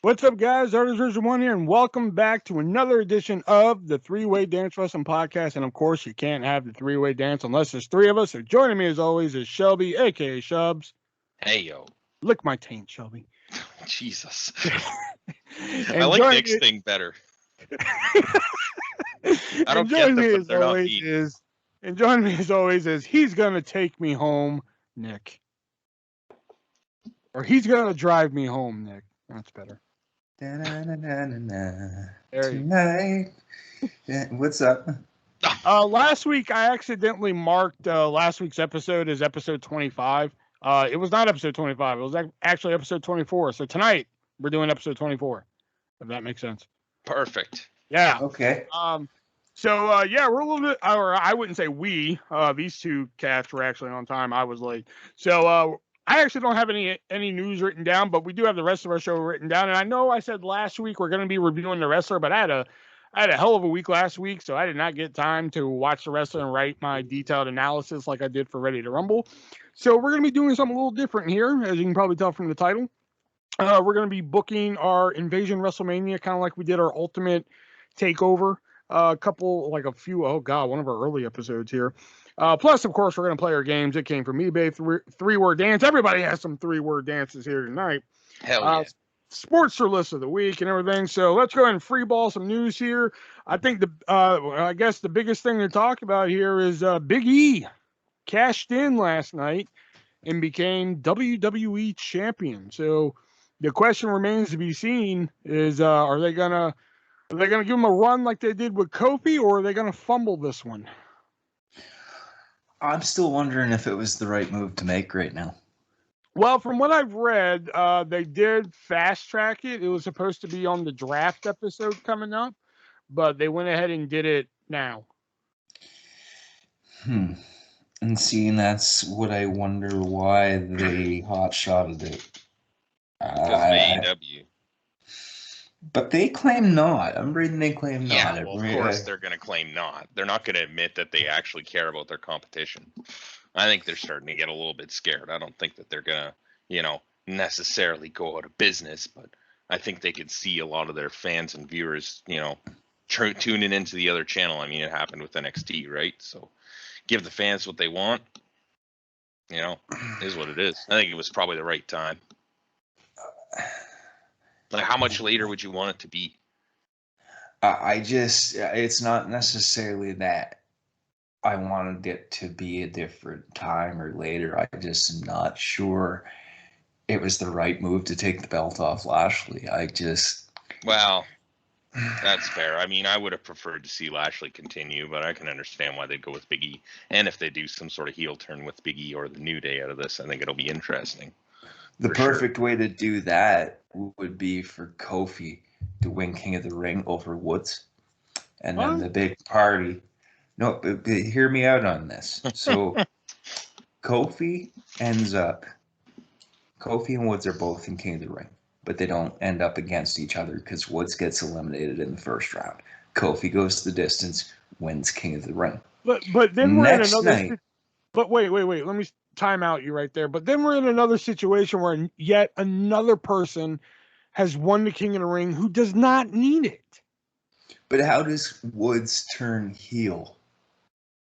What's up, guys? ArtistVersion1 here, and welcome back to another edition of the Three-Way Dance Wrestling Podcast. And of course, you can't have the three-way dance unless there's three of us. So joining me as always is Shelby, aka Shubs. Hey, yo. Lick my taint, Shelby. Jesus. I like Nick's thing better. I don't get them, but they're not mean. And joining me as always is he's going to take me home, Nick. Or he's going to drive me home, Nick. That's better. Tonight. What's up? Last week, I accidentally marked last week's episode as episode 25. It was not episode 25. It was actually episode 24. So tonight, we're doing episode 24, if that makes sense. Perfect. Yeah. Okay. So, yeah, we're a little bit, or I wouldn't say we, these two cats were actually on time. I was late. So, I actually don't have any news written down, but we do have the rest of our show written down. And I know I said last week we're going to be reviewing the wrestler, but I had a hell of a week last week, so I did not get time to watch the wrestler and write my detailed analysis like I did for Ready to Rumble. So we're going to be doing something a little different here, as you can probably tell from the title. We're going to be booking our Invasion Wrestlemania, kind of like we did our Ultimate Takeover. One of our early episodes here. Plus, of course, we're going to play our games. It came from eBay, three-word dance. Everybody has some three-word dances here tonight. Hell yeah. Sports are list of the week and everything. So let's go ahead and freeball some news here. I think I guess the biggest thing to talk about here is Big E cashed in last night and became WWE champion. So the question remains to be seen is are they gonna give him a run like they did with Kofi, or are they gonna fumble this one? I'm still wondering if it was the right move to make right now. Well, from what I've read, they did fast track it. It was supposed to be on the draft episode coming up, but they went ahead and did it now. And seeing that's what I wonder why they hot-shotted it. Because of AEW. But they claim not. I'm reading they claim not. Yeah, well, of course they're going to claim not. They're not going to admit that they actually care about their competition. I think they're starting to get a little bit scared. I don't think that they're going to, necessarily go out of business, but I think they could see a lot of their fans and viewers, tuning into the other channel. I mean, it happened with NXT, right? So give the fans what they want, is what it is. I think it was probably the right time. Like, how much later would you want it to be? It's not necessarily that I wanted it to be a different time or later. I just am not sure it was the right move to take the belt off Lashley. Well, that's fair. I mean, I would have preferred to see Lashley continue, but I can understand why they'd go with Big E. And if they do some sort of heel turn with Big E or the New Day out of this, I think it'll be interesting. The perfect way to do that would be for Kofi to win King of the Ring over Woods. And then the big party. No, hear me out on this. So Kofi and Woods are both in King of the Ring, but they don't end up against each other because Woods gets eliminated in the first round. Kofi goes the distance, wins King of the Ring. But then we're in another. But wait. Let me time out you right there. But then we're in another situation where yet another person has won the King of the Ring who does not need it. But how does Woods turn heel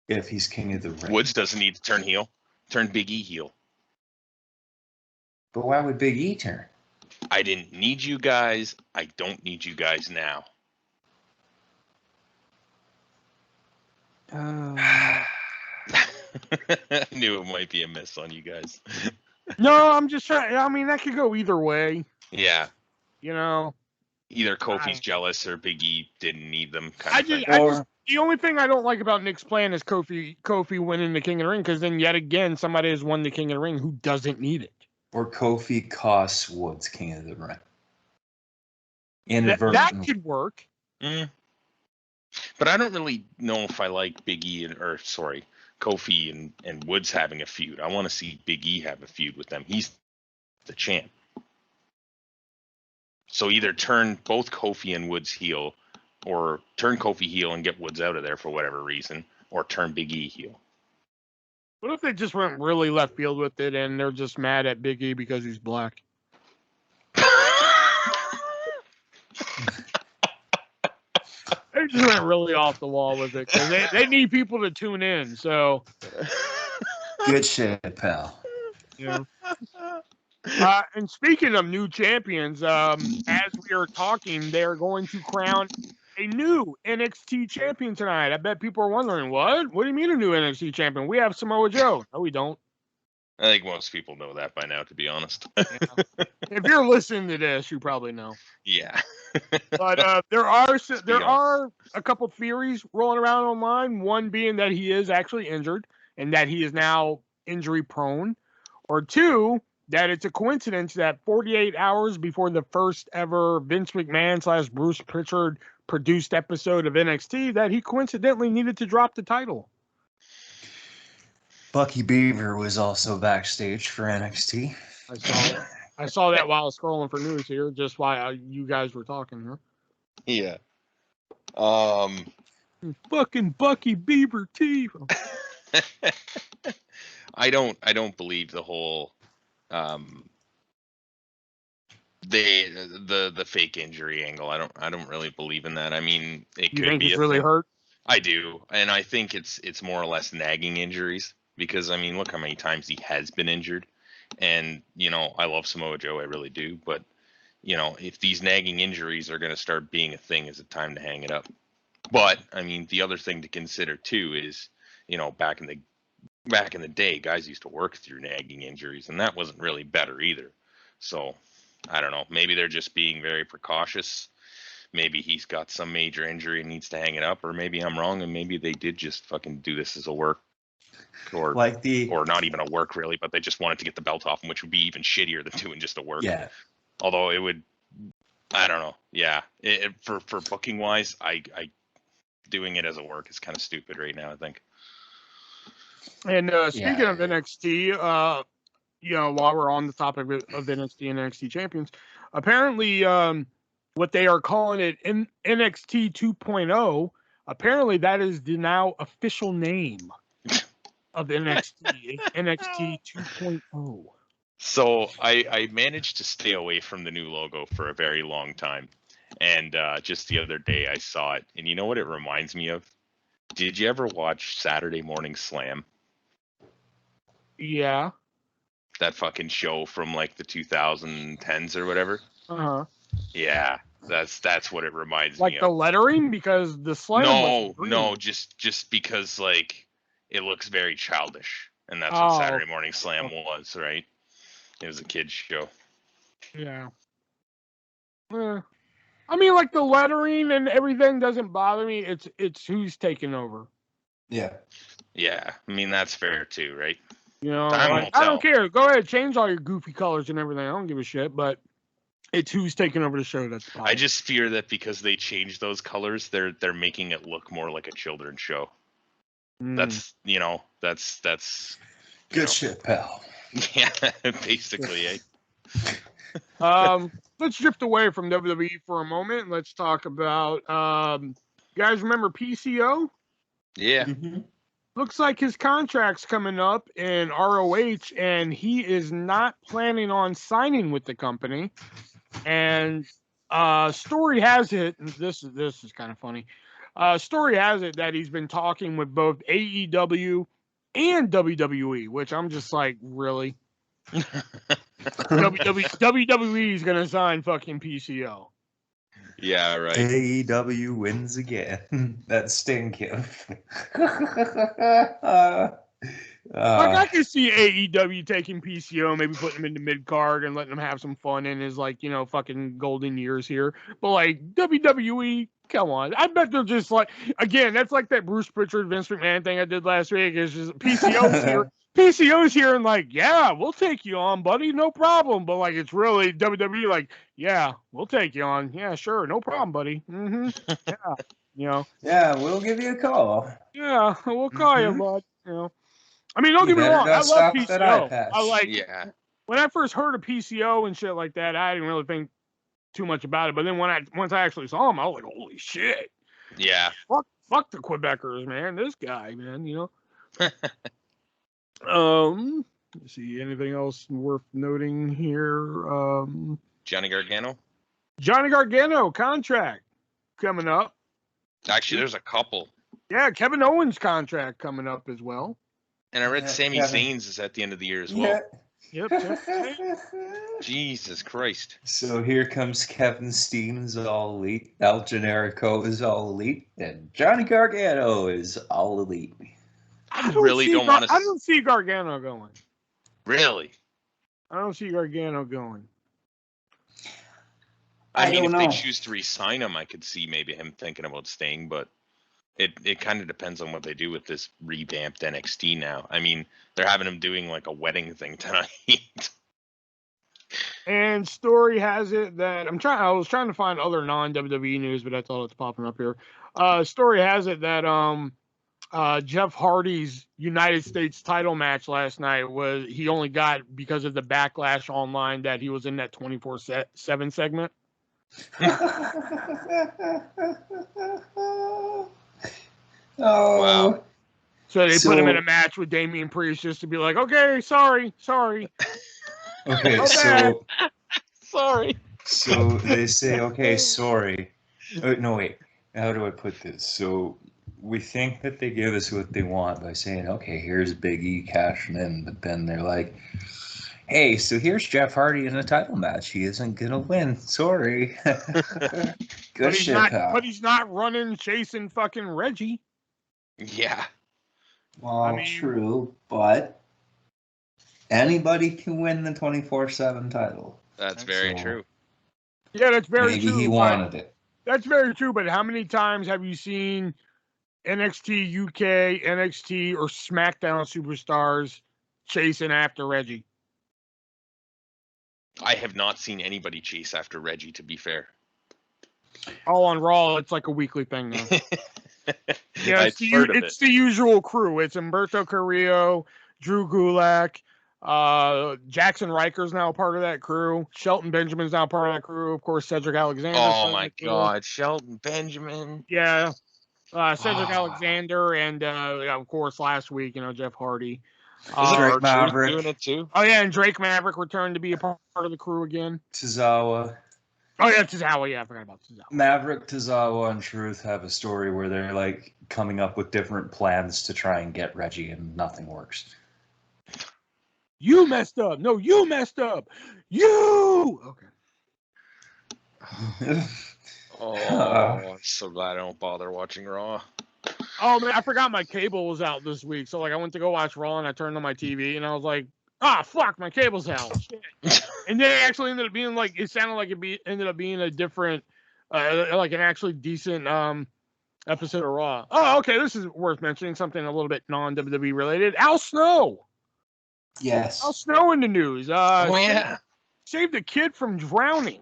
if he's King of the Ring? Woods doesn't need to turn heel. Turn Big E heel. But why would Big E turn? I didn't need you guys. I don't need you guys now. I knew it might be a miss on you guys. No, I'm just trying. I mean, that could go either way. Yeah. Either Kofi's jealous or Big E didn't need them. The only thing I don't like about Nick's plan is Kofi winning the King of the Ring, because then yet again somebody has won the King of the Ring who doesn't need it. Or Kofi costs Woods King of the Ring. That could work. Mm. But I don't really know if I like Kofi and Woods having a feud. I want to see Big E have a feud with them. He's the champ. So either turn both Kofi and Woods heel, or turn Kofi heel and get Woods out of there for whatever reason, or turn Big E heel. What if they just went really left field with it and they're just mad at Big E because he's black? They just went really off the wall with it because they need people to tune in. So Good shit, pal. yeah. And speaking of new champions, as we are talking, they are going to crown a new NXT champion tonight. I bet people are wondering, what? What do you mean a new NXT champion? We have Samoa Joe. No, we don't. I think most people know that by now, to be honest. Yeah. If you're listening to this, you probably know. Yeah. But there are a couple theories rolling around online. One being that he is actually injured and that he is now injury prone, or two, that it's a coincidence that 48 hours before the first ever Vince McMahon / Bruce Pritchard produced episode of NXT, that he coincidentally needed to drop the title. Bucky Beaver was also backstage for NXT. I saw that while I was scrolling for news here, just while you guys were talking here. Yeah. Fucking Bucky Beaver T. I don't believe the whole the fake injury angle. I don't really believe in that. I mean, it You could think be he's a really thing. hurt? I do, and I think it's more or less nagging injuries because I mean, look how many times he has been injured, and you know, I love Samoa Joe, I really do, but you know, if these nagging injuries are going to start being a thing, is it time to hang it up? But I mean, the other thing to consider too is, you know, back in the day, guys used to work through nagging injuries, and that wasn't really better either. So I don't know. Maybe they're just being very precautious. Maybe he's got some major injury and needs to hang it up, or maybe I'm wrong, and maybe they did just fucking do this as a work, or not even a work really, but they just wanted to get the belt off him, which would be even shittier than doing just a work. Yeah. Although it would, I don't know. Yeah, for booking wise, I doing it as a work is kind of stupid right now, I think. And speaking of NXT, you know, while we're on the topic of NXT and NXT champions, apparently what they are calling it NXT 2.0, apparently that is the now official name of NXT, NXT 2.0. So I managed to stay away from the new logo for a very long time. And just the other day I saw it. And you know what it reminds me of? Did you ever watch Saturday Morning Slam? Yeah. That fucking show from like the 2010s or whatever? Uh-huh. Yeah, that's what it reminds me Like of. the lettering, because the slam No, just because like it looks very childish. And that's what Saturday Morning Slam was, right? It was a kid's show. Yeah. I mean, like the lettering and everything doesn't bother me. It's who's taking over. Yeah. Yeah, I mean that's fair too, right? You know, Time like, will I don't tell. care. Go ahead, change all your goofy colors and everything. I don't give a shit. But it's who's taking over the show that's the problem. I just fear that because they changed those colors, they're making it look more like a children's show. That's Good shit, pal. Yeah, basically. Let's drift away from WWE for a moment. Let's talk about you guys remember PCO? Yeah. Mm-hmm. Looks like his contract's coming up in ROH, and he is not planning on signing with the company. And story has it, and this is kind of funny. Story has it that he's been talking with both AEW and WWE, which I'm just like, really? WWE is gonna sign fucking PCO. Yeah, right. AEW wins again. That stink. Like I can see AEW taking PCO, maybe putting him in the mid card and letting him have some fun in his, like, you know, fucking golden years here. But like WWE, come on. I bet they're just like, again, that's like that Bruce Pritchard, Vince McMahon thing I did last week. It's just PCO's here. PCO's here and like, yeah, we'll take you on, buddy, no problem. But like, it's really WWE like, yeah, we'll take you on. Yeah, sure, no problem, buddy. Yeah, you know. Yeah, we'll give you a call. Yeah, we'll call you, bud. You know. I mean, don't You get me better wrong. not I love stop at that eye PCO. patch. I like, Yeah. when I first heard of PCO and shit like that, I didn't really think too much about it. But then once I actually saw him, I was like, holy shit. Yeah. Fuck the Quebecers, man. This guy, man, you know. Let's see, anything else worth noting here? Johnny Gargano? Johnny Gargano contract coming up. Actually, there's a couple. Yeah, Kevin Owens' contract coming up as well. And I read Yeah, Sami Kevin. Zayn's is at the end of the year as well. Yep. Jesus Christ. So here comes Kevin Stevens, all elite. El Generico is all elite. And Johnny Gargano is all elite. I really don't want to. I don't see Gargano going. Really? I don't see Gargano going. I mean, don't if they know. choose to re-sign him, I could see maybe him thinking about staying, but it kind of depends on what they do with this revamped NXT now. I mean, they're having him doing like a wedding thing tonight. And story has it that I was trying to find other non-WWE news, but that's all that's popping up here. Story has it that Jeff Hardy's United States title match last night he only got because of the backlash online that he was in that 24/7 segment. Oh. Wow. So they put him in a match with Damian Priest just to be like, okay, sorry. Okay, Oh, so Sorry. so they say, okay, sorry. No, wait. How do I put this? So we think that they give us what they want by saying, okay, here's Big E cashing in, but then they're like, hey, so here's Jeff Hardy in a title match. He isn't gonna win. Sorry. Good shit, pal. But he's not running chasing fucking Reggie. Yeah. Well, I mean- true, but anybody can win the 24/7 title. That's very So- true. Yeah, that's very Maybe true. he but- wanted it. That's very true, but how many times have you seen NXT UK, NXT, or SmackDown superstars chasing after Reggie? I have not seen anybody chase after Reggie, to be fair. Oh, on Raw, it's like a weekly thing now. Yeah, I've heard of it. the usual crew. It's Humberto Carrillo, Drew Gulak, Jackson Riker's now part of that crew. Shelton Benjamin's now part of that crew. Of course, Cedric Alexander. Oh my God, Shelton Benjamin. Yeah. Cedric Alexander and of course last week, Jeff Hardy. Isn't Drake R-Truth Maverick. doing it too? Oh yeah, and Drake Maverick returned to be a part of the crew again. Tozawa. Oh yeah, Tozawa. Yeah, I forgot about Tozawa. Maverick, Tozawa, and Truth have a story where they're like coming up with different plans to try and get Reggie, and nothing works. You messed up. No, you messed up. You. Okay. Oh, I'm so glad I don't bother watching Raw. Oh man, I forgot my cable was out this week. So like I went to go watch Raw and I turned on my TV and I was like, fuck, my cable's out. Shit. And then it actually ended up being like, it sounded like ended up being a different, like an actually decent episode of Raw. Oh, okay, this is worth mentioning, something a little bit non-WWE related. Al Snow. Yes. Al Snow in the news. Oh yeah. Saved a kid from drowning.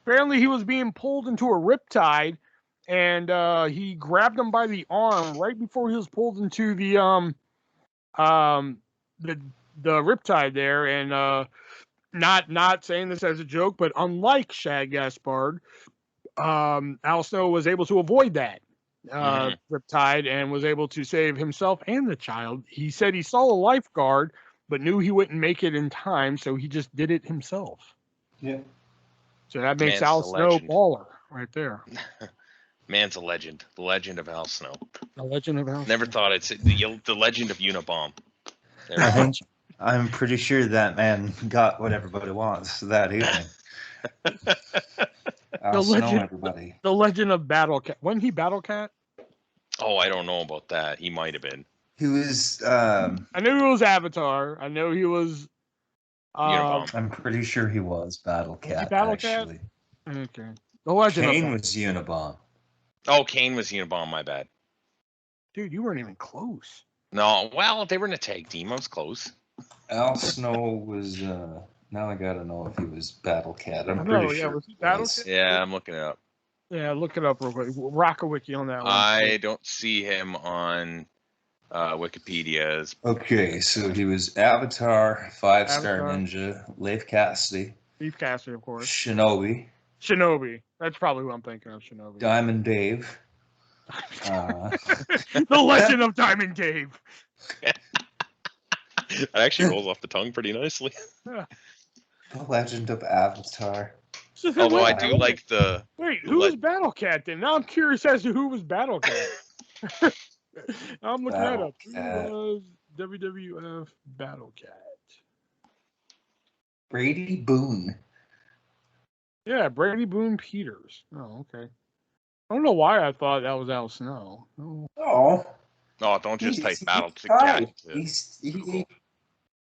Apparently he was being pulled into a riptide and he grabbed him by the arm right before he was pulled into the riptide there, and not saying this as a joke, but unlike Shag Gaspard, Al Snow was able to avoid that riptide and was able to save himself and the child. He said he saw a lifeguard but knew he wouldn't make it in time, so he just did it himself. Yeah. So that makes Man's Al a Snow legend. baller right there. Man's a legend. The legend of Al Snow. The legend of Al Never Snow. thought it's the legend of Unabomb. There I we go. think I'm pretty sure that man got what everybody wants that evening. Al Snow, legend- everybody. The legend of Battle Cat. Wasn't he Battle Cat? Oh, I don't know about that. He might have been. He was. I knew he was Avatar. I know he was. Unabomb. I'm pretty sure he was Battle Cat. Battle Cat? Actually, Okay. The legend Kane of was Unabomb. Oh, Kane was Unabomb. My bad. Dude, you weren't even close. No, well, they were in a tag team. I was close. Al Snow was. Now I gotta know if he was Battle Cat. I'm I pretty know, yeah, sure. was he he Battle was. Cat? Yeah, I'm looking it up. Yeah, look it up real quick. Rock a wiki on that one. I don't see him on Wikipedia as Okay, so he was Avatar, 5-Star Avatar. Ninja, Leif Cassidy, Beef Cassidy, of course. Shinobi, Shinobi. That's probably what I'm thinking of. Shinobi. Diamond Dave. The legend of Diamond Dave. That actually rolls off the tongue pretty nicely. The Legend of Avatar. So then Although I wait, do like the. wait, who was Battle Cat then? Now I'm curious as to who was Battle Cat. I'm looking that Battle up. Cat. Who was WWF Battle Cat? Brady Boone. Yeah, Brady Boone Peters. Oh, okay. I don't know why I thought that was Al Snow. Oh. Oh, Oh, don't just type he's Battle to fine. Cat. To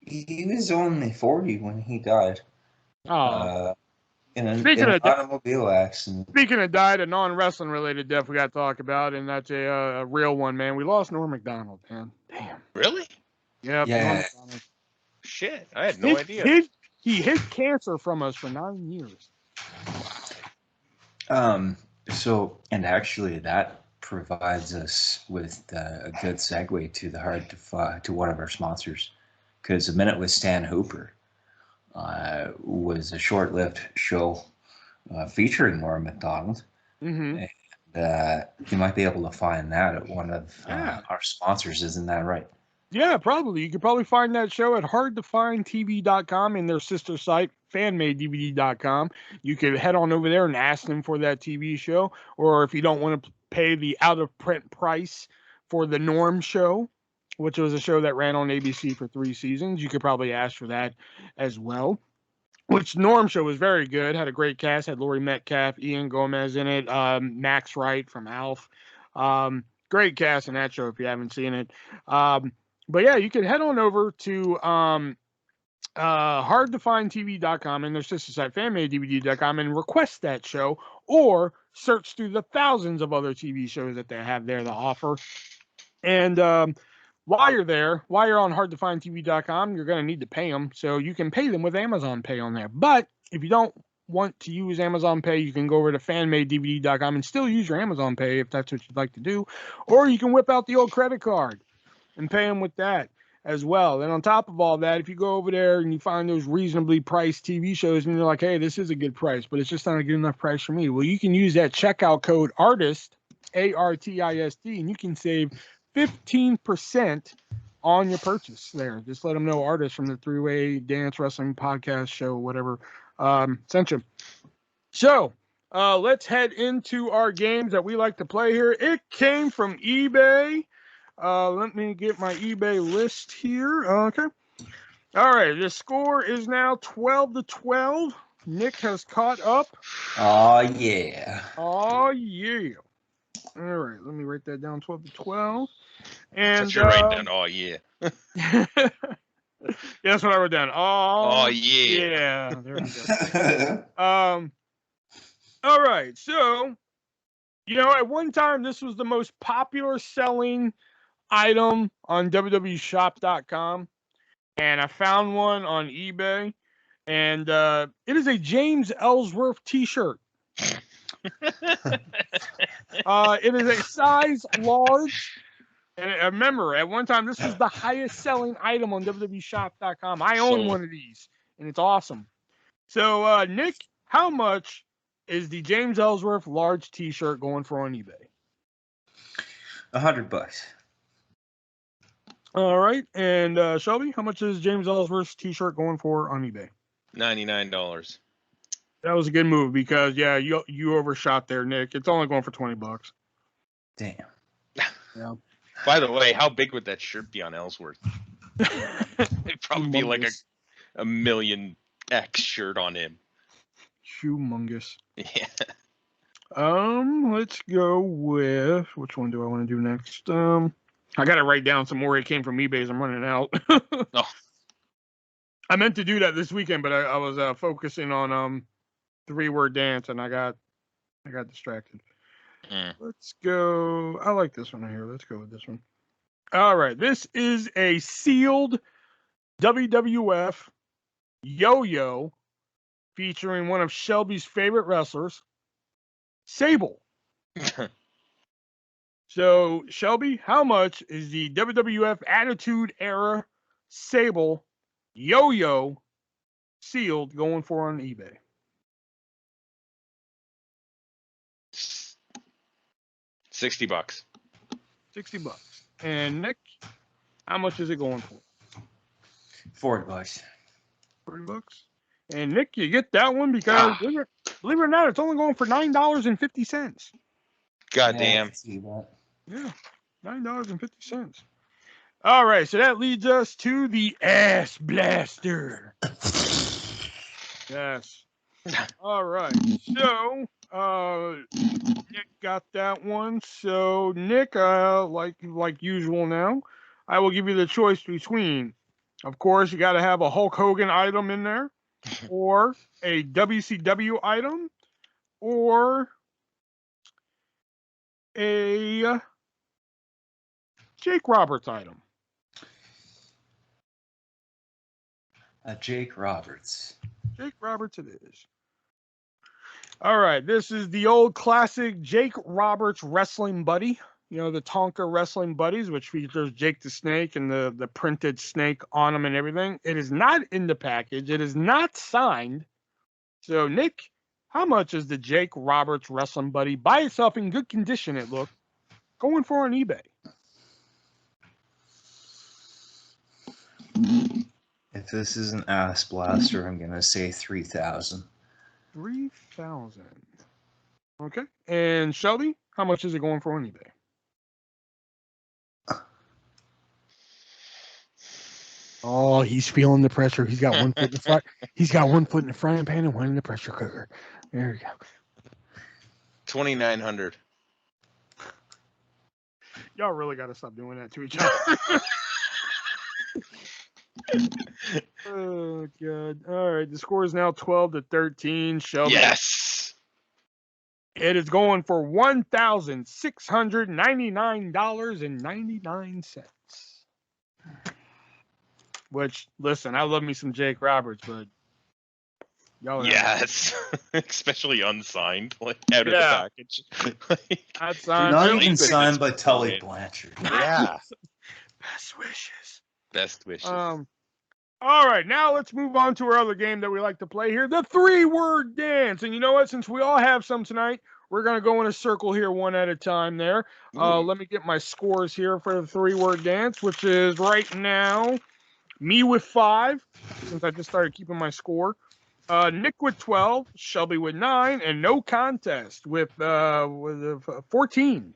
He was only 40 when he died. Oh. In an Speaking of automobile accident. Speaking of died, a non-wrestling related death we got to talk about, and that's a real one, man. We lost Norm Macdonald, man. Damn. Really? Yep. Yeah. Norm Macdonald. Shit, I had no idea. He hid cancer from us for 9 years. So, and actually, that provides us with a good segue to the hard to one of our sponsors, because A Minute with Stan Hooper was a short-lived show featuring Norm Macdonald. Mm-hmm. And you might be able to find that at one of our sponsors. Isn't that right? Yeah, probably. You could probably find that show at hardtofindtv.com and their sister site, fanmadedvd.com. You could head on over there and ask them for that TV show. Or if you don't want to pay the out-of-print price for the Norm show, which was a show that ran on ABC for 3 seasons, you could probably ask for that as well. Which Norm show was very good. Had a great cast. Had Laurie Metcalf, Ian Gomez in it, Max Wright from Alf. Great cast in that show if you haven't seen it. But yeah, you can head on over to hardtofindtv.com and their sister site, fanmadedvd.com, and request that show, or search through the thousands of other TV shows that they have there to offer. And while you're there, while you're on hardtofindtv.com, you're going to need to pay them. So you can pay them with Amazon Pay on there. But if you don't want to use Amazon Pay, you can go over to fanmadedvd.com and still use your Amazon Pay if that's what you'd like to do. Or you can whip out the old credit card and pay them with that as well. And on top of all that, if you go over there and you find those reasonably priced TV shows and you're like, hey, this is a good price, but it's just not a good enough price for me. Well, you can use that checkout code ARTIST, ARTIST, and you can save 15% on your purchase there. Just let them know Artist from the Three-Way Dance Wrestling Podcast show, whatever, sent you. So let's head into our games that we like to play here. It came from eBay. Let me get my eBay list here. Okay. All right. The score is now 12-12. Nick has caught up. Oh, yeah. Oh, yeah. All right. Let me write that down, 12-12. And you're writing down, oh, yeah. Yeah, that's what I wrote down. Oh, yeah. yeah. Yeah. There we go. All right. So, at one time, this was the most popular selling item on www.shop.com, and I found one on eBay, and it is a James Ellsworth t-shirt. It is a size large, and remember, at one time, this was the highest selling item on www.shop.com. I own one of these, and it's awesome. So, Nick, how much is the James Ellsworth large t-shirt going for on eBay? $100. All right. And Shelby, how much is James Ellsworth's t-shirt going for on eBay? $99. That was a good move because, yeah, you overshot there, Nick. It's only going for $20. Damn. Yeah. By the way, how big would that shirt be on Ellsworth? It'd probably be like a million X shirt on him. Humongous. Yeah. Let's go with, which one do I want to do next? I got to write down some more. It came from eBay. I'm running out. Oh. I meant to do that this weekend, but I was focusing on three-word dance, and I got distracted. Let's go. I like this one here. Let's go with this one. All right. This is a sealed WWF yo-yo featuring one of Shelby's favorite wrestlers, Sable. So, Shelby, how much is the WWF Attitude Era Sable yo-yo sealed going for on eBay? $60. $60. And Nick, how much is it going for? $40. $40. And Nick, you get that one because believe it or not, it's only going for $9.50. God Yeah, I damn. can see that. Yeah, $9.50. All right, so that leads us to the Ass Blaster. Yes. All right. So, Nick got that one. So, Nick, like usual now, I will give you the choice between, of course, you got to have a Hulk Hogan item in there, or a WCW item, or a Jake Roberts item. Jake Roberts. Jake Roberts it is. All right, this is the old classic Jake Roberts wrestling buddy. You know, the Tonka wrestling buddies, which features Jake the Snake and the printed snake on them and everything. It is not in the package. It is not signed. So, Nick, how much is the Jake Roberts wrestling buddy by itself in good condition, it looks, going for on eBay? If this is an Ass Blaster, I'm gonna say 3,000. 3,000. Okay. And Shelby, how much is it going for on eBay? Oh, he's feeling the pressure. He's got one foot in the front. He's got one foot in the frying pan and one in the pressure cooker. There you go. 2,900. Y'all really got to stop doing that to each other. Oh God! All right, the score is now 12-13. Shelby. Yes. It is going for $1,699.99. Which, listen, I love me some Jake Roberts, but y'all. Yes. Especially unsigned, like out of the package. That's Not really even good signed at by this Tully point. Blanchard. Yeah. Best wishes. Best wishes. All right, now let's move on to our other game that we like to play here, the 3-word dance. And you know what? Since we all have some tonight, we're going to go in a circle here one at a time there. Let me get my scores here for the 3-word dance, which is right now me with 5, since I just started keeping my score. Nick with 12, Shelby with 9, and no contest with 14.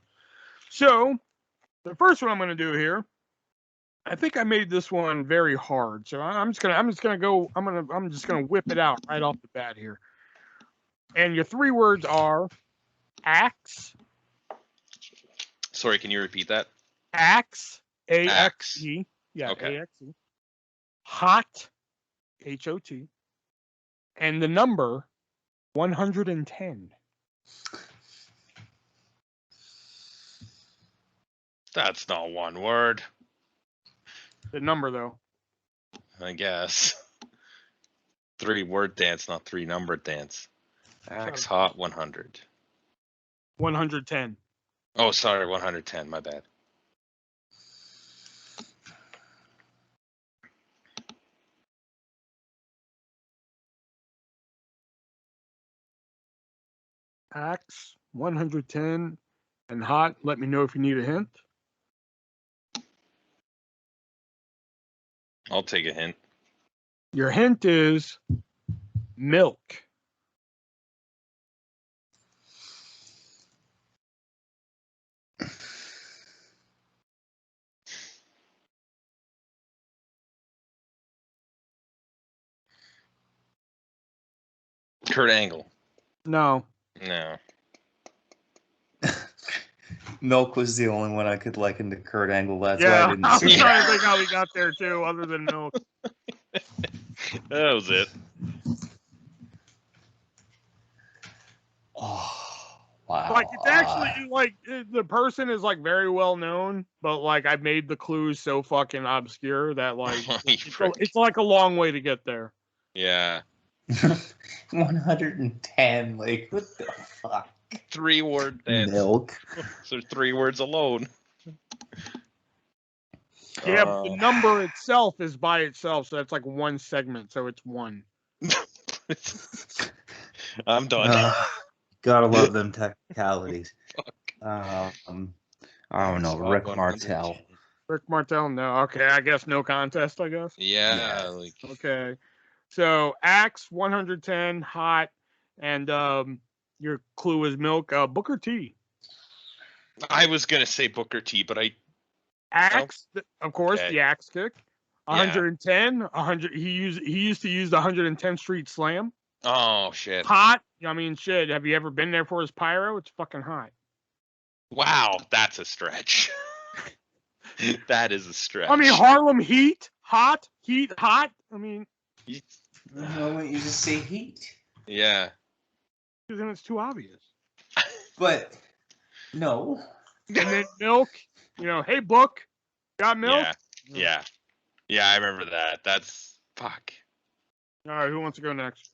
So the first one I'm going to do here, I think I made this one very hard, so I'm just gonna whip it out right off the bat here. And your 3 words are axe. Sorry, can you repeat that? Axe. Axe. A-X-E. Yeah, Okay. A-X-E. Hot. H-O-T. And the number 110. That's not one word. The number though. I guess. 3-word dance, not 3-number dance. Axe hot 100. 110. Oh, sorry, 110. My bad. Axe 110 and hot. Let me know if you need a hint. I'll take a hint. Your hint is milk. Kurt Angle. No. No. Milk was the only one I could liken to Kurt Angle. That's why I Yeah, didn't I was say trying it. to think how he got there too, other than milk. That was it. Oh, wow. Like it's actually like the person is like very well known, but like I made the clues so fucking obscure that like it's like a long way to get there. Yeah. 110. Like, what the fuck? 3-word dance. Milk. So 3 words alone. Yeah, but the number itself is by itself, so that's like one segment, so it's 1. I'm done. Gotta love them technicalities. Fuck. I don't know, Rick 100. Martel. Rick Martel, no. Okay, I guess no contest, I guess. Yeah, Yeah. like Okay. So Axe 110 hot, and your clue is milk. Booker T. I was gonna say Booker T, but Axe, of course, Okay. the Axe kick. 110, 100. He used to use the 110th Street Slam. Oh shit! Hot. I mean, shit. Have you ever been there for his pyro? It's fucking hot. Wow, that's a stretch. That is a stretch. I mean, Harlem Heat, hot. I mean, No, you just say heat. Yeah. because then it's too obvious. But no. And then milk. You know, hey, Book, got milk? Yeah. Yeah, I remember that. That's fuck. All right, who wants to go next?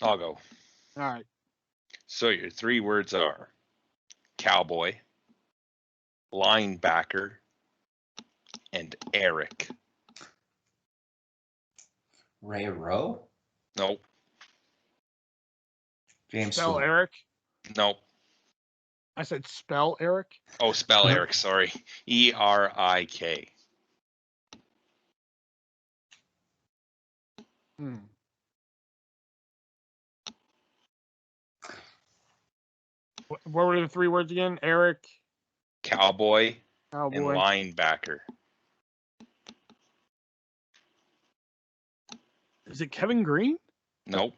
I'll go. All right. So your 3 words are cowboy, linebacker, and Eric. Ray Rowe? Nope. James Spell Stewart. Eric. Nope. I said spell Eric. Oh, spell Eric. Sorry. ERIK. What were the 3 words again? Eric, Cowboy, cowboy. and linebacker. Is it Kevin Green? Nope.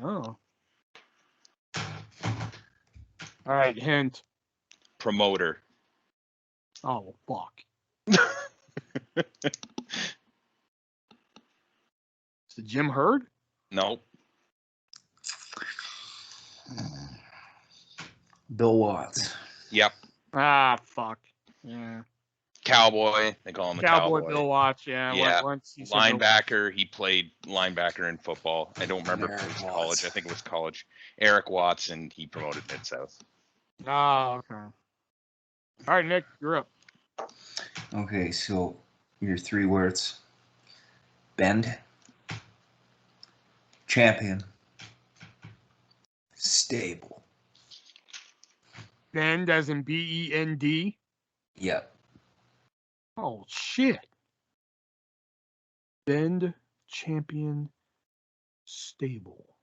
Oh. All right, hint. Promoter. Oh, fuck. Is it Jim Hurd? Nope. Bill Watts. Yep. Ah, fuck. Yeah. Cowboy. They call him the cowboy. Bill Watts, yeah. Yeah. Once he said Linebacker. He played linebacker in football. I don't remember if it was college. I think it was college. Eric Watts, and he promoted Mid-South. Oh, okay. All right, Nick, you're up. Okay, so your 3 words. Bend. Champion. Stable. Bend as in BEND? Yep. Oh, shit. Bend, champion, stable.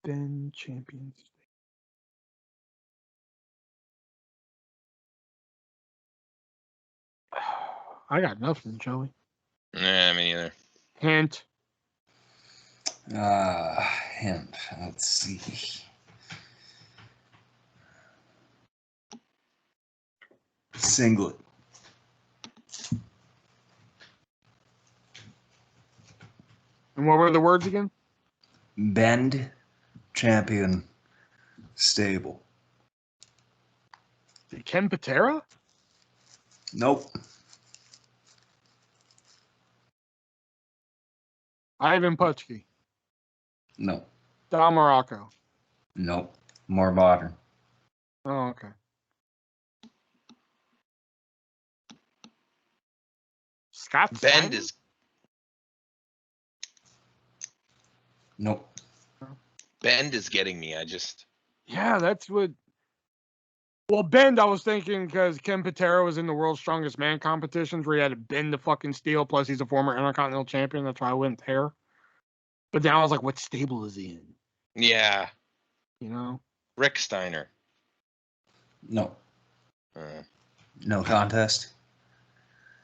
Bend, champion, stable. I got nothing, Joey. Nah, me neither. Hint. Hint. Let's see. Singlet. And what were the words again? Bend. Champion. Stable. Ken Patera? Nope. Ivan Putski. No. Don Morocco. Nope. More modern. Oh, okay. Scott Bend Steiner? is Nope. Bend is getting me. I just Yeah, that's what. Well, bend, I was thinking because Ken Patera was in the World's Strongest Man competitions where he had to bend the fucking steel. Plus, he's a former Intercontinental champion. That's why I went there. But then I was like, what stable is he in? yeah. You know? Rick Steiner. No. Uh, No contest.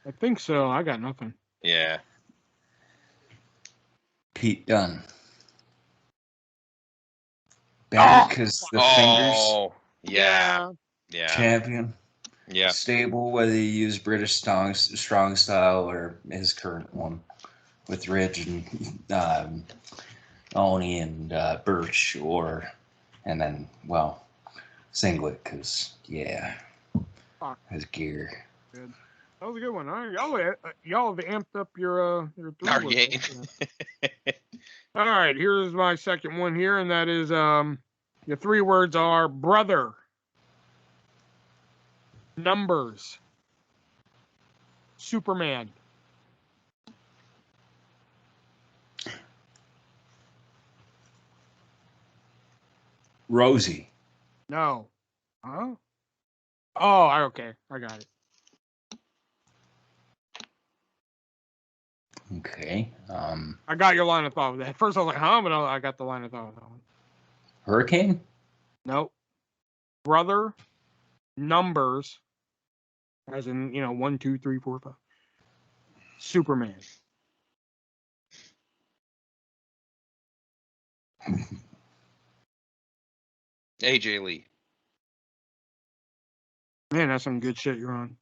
I think so. I got nothing. yeah. Pete Dunne. Bend because the fingers. Oh, yeah. Yeah. Champion. Yeah. Stable, whether you use British strong style or his current one with Ridge and Oni and Birch, and then singlet because his gear. Good. That was a good one. All right. Y'all have amped up your Our three game. All right, here's my second one here, and that is your 3 words are brother, numbers, Superman. Rosie. No. Huh? Oh, okay. I got it. Okay. I got your line of thought with that. At first I was like, huh? But I got the line of thought with that one. Hurricane? Nope. Brother, numbers, as in, 1, 2, 3, 4, 5. Superman. AJ Lee. Man, that's some good shit you're on.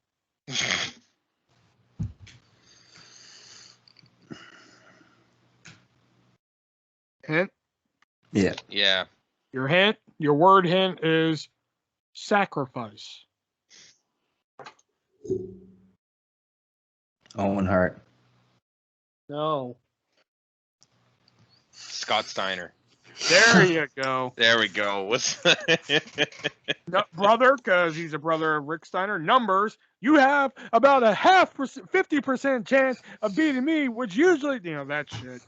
Hint? Yeah. Yeah. Your word hint is sacrifice. Owen Hart. No. Scott Steiner. There you go. There we go. What's No, brother, because he's a brother of Rick Steiner. Numbers, you have about 50% chance of beating me, which usually, that shit.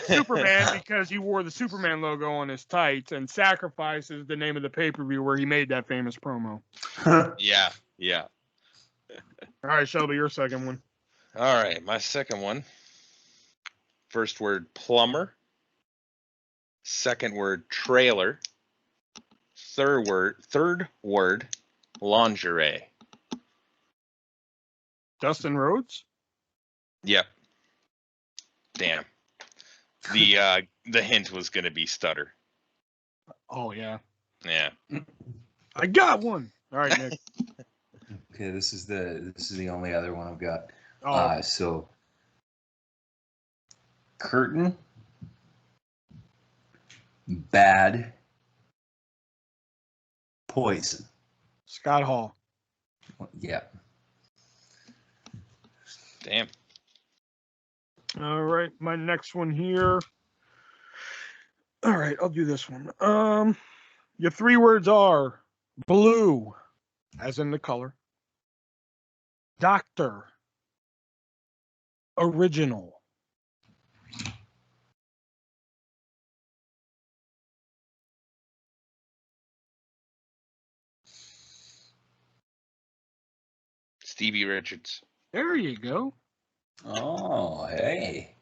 Superman, because he wore the Superman logo on his tights, and Sacrifice is the name of the pay-per-view where he made that famous promo. Yeah. All right, Shelby, your second one. All right, my second one. First word, plumber. Second word, trailer. Third word, lingerie. Dustin Rhodes? Yep. Damn. The hint was gonna be stutter. Oh, yeah. Yeah. I got one. All right, Nick. Okay, this is the only other one I've got. Oh, So curtain, bad, poison. Scott Hall. Yeah. Damn. All right, my next one here. All right, I'll do this one. Your three words are blue, as in the color, doctor, original. Stevie Richards. There you go. Oh, hey.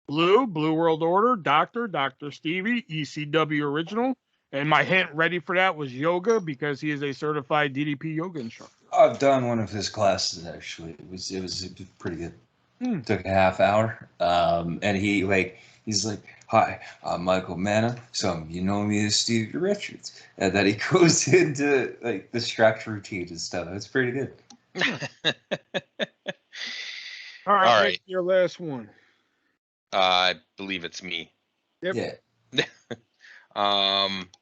Blue World Order, Dr. Stevie, ECW original. And my hint ready for that was yoga because he is a certified DDP yoga instructor. I've done one of his classes actually. It was pretty good. Took a half hour. And he's like, "Hi, I'm Michael Manna. Some you know me as Stevie Richards." And then he goes into like the stretch routine and stuff. It's pretty good. All right, All Nick, your last one. I believe it's me. Yep. Yeah.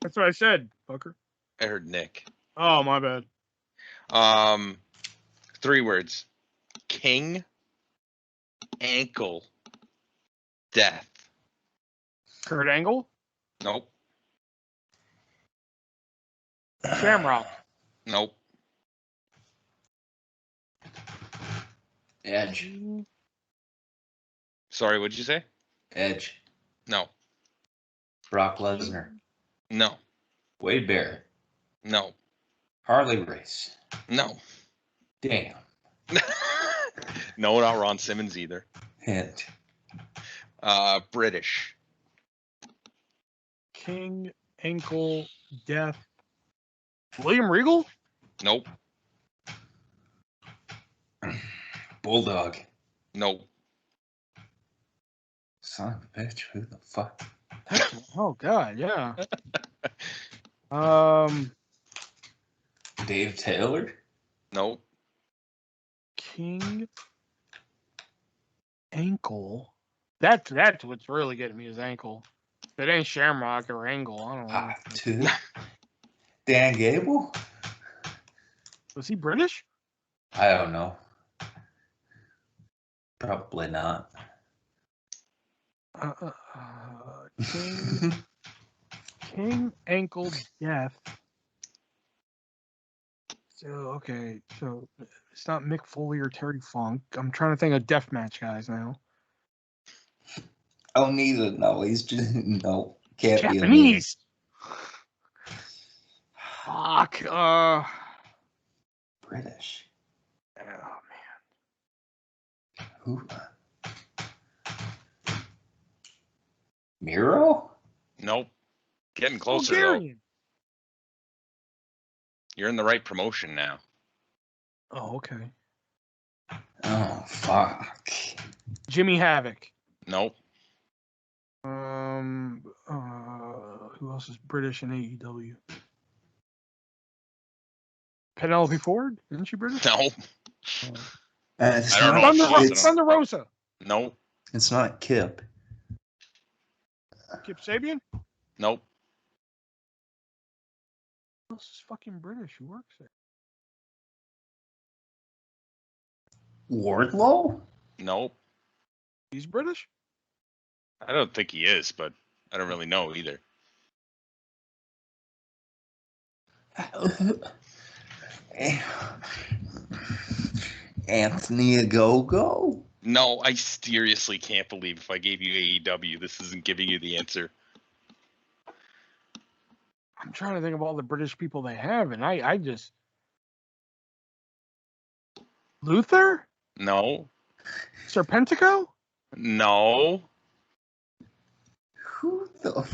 That's what I said, fucker. I heard Nick. Oh, my bad. 3 words. King, ankle, death. Kurt Angle, Nope. Shamrock, Nope. Edge. Sorry, what'd you say? Edge. No. Brock Lesnar. No. Wade Barrett. No. Harley Race. No. Damn. No, not Ron Simmons either. Hint. British. King, ankle, death. William Regal? Nope. Bulldog. Nope. Son of a bitch. Who the fuck? Oh, God, yeah. Dave Taylor? Nope. King, ankle. That's what's really getting me is ankle. If it ain't Shamrock or Angle, I don't know. Two. Dan Gable? Was he British? I don't know. Probably not. King, ankle, death. So, okay. So, it's not Mick Foley or Terry Funk. I'm trying to think of deathmatch guys now. Oh, neither. No, he's just no. Can't Japanese. Fuck. British. Oh, Who? Miro? Nope. Getting man. closer though. Bulgarian. You're in the right promotion now. Oh, okay. Oh, fuck. Jimmy Havoc. Nope. Who else is British in AEW? Penelope Ford? Isn't she British? Nope. It's I don't not, know if she's it's, Thunder Rosa. Nope. it's not Kip. Kip Sabian? Nope. Who else is fucking British? Who works there? Wardlow? Nope. He's British? I don't think he is, but I don't really know either. Anthony Ogogo? No, I seriously can't believe if I gave you AEW, this isn't giving you the answer. I'm trying to think of all the British people they have, and I just... Luther? No. Serpentico? No. Who the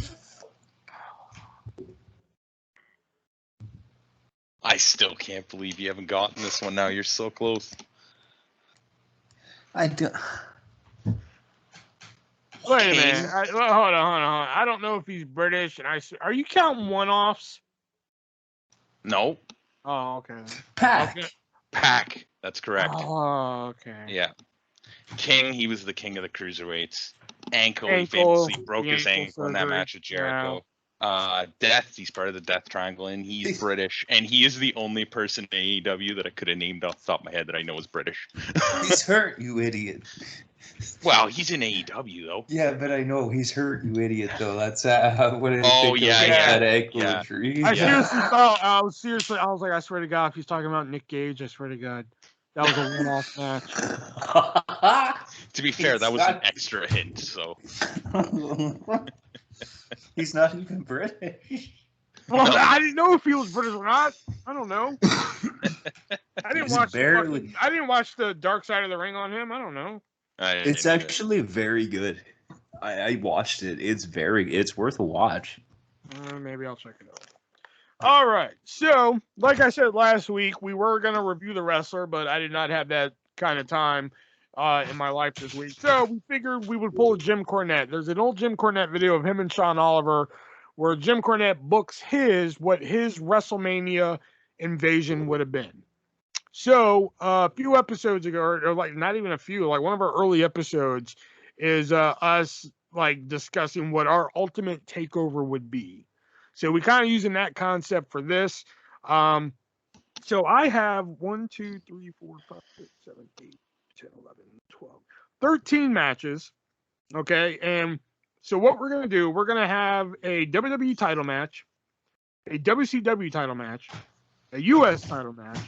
I still can't believe you haven't gotten this one now. You're so close. I don't. Wait a King? minute. Hold on. I don't know if he's British, and are you counting one-offs? No. Oh, okay. Pack. Okay. Pack. That's correct. Oh, okay. Yeah. King, he was the king of the cruiserweights. Ankle, he Ankle, famously broke the his ankle ankle in that surgery. match with Jericho. Death, he's part of the Death Triangle, and he's British. And he is the only person in AEW that I could have named off the top of my head that I know is British. He's hurt, you idiot. Well, he's in AEW, though. Yeah, but I know he's hurt, you idiot, though. That's what I think yeah, of yeah, that ankle yeah. injury. I Yeah. seriously thought, I was like, I swear to God, if he's talking about Nick Gage, I swear to God. That was a one-off match. To be fair, that was an not- extra hint, so. He's not even British. Well, No. I didn't know if he was British or not. I don't know. I didn't He's watch barely- I didn't watch the Dark Side of the Ring on him. I don't know. It's actually very good. I watched it. It's worth a watch. Maybe I'll check it out. All right. So, like I said last week, we were going to review the wrestler, but I did not have that kind of time in my life this week. So we figured we would pull a Jim Cornette. There's an old Jim Cornette video of him and Sean Oliver where Jim Cornette books what his WrestleMania invasion would have been. So a few episodes ago, or like not even a few, like one of our early episodes is us like discussing what our ultimate takeover would be. So we kind of using that concept for this. So I have 1, 2, 3, 4, 5, 6, 7, 8, 10, 11, 12, 13 matches. Okay. And so what we're going to do, we're going to have a WWE title match, a WCW title match, a US title match,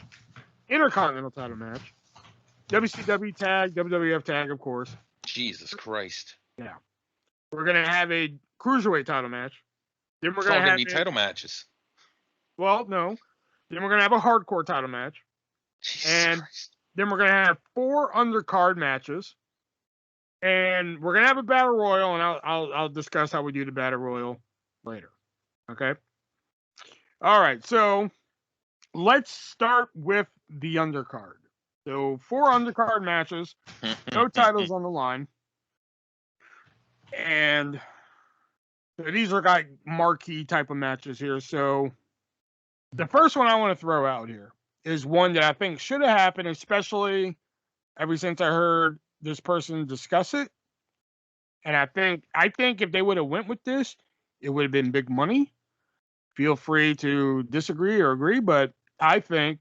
Intercontinental title match, WCW tag, WWF tag, of course. Jesus Christ. Yeah. We're going to have a Cruiserweight title match. Then we're It's all going to going have to be title matches. Well, no. Then we're going to have a hardcore title match. Jesus And Christ. then we're going to have 4 undercard matches. And we're going to have a battle royal, and I'll discuss how we do the battle royal later. Okay? All right. So let's start with the undercard. So 4 undercard matches, no titles on the line. And so these are like marquee type of matches here. So the first one I want to throw out here is one that I think should have happened, especially ever since I heard this person discuss it. And I think if they would have went with this, it would have been big money. Feel free to disagree or agree, but I think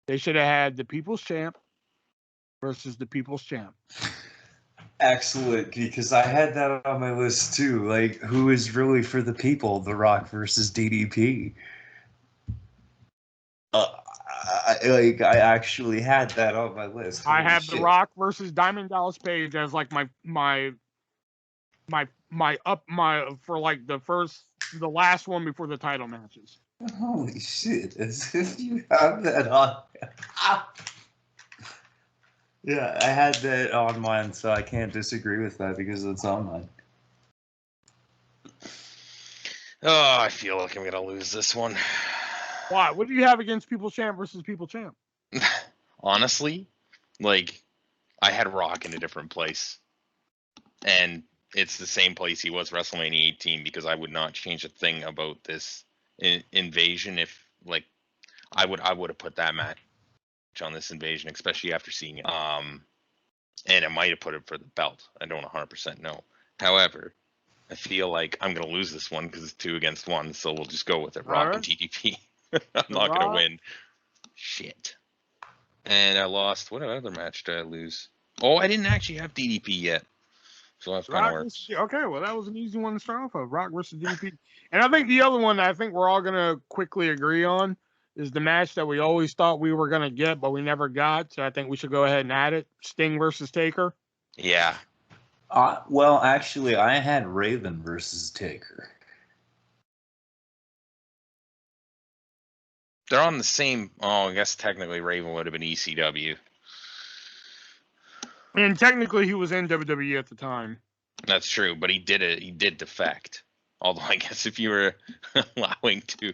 they should have had the People's Champ versus the People's Champ. Excellent, because I had that on my list too. Like, who is really for the people? The Rock versus DDP. I actually had that on my list. I Holy have shit. The Rock versus Diamond Dallas Page as like my for like the last one before the title matches. Holy shit! As if you have that on. Yeah, I had that on mine, so I can't disagree with that because it's on mine. Oh, I feel like I'm gonna lose this one. Why? What do you have against People Champ versus People Champ? Honestly, like, I had Rock in a different place, and it's the same place he was WrestleMania 18 because I would not change a thing about this invasion. If like, I would have put that match on this invasion, especially after seeing it. And I might have put it for the belt. I don't 100% know. However, I feel like I'm gonna lose this one because it's 2 against 1, so we'll just go with it. Rock and TDP. I'm not gonna win. Shit. And I lost. What other match did I lose? Oh, I didn't actually have DDP yet. So that's kind of works. Okay, well, that was an easy one to start off of. Rock versus DDP. And I think the other one I think we're all going to quickly agree on is the match that we always thought we were going to get, but we never got. So I think we should go ahead and add it. Sting versus Taker. Yeah. Well, actually, I had Raven versus Taker. They're on the same. Oh, I guess technically Raven would have been ECW. And technically he was in WWE at the time. That's true, but he did defect. Although I guess if you were allowing 2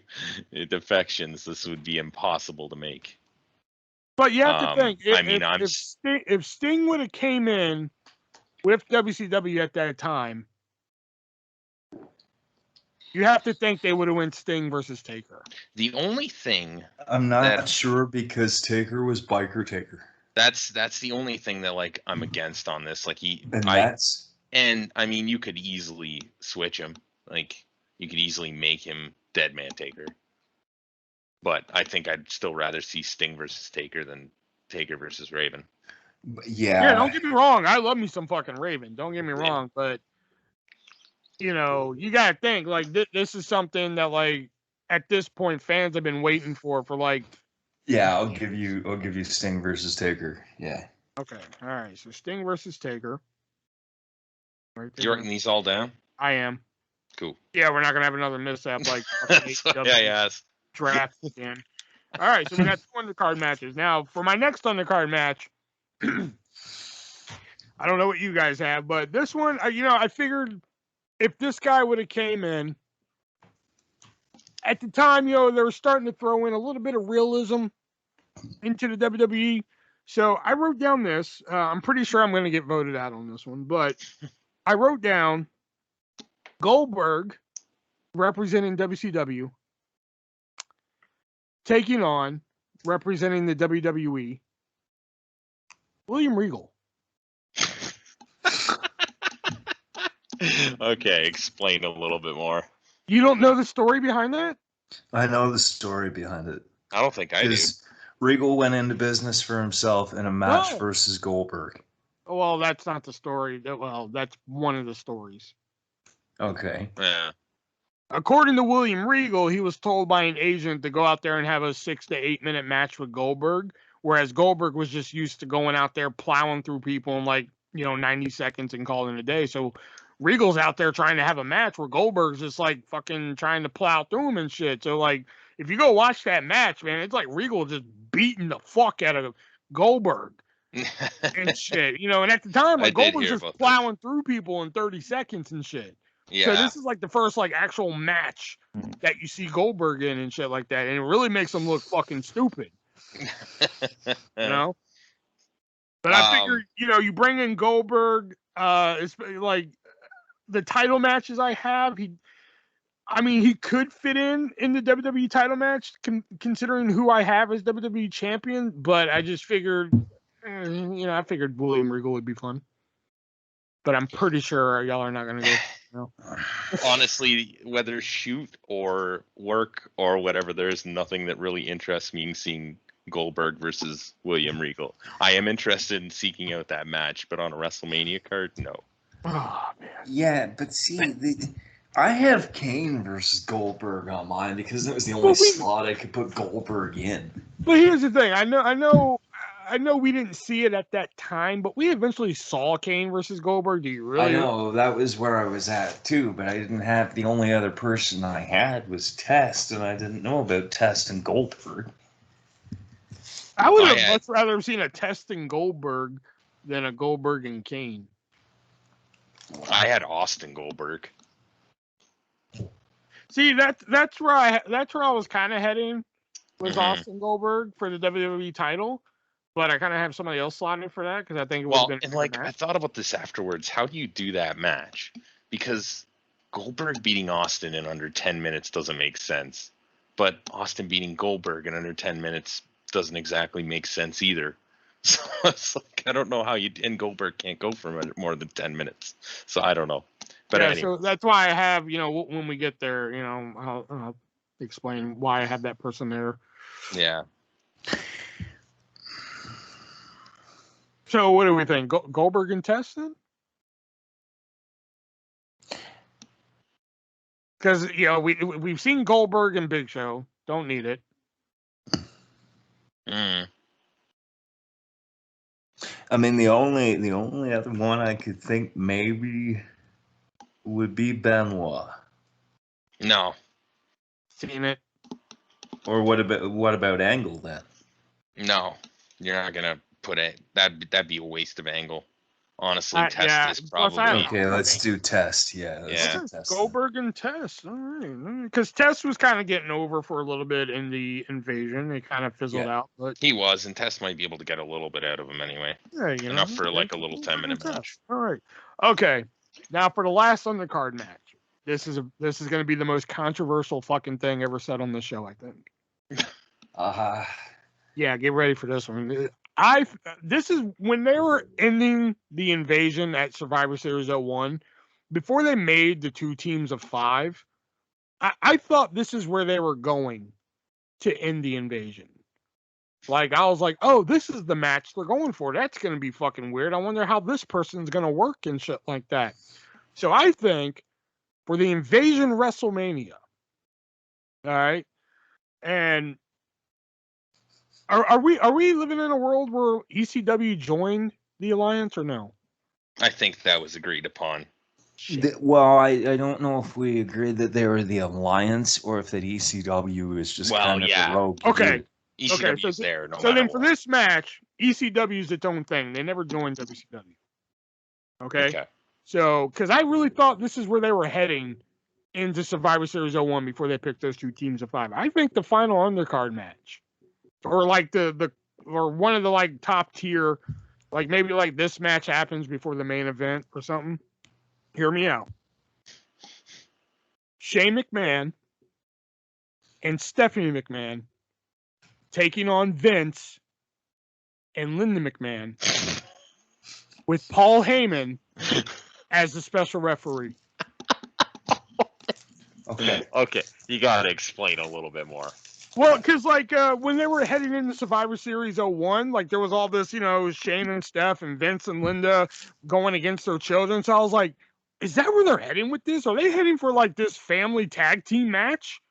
defections, this would be impossible to make. But you have to think, if Sting would have came in with WCW at that time, you have to think they would have went Sting versus Taker. The only thing I'm not sure because Taker was Biker Taker. That's the only thing that like I'm against on this. Like and I mean you could easily switch him. Like you could easily make him Deadman Taker. But I think I'd still rather see Sting versus Taker than Taker versus Raven. Yeah, don't get me wrong. I love me some fucking Raven. Don't get me wrong, but you know, you gotta think like this is something that like at this point fans have been waiting for like. Yeah, I'll give you Sting versus Taker. Yeah. Okay. All right. So Sting versus Taker. Right there. You're writing these all down? I am. Cool. Yeah, we're not gonna have another mishap like draft again. All right. So we got 2 undercard matches. Now for my next undercard match, I don't know what you guys have, but this one, I figured if this guy would have came in at the time, they were starting to throw in a little bit of realism into the WWE. So I wrote down this. I'm pretty sure I'm going to get voted out on this one, but I wrote down Goldberg representing WCW, taking on representing the WWE, William Regal. Okay, explain a little bit more. You don't know the story behind that? I know the story behind it. I don't think I do. Regal went into business for himself in a match versus Goldberg. Well, that's not the story. Well, that's one of the stories. Okay. Yeah. According to William Regal, he was told by an agent to go out there and have a 6 to 8 minute match with Goldberg, whereas Goldberg was just used to going out there plowing through people in 90 seconds and calling it a day. So Regal's out there trying to have a match where Goldberg's just like fucking trying to plow through him and shit. So like, if you go watch that match, man, it's like Regal just beating the fuck out of Goldberg and shit. And at the time, like Goldberg's just plowing through people in 30 seconds and shit. Yeah. So this is like the first like actual match that you see Goldberg in and shit like that, and it really makes him look fucking stupid. But I figured, you bring in Goldberg, it's like the title matches I have, he could fit in the WWE title match, considering who I have as WWE champion. But I just figured, I figured William Regal would be fun. But I'm pretty sure y'all are not going to go. Honestly, whether shoot or work or whatever, there's nothing that really interests me in seeing Goldberg versus William Regal. I am interested in seeking out that match, but on a WrestleMania card, no. Oh, man. Yeah, but see, I have Kane versus Goldberg on mine because it was the only slot I could put Goldberg in. But here's the thing: I know I know we didn't see it at that time, but we eventually saw Kane versus Goldberg. Do you really? I know, that was where I was at too, but I didn't have, the only other person I had was Test, and I didn't know about Test and Goldberg. I would have much rather seen a Test and Goldberg than a Goldberg and Kane. I had Austin Goldberg. See, that's where I was kind of heading, was Austin Goldberg for the WWE title, but I kind of have somebody else slotted for that because I think it would have been. And like, I thought about this afterwards. How do you do that match? Because Goldberg beating Austin in under 10 minutes doesn't make sense, but Austin beating Goldberg in under 10 minutes doesn't exactly make sense either. So it's like, I don't know how and Goldberg can't go for more than 10 minutes. So I don't know. But yeah, anyway. so that's why I have, when we get there, I'll explain why I have that person there. Yeah. So what do we think? Goldberg and Test then? Because we've seen Goldberg and Big Show. Don't need it. I mean, the only other one I could think maybe would be Benoit. No. Seen it. Or what about Angle then? No, you're not gonna put it. That'd be a waste of Angle. Honestly, Test is probably okay. Let's do Test. Yeah. Yeah. Test Goldberg and Test. All right. Because Test was kind of getting over for a little bit in the Invasion. It kind of fizzled out, but he was, and Test might be able to get a little bit out of him anyway. Yeah, enough for like a little 10-minute match. All right. Okay. Now for the last undercard match. This is going to be the most controversial fucking thing ever said on this show, I think. Yeah, get ready for this one. This is when they were ending the Invasion at Survivor Series 01, before they made the 2 teams of 5. I thought this is where they were going to end the Invasion. Like, I was like, oh, this is the match they're going for. That's going to be fucking weird. I wonder how this person's going to work and shit like that. So I think for the Invasion WrestleMania, all right, and are we living in a world where ECW joined the alliance or no? I think that was agreed upon. Well, I don't know if we agreed that they were the alliance or if that ECW is just kind of a rogue. Okay. ECW is there. So then for this match, ECW is its own thing. They never joined WCW. Okay. So, because I really thought this is where they were heading into Survivor Series 01 before they picked those 2 teams of 5. I think the final undercard match, or like or one of the like top tier, like maybe like this match happens before the main event or something. Hear me out. Shane McMahon and Stephanie McMahon taking on Vince and Linda McMahon with Paul Heyman as the special referee. Okay. You got to explain a little bit more. Well, because like when they were heading into Survivor Series 01, like there was all this, Shane and Steph and Vince and Linda going against their children. So I was like, is that where they're heading with this? Are they heading for like this family tag team match?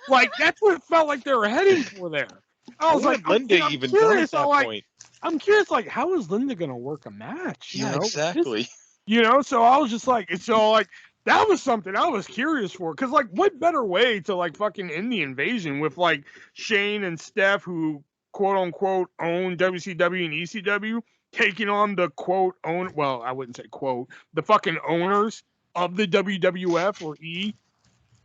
Like that's what it felt like they were heading for there. I was like, Linda I'm even curious. got that point. I'm curious, like, how is Linda gonna work a match? Yeah, exactly. So I was just like, that was something I was curious for. Because, like, what better way to, like, fucking end the Invasion with, like, Shane and Steph, who, quote-unquote, own WCW and ECW, taking on the, quote, I wouldn't say quote, the fucking owners of the WWF or E.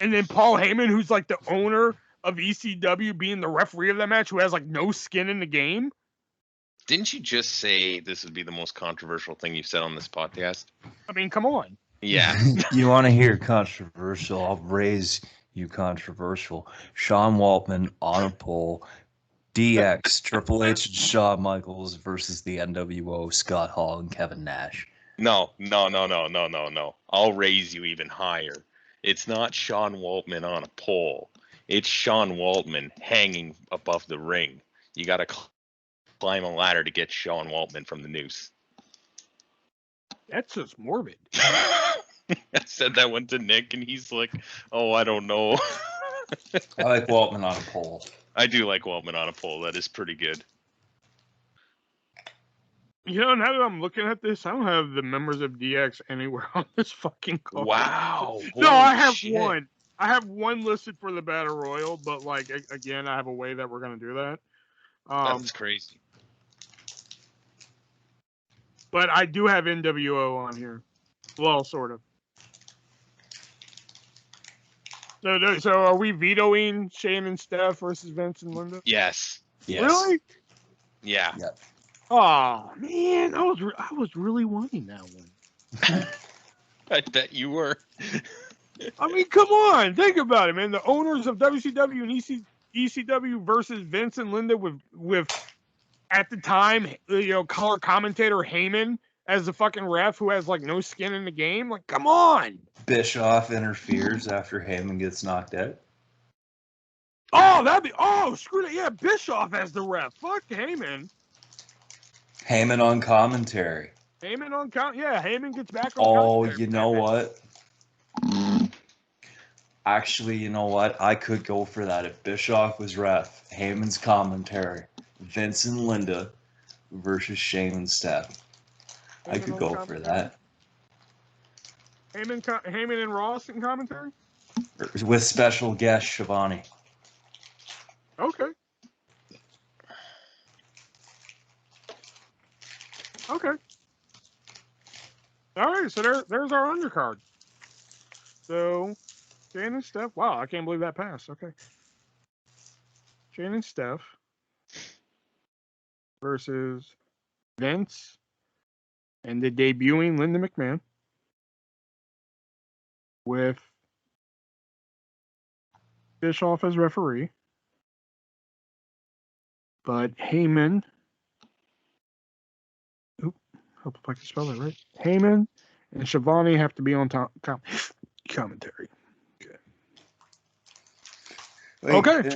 And then Paul Heyman, who's, like, the owner of ECW, being the referee of that match, who has, like, no skin in the game. Didn't you just say this would be the most controversial thing you've said on this podcast? I mean, come on. Yeah. You want to hear controversial? I'll raise you controversial. Sean Waltman on a pole. DX, Triple H and Shawn Michaels versus the NWO, Scott Hall and Kevin Nash. No. I'll raise you even higher. It's not Sean Waltman on a pole. It's Sean Waltman hanging above the ring. You got to climb a ladder to get Sean Waltman from the noose. That's just morbid. I said that one to Nick, and he's like, "Oh, I don't know." I like Waltman on a pole. I do like Waltman on a pole. That is pretty good. You know, now that I'm looking at this, I don't have the members of DX anywhere on this fucking card. Wow. No, I holy have shit. one. I have one listed for the Battle Royal, but like again, I have a way that we're gonna do that. That's crazy. But I do have NWO on here. Well, sort of. So are we vetoing Shane and Steph versus Vince and Linda? Yes. Yes. Really? Yeah. Yep. Oh man, I was really wanting that one. I bet you were. I mean, come on, think about it, man. The owners of WCW and ECW versus Vince and Linda with at the time, color commentator Heyman as the fucking ref who has like no skin in the game. Like, come on. Bischoff interferes after Heyman gets knocked out. Oh, screw it. Yeah, Bischoff as the ref. Fuck Heyman. Heyman on commentary. Heyman on count. Yeah, Heyman gets back on. Oh, you know what? Actually, you know what? I could go for that. If Bischoff was ref, Heyman's commentary, Vince and Linda versus Shane and Steph. I could go for that. Heyman and Ross in commentary? With special guest Shivani. Okay. Okay. All right, so there's our undercard. So, Shane and Steph. Wow, I can't believe that passed. Okay. Shane and Steph versus Vince and the debuting Linda McMahon with Bischoff as referee. But Heyman, hope if I can spell that right. Heyman and Shivani have to be on commentary. Okay.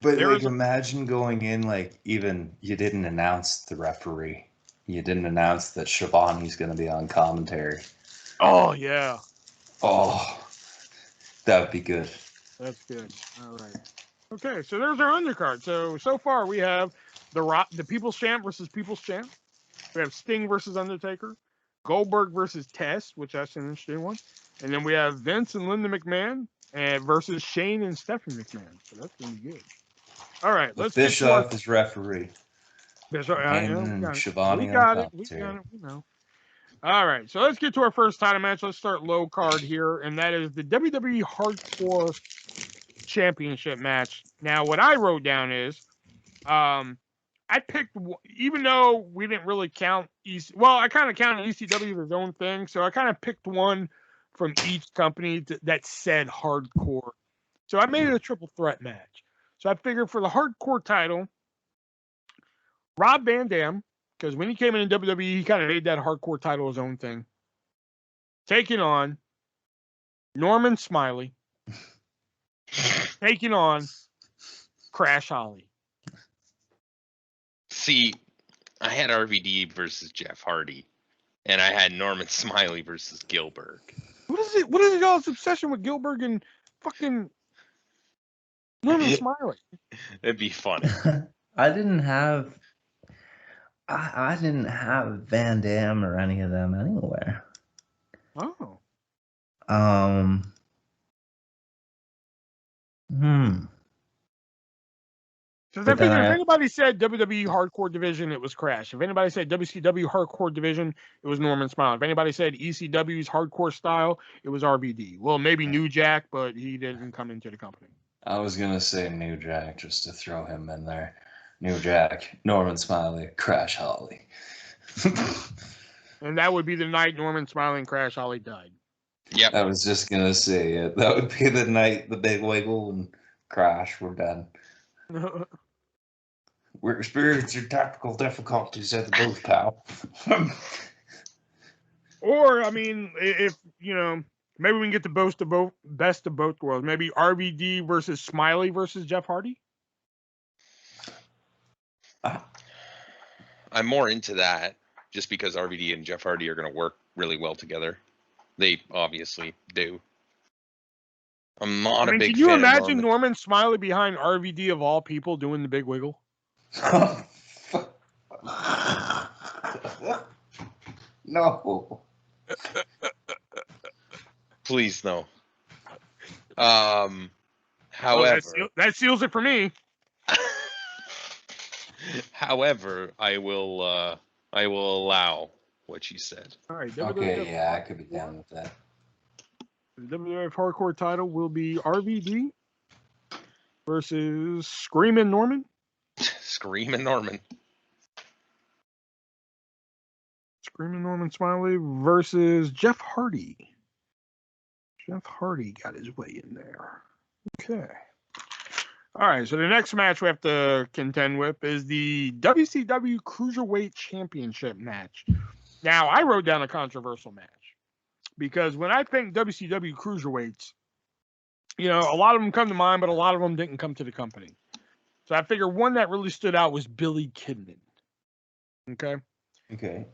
But like, imagine going in like even you didn't announce the referee. You didn't announce that Shivani's going to be on commentary. Oh yeah. Oh, that would be good. That's good. All right. Okay, so there's our undercard. So far we have the People's Champ versus People's Champ. We have Sting versus Undertaker, Goldberg versus Test, which that's an interesting one, and then we have Vince and Linda McMahon versus Shane and Stephanie McMahon. So that's gonna be good. All right, let's Bischoff is referee. Bischoff, Shivani we got it. We know. All right, so let's get to our first title match. Let's start low card here, and that is the WWE Hardcore Championship match. Now, what I wrote down is, I picked, even though we didn't really count I kind of counted ECW as its own thing, so I kind of picked one from each company that said hardcore. So I made it a triple threat match. So I figured for the hardcore title, Rob Van Dam, because when he came in WWE, he kind of made that hardcore title his own thing, taking on Norman Smiley, taking on Crash Holly. See, I had RVD versus Jeff Hardy, and I had Norman Smiley versus Gilbert. What is it? What is y'all's obsession with Gilbert and fucking Norman Smiley? It'd be funny. I didn't have Van Dam or any of them anywhere. Oh. So if anybody said WWE Hardcore Division, it was Crash. If anybody said WCW Hardcore Division, it was Norman Smiley. If anybody said ECW's Hardcore Style, it was RVD. Well, maybe New Jack, but he didn't come into the company. I was going to say New Jack just to throw him in there. New Jack, Norman Smiley, Crash Holly. And that would be the night Norman Smiley and Crash Holly died. Yep. I was just going to say it. That would be the night the Big Wiggle and Crash were done. We're experiencing technical difficulties at the booth, pal. Or, I mean, if, maybe we can get the best of both worlds. Maybe RVD versus Smiley versus Jeff Hardy? I'm more into that just because RVD and Jeff Hardy are going to work really well together. They obviously do. I'm not a big fan. Can you imagine Norman Smiley behind RVD of all people doing the Big Wiggle? No. Please no. Oh, However, that seals it for me. however, I will allow what you said. All right. Okay, yeah, I could be down with that. The WWF Hardcore title will be RVD versus Screamin' Norman. Screaming Norman. Screaming Norman Smiley versus Jeff Hardy. Jeff Hardy got his way in there. Okay. All right, so the next match we have to contend with is the WCW Cruiserweight Championship match. Now, I wrote down a controversial match because when I think WCW Cruiserweights, you know, a lot of them come to mind, but a lot of them didn't come to the company. So I figure one that really stood out was Billy Kidman. Okay. Okay.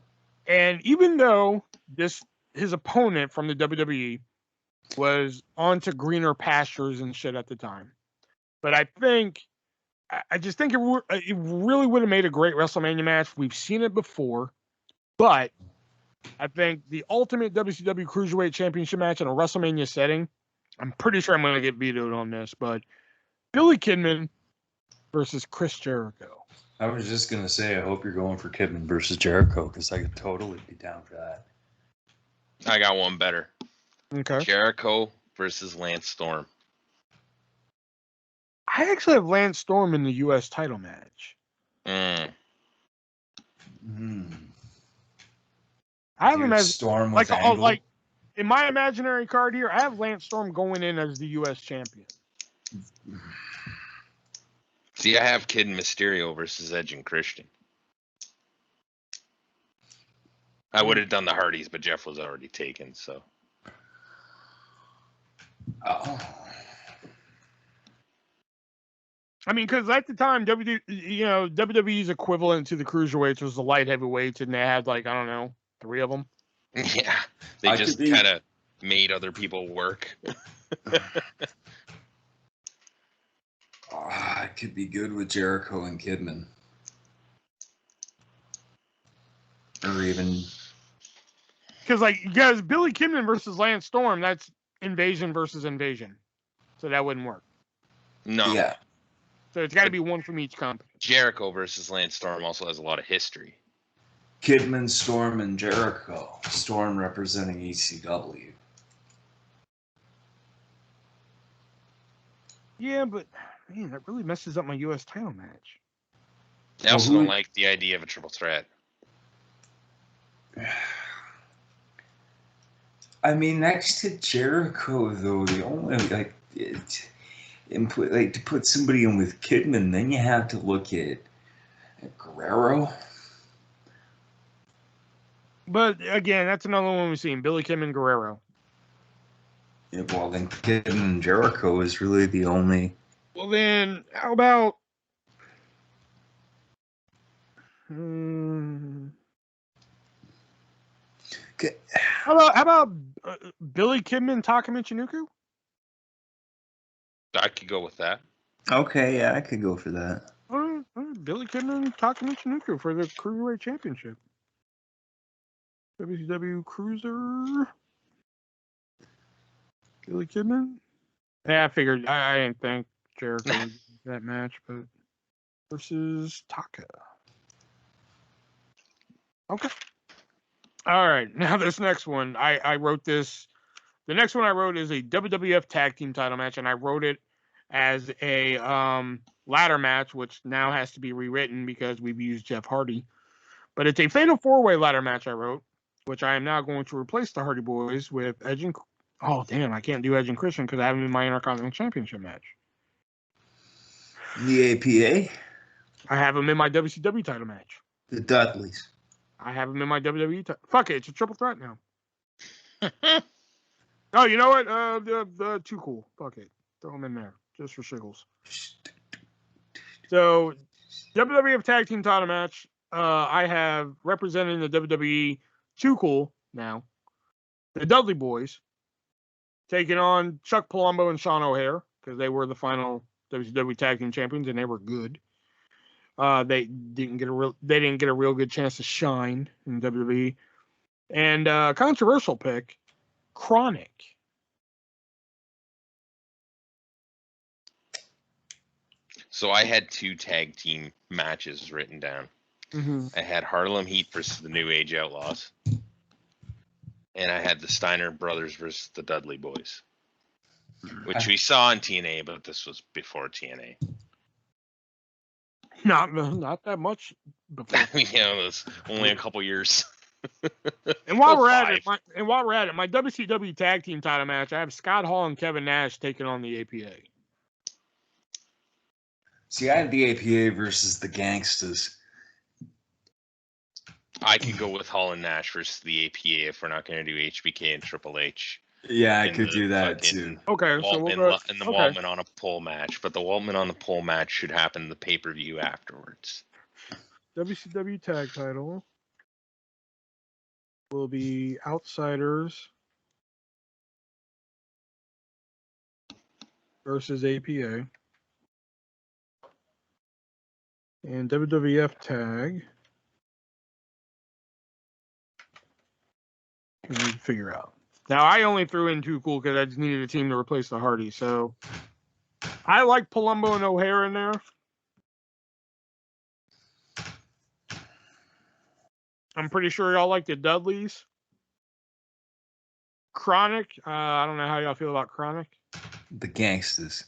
And even though his opponent from the WWE was onto greener pastures and shit at the time, but I just think it really would have made a great WrestleMania match. We've seen it before, but I think the ultimate WCW Cruiserweight Championship match in a WrestleMania setting, I'm pretty sure I'm going to get vetoed on this, but Billy Kidman versus Chris Jericho. I was just going to say, I hope you're going for Kidman versus Jericho, because I could totally be down for that. I got one better. Okay. Jericho versus Landstorm. I actually have Landstorm in the U.S. title match. Mm. I have him as Storm like with Angle? like in my imaginary card here. I have Landstorm going in as the U.S. champion. See, I have Kid and Mysterio versus Edge and Christian. I would have done the Hardys, but Jeff was already taken, so. Oh. I mean, because at the time, WWE's equivalent to the cruiserweights was the light heavyweights, and they had like, I don't know, 3 of them. Yeah, they just kind of made other people work. I could be good with Jericho and Kidman. Or even... Because Billy Kidman versus Lance Storm, that's invasion versus invasion. So that wouldn't work. No. Yeah. So it's got to be one from each company. Jericho versus Lance Storm also has a lot of history. Kidman, Storm, and Jericho. Storm representing ECW. Yeah, but man, that really messes up my U.S. title match. I also don't like the idea of a triple threat. I mean, next to Jericho, though, the only to put somebody in with Kidman, then you have to look at Guerrero. But again, that's another one we've seen: Billy Kidman, Guerrero. Yeah, well, then Kidman and Jericho is really the only. Well, then how about? Okay. How about Billy Kidman, Taka Michinoku? I could go with that. Okay, yeah, I could go for that. Billy Kidman, Taka Michinoku for the Cruiserweight Championship. WCW Cruiser. Billy Kidman? Yeah, I figured. I didn't think Jericho would that match, but versus Taka. Okay. All right. Now this next one, I wrote this. The next one I wrote is a WWF Tag Team Title match, and I wrote it as a ladder match, which now has to be rewritten because we've used Jeff Hardy. But it's a Fatal 4-Way ladder match I wrote, which I am now going to replace the Hardy Boys with Edge and... Oh, damn, I can't do Edge and Christian because I have them in my Intercontinental Championship match. The APA? I have them in my WCW title match. The Dudleys. I have them in my WWE title. Fuck it, it's a triple threat now. Oh, you know what? The Too Cool. Fuck it. Throw them in there just for shiggles. So, WWF Tag Team title match. I have representing the WWE Too Cool now. The Dudley Boys taking on Chuck Palumbo and Sean O'Haire because they were the final WCW Tag Team Champions and they were good. They didn't get a real good chance to shine in WWE. And controversial pick, Chronic. So I had 2 tag team matches written down. Mm-hmm. I had Harlem Heat versus the New Age Outlaws. And I had the Steiner Brothers versus the Dudley Boys. Which we saw in TNA, but this was before TNA. Not that much before. It was only a couple years. And while we're at it, my WCW tag team title match, I have Scott Hall and Kevin Nash taking on the APA. See, I had the APA versus the Gangstas. I could go with Hall and Nash versus the APA if we're not going to do HBK and Triple H. Yeah, I could do that too. Okay, so we'll go. And the Waltman on a pole match, but the Waltman on the pole match should happen the pay-per-view afterwards. WCW tag title will be Outsiders versus APA. And WWF tag. We need to figure out. Now, I only threw in Too Cool because I just needed a team to replace the Hardy. So I like Palumbo and O'Hare in there. I'm pretty sure y'all like the Dudleys. Chronic. I don't know how y'all feel about Chronic. The Gangstas.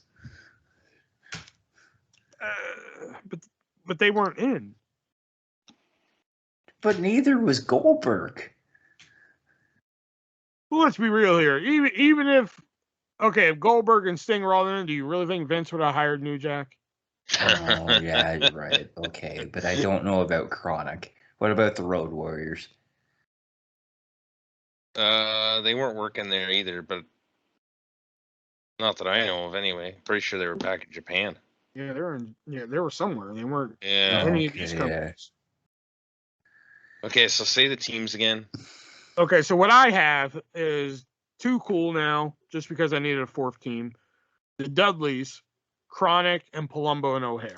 But they weren't in. But neither was Goldberg. Well, let's be real here. Even if Goldberg and Sting were all in, do you really think Vince would have hired New Jack? Oh, yeah, you're right. Okay, but I don't know about Chronic. What about the Road Warriors? They weren't working there either, but not that I know of anyway. Pretty sure they were back in Japan. Yeah, they were somewhere. They weren't any of these companies. Okay, so say the teams again. Okay, so what I have is Too Cool now, just because I needed a 4th team. The Dudleys, Chronic, and Palumbo and O'Hare.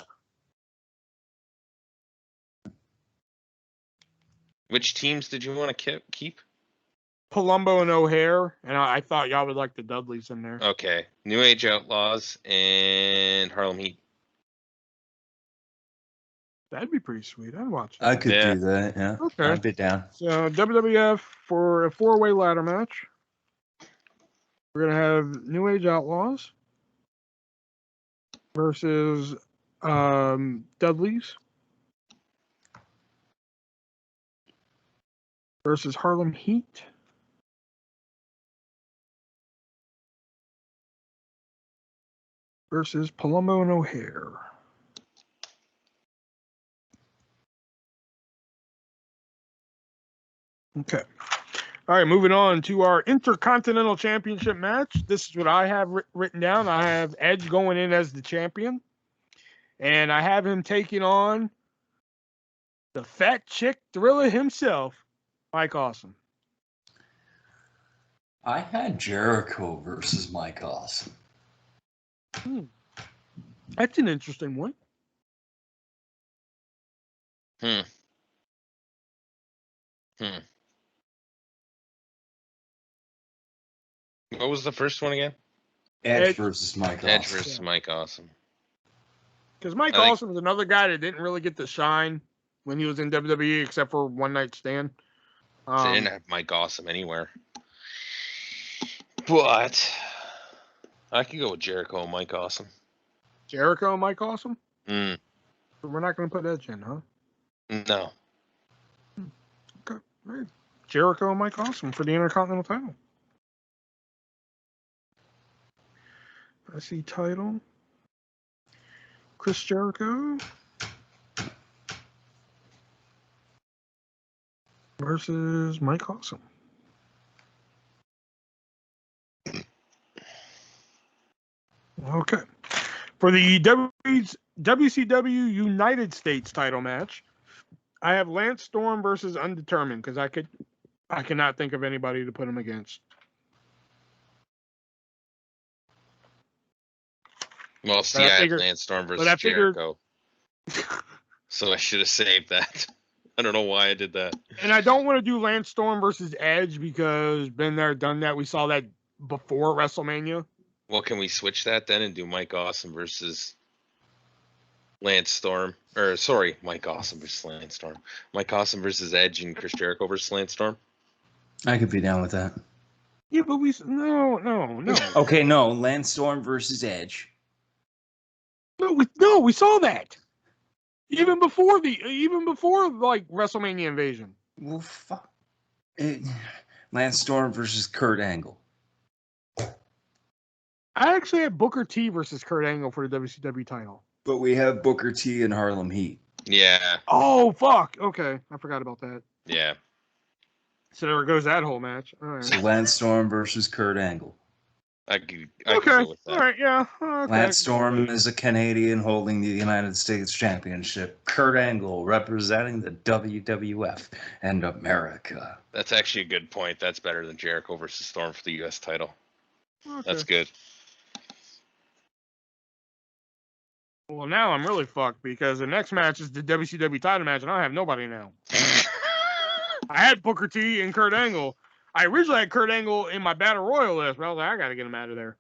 Which teams did you want to keep? Palumbo and O'Hare, and I thought y'all would like the Dudleys in there. Okay, New Age Outlaws and Harlem Heat. That'd be pretty sweet. I'd watch that. I could do that, yeah. Okay. I'd be down. So WWF for a 4-way ladder match. We're going to have New Age Outlaws versus Dudleys versus Harlem Heat versus Palumbo and O'Hare. Okay. All right, moving on to our Intercontinental Championship match. This is what I have written down. I have Edge going in as the champion, and I have him taking on the fat chick thriller himself, Mike Awesome. I had Jericho versus Mike Awesome. That's an interesting one. What was the first one again? Edge versus Mike Awesome. Edge versus Mike Awesome. Because Mike Awesome is another guy that didn't really get to shine when he was in WWE, except for One Night Stand. They didn't have Mike Awesome anywhere. But I could go with Jericho and Mike Awesome. Jericho and Mike Awesome? We're not going to put Edge in, huh? No. Okay. All right. Jericho and Mike Awesome for the Intercontinental title. I see title. Chris Jericho versus Mike Awesome. Okay. For the WCW United States title match, I have Landstorm versus Undetermined because I cannot think of anybody to put him against. Well, see, I had Landstorm versus Jericho. So I should have saved that. I don't know why I did that. And I don't want to do Landstorm versus Edge because been there, done that. We saw that before WrestleMania. Well, can we switch that then and do Mike Awesome versus Landstorm? Or sorry, Mike Awesome versus Landstorm. Mike Awesome versus Edge and Chris Jericho versus Landstorm. I could be down with that. Yeah, but no. Okay, no, Landstorm versus Edge. No, we saw that. Even before like WrestleMania Invasion. Well, fuck. Landstorm versus Kurt Angle. I actually had Booker T versus Kurt Angle for the WCW title. But we have Booker T and Harlem Heat. Yeah. Oh fuck. Okay, I forgot about that. Yeah. So there goes that whole match. All right. So Landstorm versus Kurt Angle. I could Okay. go with that. All right. Yeah. Okay. Landstorm is a Canadian holding the United States Championship. Kurt Angle representing the WWF and America. That's actually a good point. That's better than Jericho versus Storm for the U.S. title. Okay. That's good. Well, now I'm really fucked because the next match is the WCW title match, and I have nobody now. I had Booker T and Kurt Angle. I originally had Kurt Angle in my Battle Royal list, but I was like, I got to get him out of there.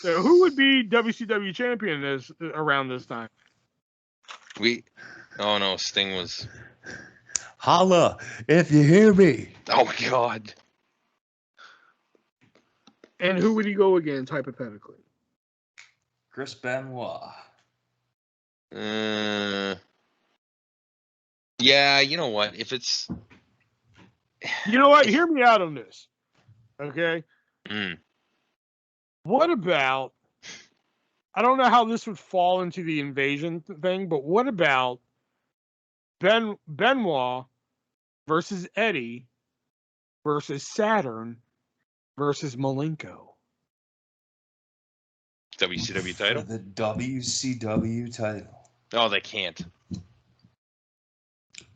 So who would be WCW champion around this time? Oh no, Sting was. Holla if you hear me. Oh my God. And who would he go against, hypothetically? Chris Benoit. Yeah, you know what? If it's. You know what? Hear me out on this. Okay? Mm. What about, I don't know how this would fall into the invasion thing, but what about Benoit versus Eddie versus Saturn versus Malenko? WCW title? For the WCW title. Oh, they can't.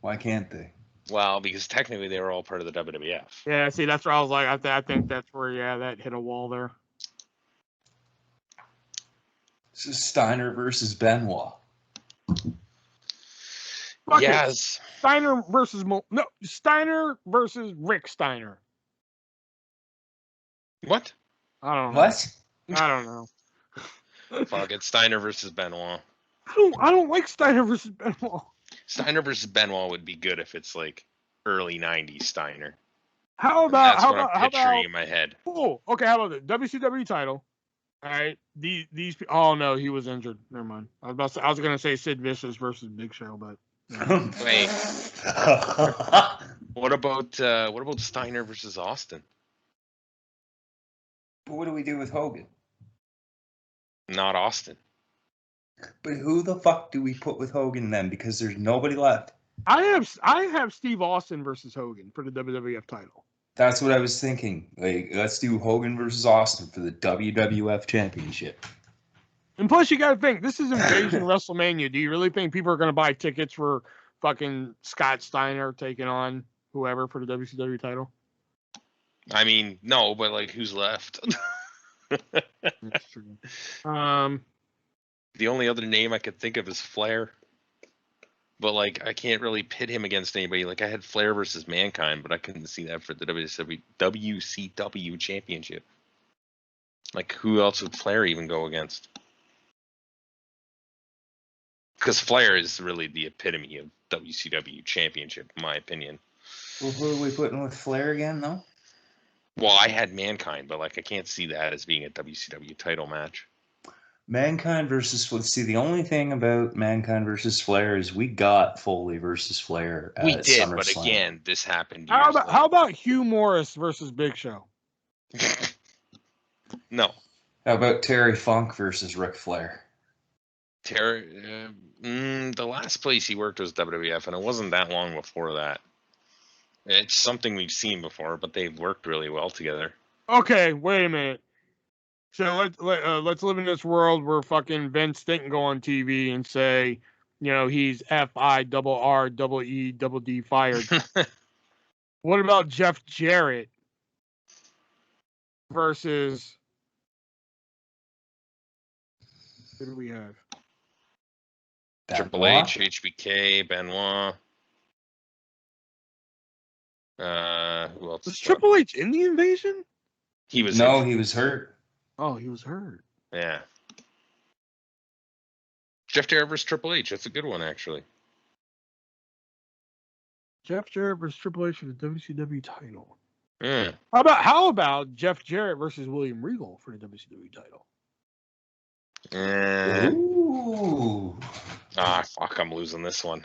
Why can't they? Well, because technically they were all part of the WWF. Yeah, see, that's where I was like, I think that's where, yeah, that hit a wall there. This is Steiner versus Benoit. Fuck it. Yes. Steiner versus Rick Steiner. What? I don't know. What? I don't know. Fuck it. Steiner versus Benoit. I don't like Steiner versus Benoit. Steiner versus Benoit would be good if it's like early 90s Steiner. I'm picturing in my head. Oh, okay. How about the WCW title? All right. These. Oh no, he was injured. Never mind. I was gonna say Sid Vicious versus Big Show, but. No. Wait. What about Steiner versus Austin? But what do we do with Hogan? Not Austin. But who the fuck do we put with Hogan then? Because there's nobody left. I have Steve Austin versus Hogan for the WWF title. That's what I was thinking. Like, let's do Hogan versus Austin for the WWF Championship. And plus, you got to think, this is Invasion WrestleMania. Do you really think people are going to buy tickets for fucking Scott Steiner taking on whoever for the WCW title? I mean, no, but like, who's left? That's true. The only other name I could think of is Flair. But like, I can't really pit him against anybody. Like, I had Flair versus Mankind, but I couldn't see that for the WCW Championship. Like, who else would Flair even go against? Because Flair is really the epitome of WCW Championship, in my opinion. Well, who are we putting with Flair again, though? Well, I had Mankind, but like, I can't see that as being a WCW title match. Mankind versus Flair. See, the only thing about Mankind versus Flair is we got Foley versus Flair at We did, SummerSlam. but again, this happened. How about Hugh Morris versus Big Show? No. How about Terry Funk versus Ric Flair? The last place he worked was WWF, and it wasn't that long before that. It's something we've seen before, but they've worked really well together. Okay, wait a minute. So let's live in this world where fucking Vince didn't go on TV and say, you know, he's FIRREED fired. What about Jeff Jarrett versus Who do we have? Triple H, HBK, Benoit. Who else? Was Triple H in the Invasion? He was. No, he was hurt. Oh, he was hurt. Yeah. Jeff Jarrett versus Triple H. That's a good one, actually. Jeff Jarrett versus Triple H for the WCW title. Yeah. How about Jeff Jarrett versus William Regal for the WCW title? Ooh. Ah, fuck! I'm losing this one.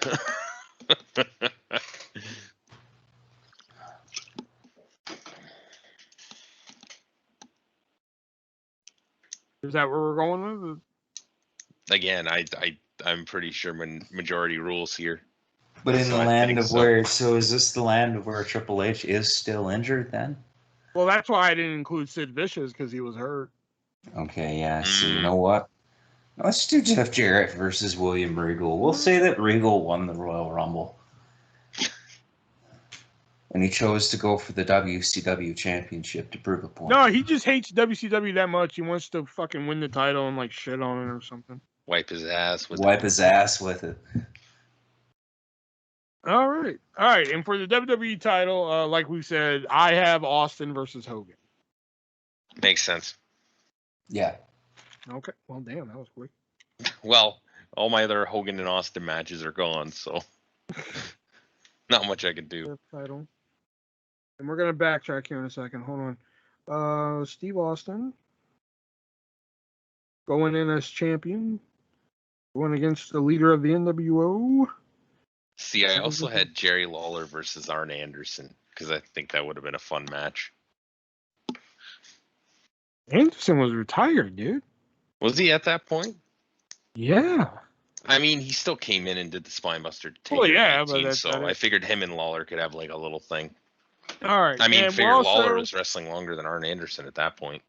Is that where we're going with? Again, I'm pretty sure majority rules here. But in So the I land think of so. where, so is this the land of where Triple H is still injured then? Well, that's why I didn't include Sid Vicious, because he was hurt. Okay, yeah, so you know what? Let's do Jeff Jarrett versus William Regal. We'll say that Regal won the Royal Rumble. And he chose to go for the WCW championship to prove a point. No, he just hates WCW that much. He wants to fucking win the title and like shit on it or something. Wipe his ass with Wipe his ass with it. All right. And for the WWE title, like we said, I have Austin versus Hogan. Makes sense. Yeah. Okay. Well, damn, that was quick. Well, all my other Hogan and Austin matches are gone, so not much I can do. Title. And we're gonna backtrack here in a second. Hold on. Steve Austin going in as champion, going against the leader of the NWO. See, I also had Jerry Lawler versus Arn Anderson because I think that would have been a fun match. Anderson was retired, dude. Was he at that point? Yeah. I mean, he still came in and did the Spinebuster. Well, yeah, but that's so I figured him and Lawler could have like a little thing. All right. I mean, and figure Lawler was wrestling longer than Arn Anderson at that point.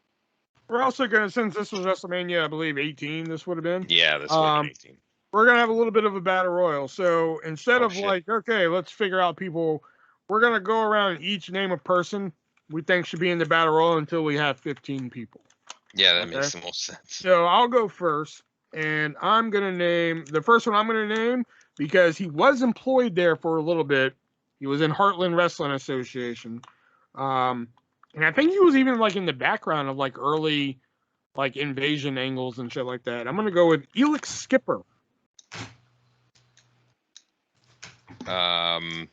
We're also gonna, since this was WrestleMania, I believe 18. This would have been. Yeah, this would have been 18. We're gonna have a little bit of a battle royal. So instead of like, okay, let's figure out people, we're gonna go around and each name a person we think should be in the battle royal until we have 15 people. Yeah, that makes the most sense. So I'll go first, and I'm gonna name the first one. I'm gonna name because he was employed there for a little bit. He was in Heartland Wrestling Association, and I think he was even like in the background of like early like invasion angles and shit like that. I'm gonna go with Elix Skipper. Rey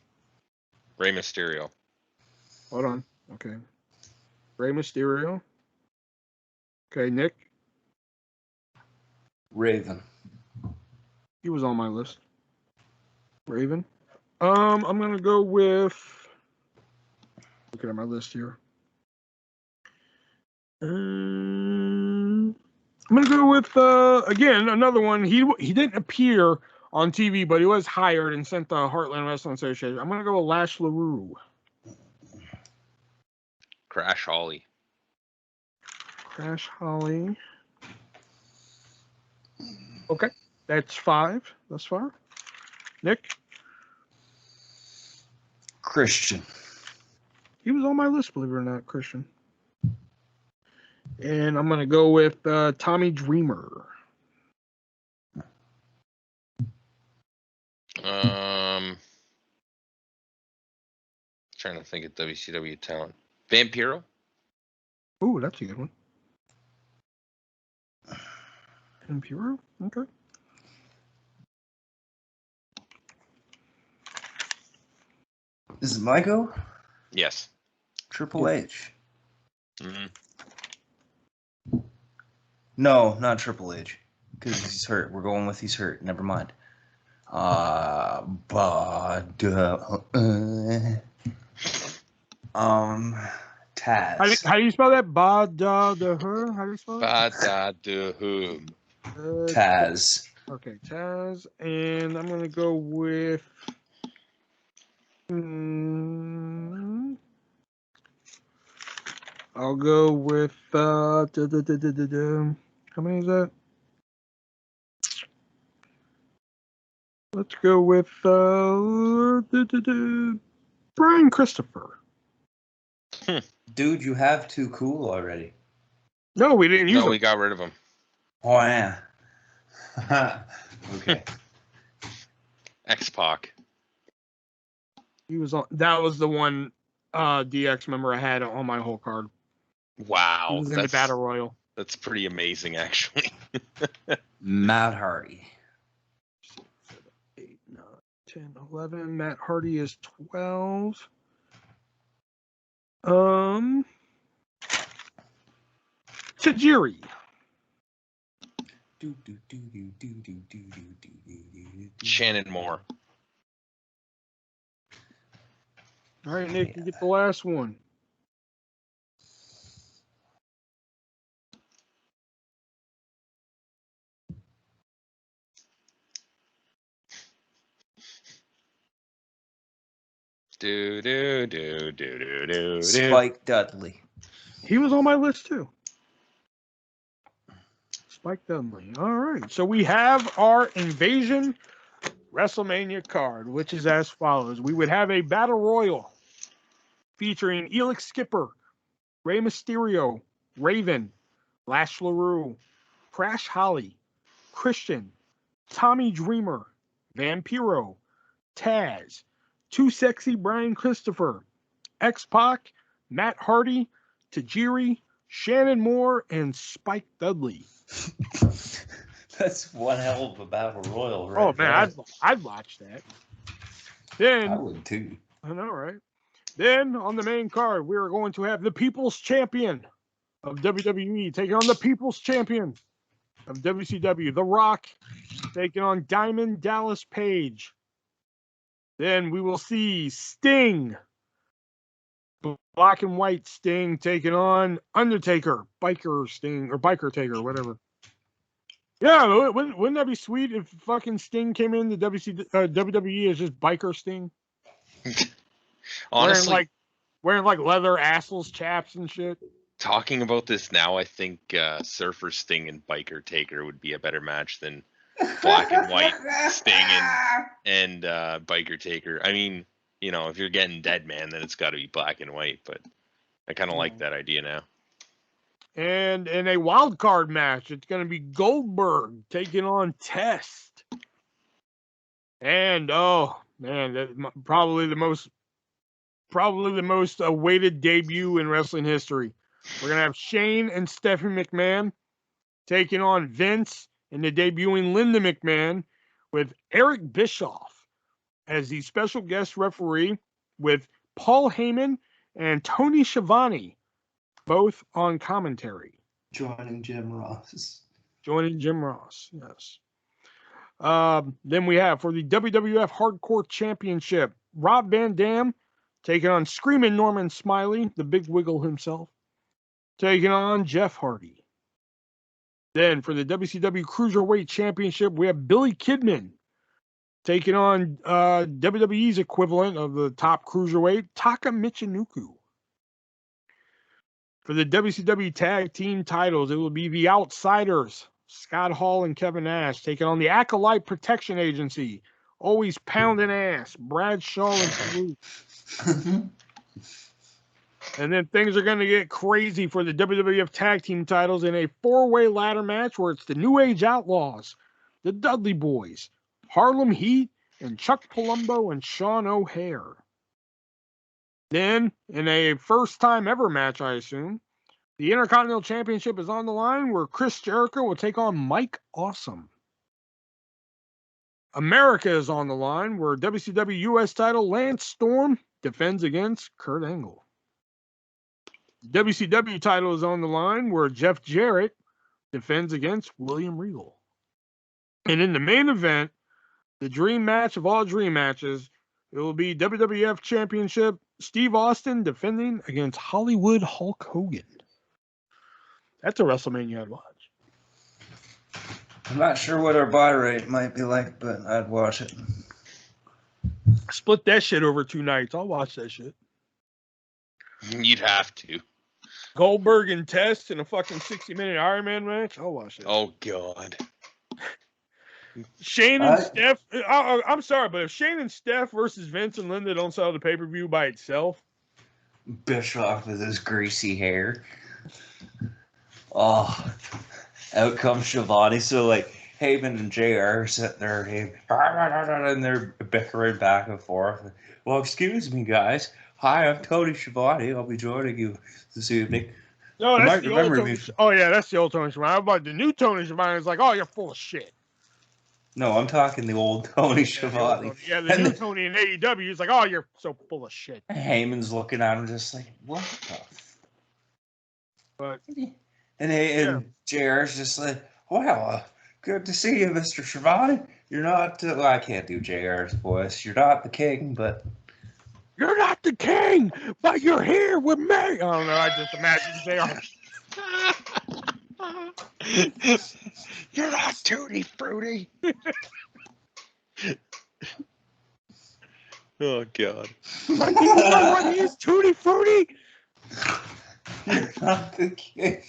Mysterio. Hold on. Okay. Rey Mysterio. Okay, Nick. Raven. He was on my list. Raven. I'm gonna go with. Looking at my list here. I'm gonna go with again another one. He didn't appear on TV, but he was hired and sent to Heartland Wrestling Association. I'm gonna go with Lash LaRue. Crash Holly. Crash Holly. Okay, that's 5 thus far. Nick. Christian. He was on my list, believe it or not, Christian. And I'm gonna go with Tommy Dreamer. Trying to think of WCW talent. Vampiro. Ooh, that's a good one. Vampiro? Okay. Is it my go? Yes. Triple H. Mm-hmm. No, not Triple H. Because he's hurt. We're going with he's hurt. Never mind. Taz. How do you spell that? Ba-da-da-her? How do you spell it? Ba-da-da-hoo. Taz. Okay, Taz. And I'm going to go with... I'll go with... how many is that? Let's go with Brian Christopher. Dude, you have Too Cool already. No, we didn't use him. We got rid of him. Oh, yeah. Okay. X-Pac. He was on. That was the one DX member I had on my whole card. He Wow, was in the Battle Royal. that's pretty amazing, actually. Matt Hardy. 8, 9, 10, 11. Matt Hardy is 12. Tajiri. Shannon Moore. All right, Nick, you get the last one. Spike Dudley. He was on my list too. Spike Dudley. All right. So we have our Invasion WrestleMania card, which is as follows. We would have a Battle Royal featuring Elix Skipper, Rey Mysterio, Raven, Lash LaRue, Crash Holly, Christian, Tommy Dreamer, Vampiro, Taz, Too Sexy Brian Christopher, X-Pac, Matt Hardy, Tajiri, Shannon Moore, and Spike Dudley. That's one hell of a battle royal, right? Oh man, I'd watch that. Then I would too. I know, right? Then on the main card, we are going to have the People's Champion of WWE taking on the People's Champion of WCW, The Rock, taking on Diamond Dallas Page. Then we will see Sting, Black and White Sting, taking on Undertaker, Biker Sting, or Biker Taker, whatever. Yeah, wouldn't that be sweet if fucking Sting came in the WWE as just Biker Sting? Honestly, wearing like leather assholes, chaps, and shit. talking about this now, I think Surfer Sting and Biker Taker would be a better match than Black and White Sting and Biker Taker. I mean, you know, if you're getting Dead Man, then it's got to be Black and White. But I kind of like that idea now. And in a wild card match, it's going to be Goldberg taking on Test. And oh man, probably the most awaited debut in wrestling history. We're going to have Shane and Stephanie McMahon taking on Vince and the debuting Linda McMahon, with Eric Bischoff as the special guest referee, with Paul Heyman and Tony Schiavone both on commentary. Joining Jim Ross, yes. Then we have, for the WWF Hardcore Championship, Rob Van Dam taking on Screaming Norman Smiley, the Big Wiggle himself, taking on Jeff Hardy. Then for the WCW Cruiserweight Championship, we have Billy Kidman taking on WWE's equivalent of the top cruiserweight, Taka Michinoku. For the WCW Tag Team titles, it will be the Outsiders, Scott Hall and Kevin Nash, taking on the Acolyte Protection Agency, always pounding ass, Bradshaw and Salute. And then things are going to get crazy for the WWF Tag Team titles in a four-way ladder match where it's the New Age Outlaws, the Dudley Boys, Harlem Heat, and Chuck Palumbo and Sean O'Hare. Then, in a first-time ever match, I assume, the Intercontinental Championship is on the line where Chris Jericho will take on Mike Awesome. America is on the line where WCW US title Landstorm defends against Kurt Angle. WCW title is on the line where Jeff Jarrett defends against William Regal. And in the main event, the dream match of all dream matches, it will be WWF Championship Steve Austin defending against Hollywood Hulk Hogan. That's a WrestleMania I'd watch. I'm not sure what our buy rate might be like, but I'd watch it. Split that shit over 2 nights. I'll watch that shit. You'd have to. Goldberg and Test in a fucking 60-minute Iron Man match. I'll watch it. Oh, God. Shane and Steph. I'm sorry, but if Shane and Steph versus Vince and Linda don't sell the pay-per-view by itself. Bischoff with his greasy hair. Oh, out comes Schiavone. So, like, Heyman and JR sitting there, and they're bickering back and forth. Well, excuse me, guys. Hi, I'm Tony Schiavone. I'll be joining you this evening. No, You that's might the old remember Tony. me. Oh yeah, that's the old Tony Schiavone. How about the new Tony Schiavone? Is like, oh, you're full of shit. No, I'm talking the old Tony Schiavone. Yeah, the new Tony in AEW is like, oh, you're so full of shit. Heyman's looking at him just like, what the But and JR's just like, well, good to see you, Mr. Schiavone. You're not, well, I can't do JR's voice. You're not the king, but... You're not the king, but you're here with me. I don't know, I just imagine JR. You're not Tutti Frutti. Oh, God. But do you know what is Tutti Frutti? You're not the king.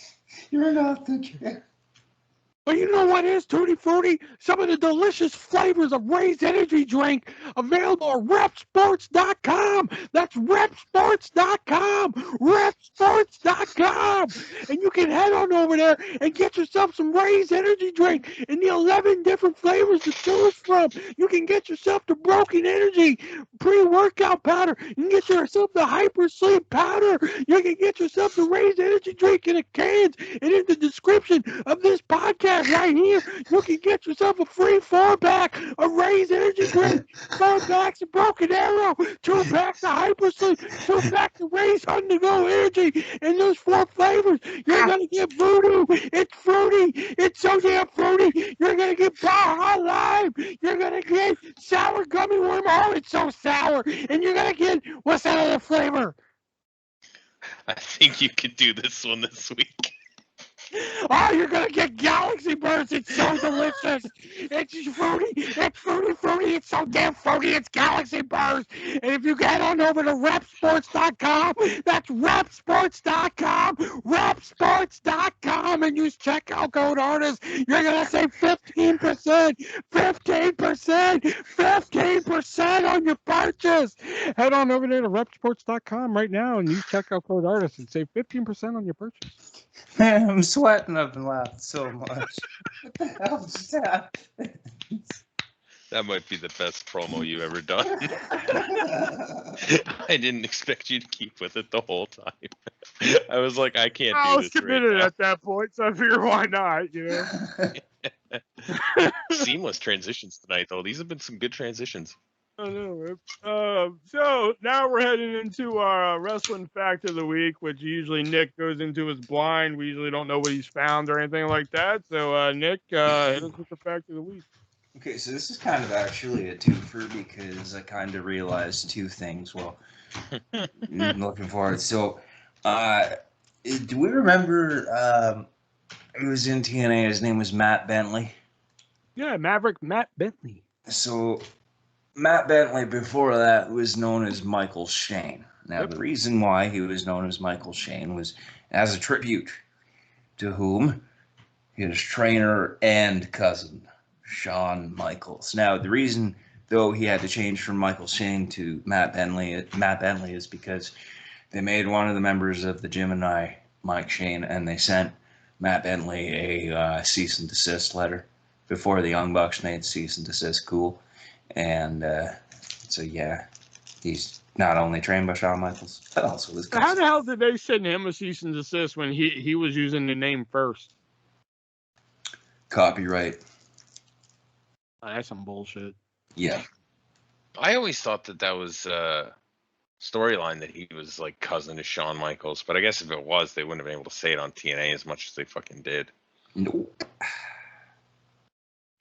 You're not the king. But you know what is Tutti Frutti? Some of the delicious flavors of Raised Energy Drink available at repsports.com. That's repsports.com. Repsports.com. And you can head on over there and get yourself some Raised Energy Drink in the 11 different flavors to choose from. You can get yourself the Broken Energy pre-workout powder. You can get yourself the Hyper Sleep powder. You can get yourself the Raised Energy Drink in a cans. And in the description of this podcast, right here, you can get yourself a free 4-pack of Raised Energy Drink, 4 packs of Broken Arrow, 2 packs of Hyper Sleep, 2 packs of Raised On The Go Energy, and those 4 flavors. You're gonna get voodoo. It's fruity. It's so damn fruity. You're gonna get Baja Lime. You're gonna get sour gummy worm. Oh, it's so sour. And you're gonna get, what's that other flavor? I think you could do this one this week. Oh, you're gonna get Galaxy Burst. It's so delicious. It's fruity. It's fruity. It's so damn fruity. It's Galaxy Burst. And if you get on over to repsports.com, that's repsports.com, repsports.com, and use checkout code artist, you're gonna save 15%, 15% on your purchase. Head on over there to repsports.com right now and use checkout code artist and save 15% on your purchase. Man, I'm sweating. I've been laughing so much. What the hell just happened? That might be the best promo you've ever done. I didn't expect you to keep with it the whole time. I was like, I can't I do was this committed right at that point, so I figured why not, you know? now. Seamless transitions tonight, though. These have been some good transitions. I know. So now we're heading into our wrestling fact of the week, which usually Nick goes into his blind. We usually don't know what he's found or anything like that. So Nick, hit us with the fact of the week. Okay, so this is kind of actually a twofer because I kind of realized 2 things. Well, I'm looking forward. So, do we remember he was in TNA? His name was Matt Bentley. Yeah, Maverick Matt Bentley. So, Matt Bentley before that was known as Michael Shane. Now, the reason why he was known as Michael Shane was as a tribute to whom? His trainer and cousin, Shawn Michaels. Now, the reason, though, he had to change from Michael Shane to Matt Bentley is because they made one of the members of the Gemini, Mike Shane, and they sent Matt Bentley a cease and desist letter before the Young Bucks made cease and desist cool. And so, yeah, he's not only trained by Shawn Michaels, but also his cousin. How the hell did they send him a cease and desist when he was using the name first? Copyright. Oh, that's some bullshit. Yeah. I always thought that was storyline that he was like cousin to Shawn Michaels, but I guess if it was, they wouldn't have been able to say it on TNA as much as they fucking did. Nope.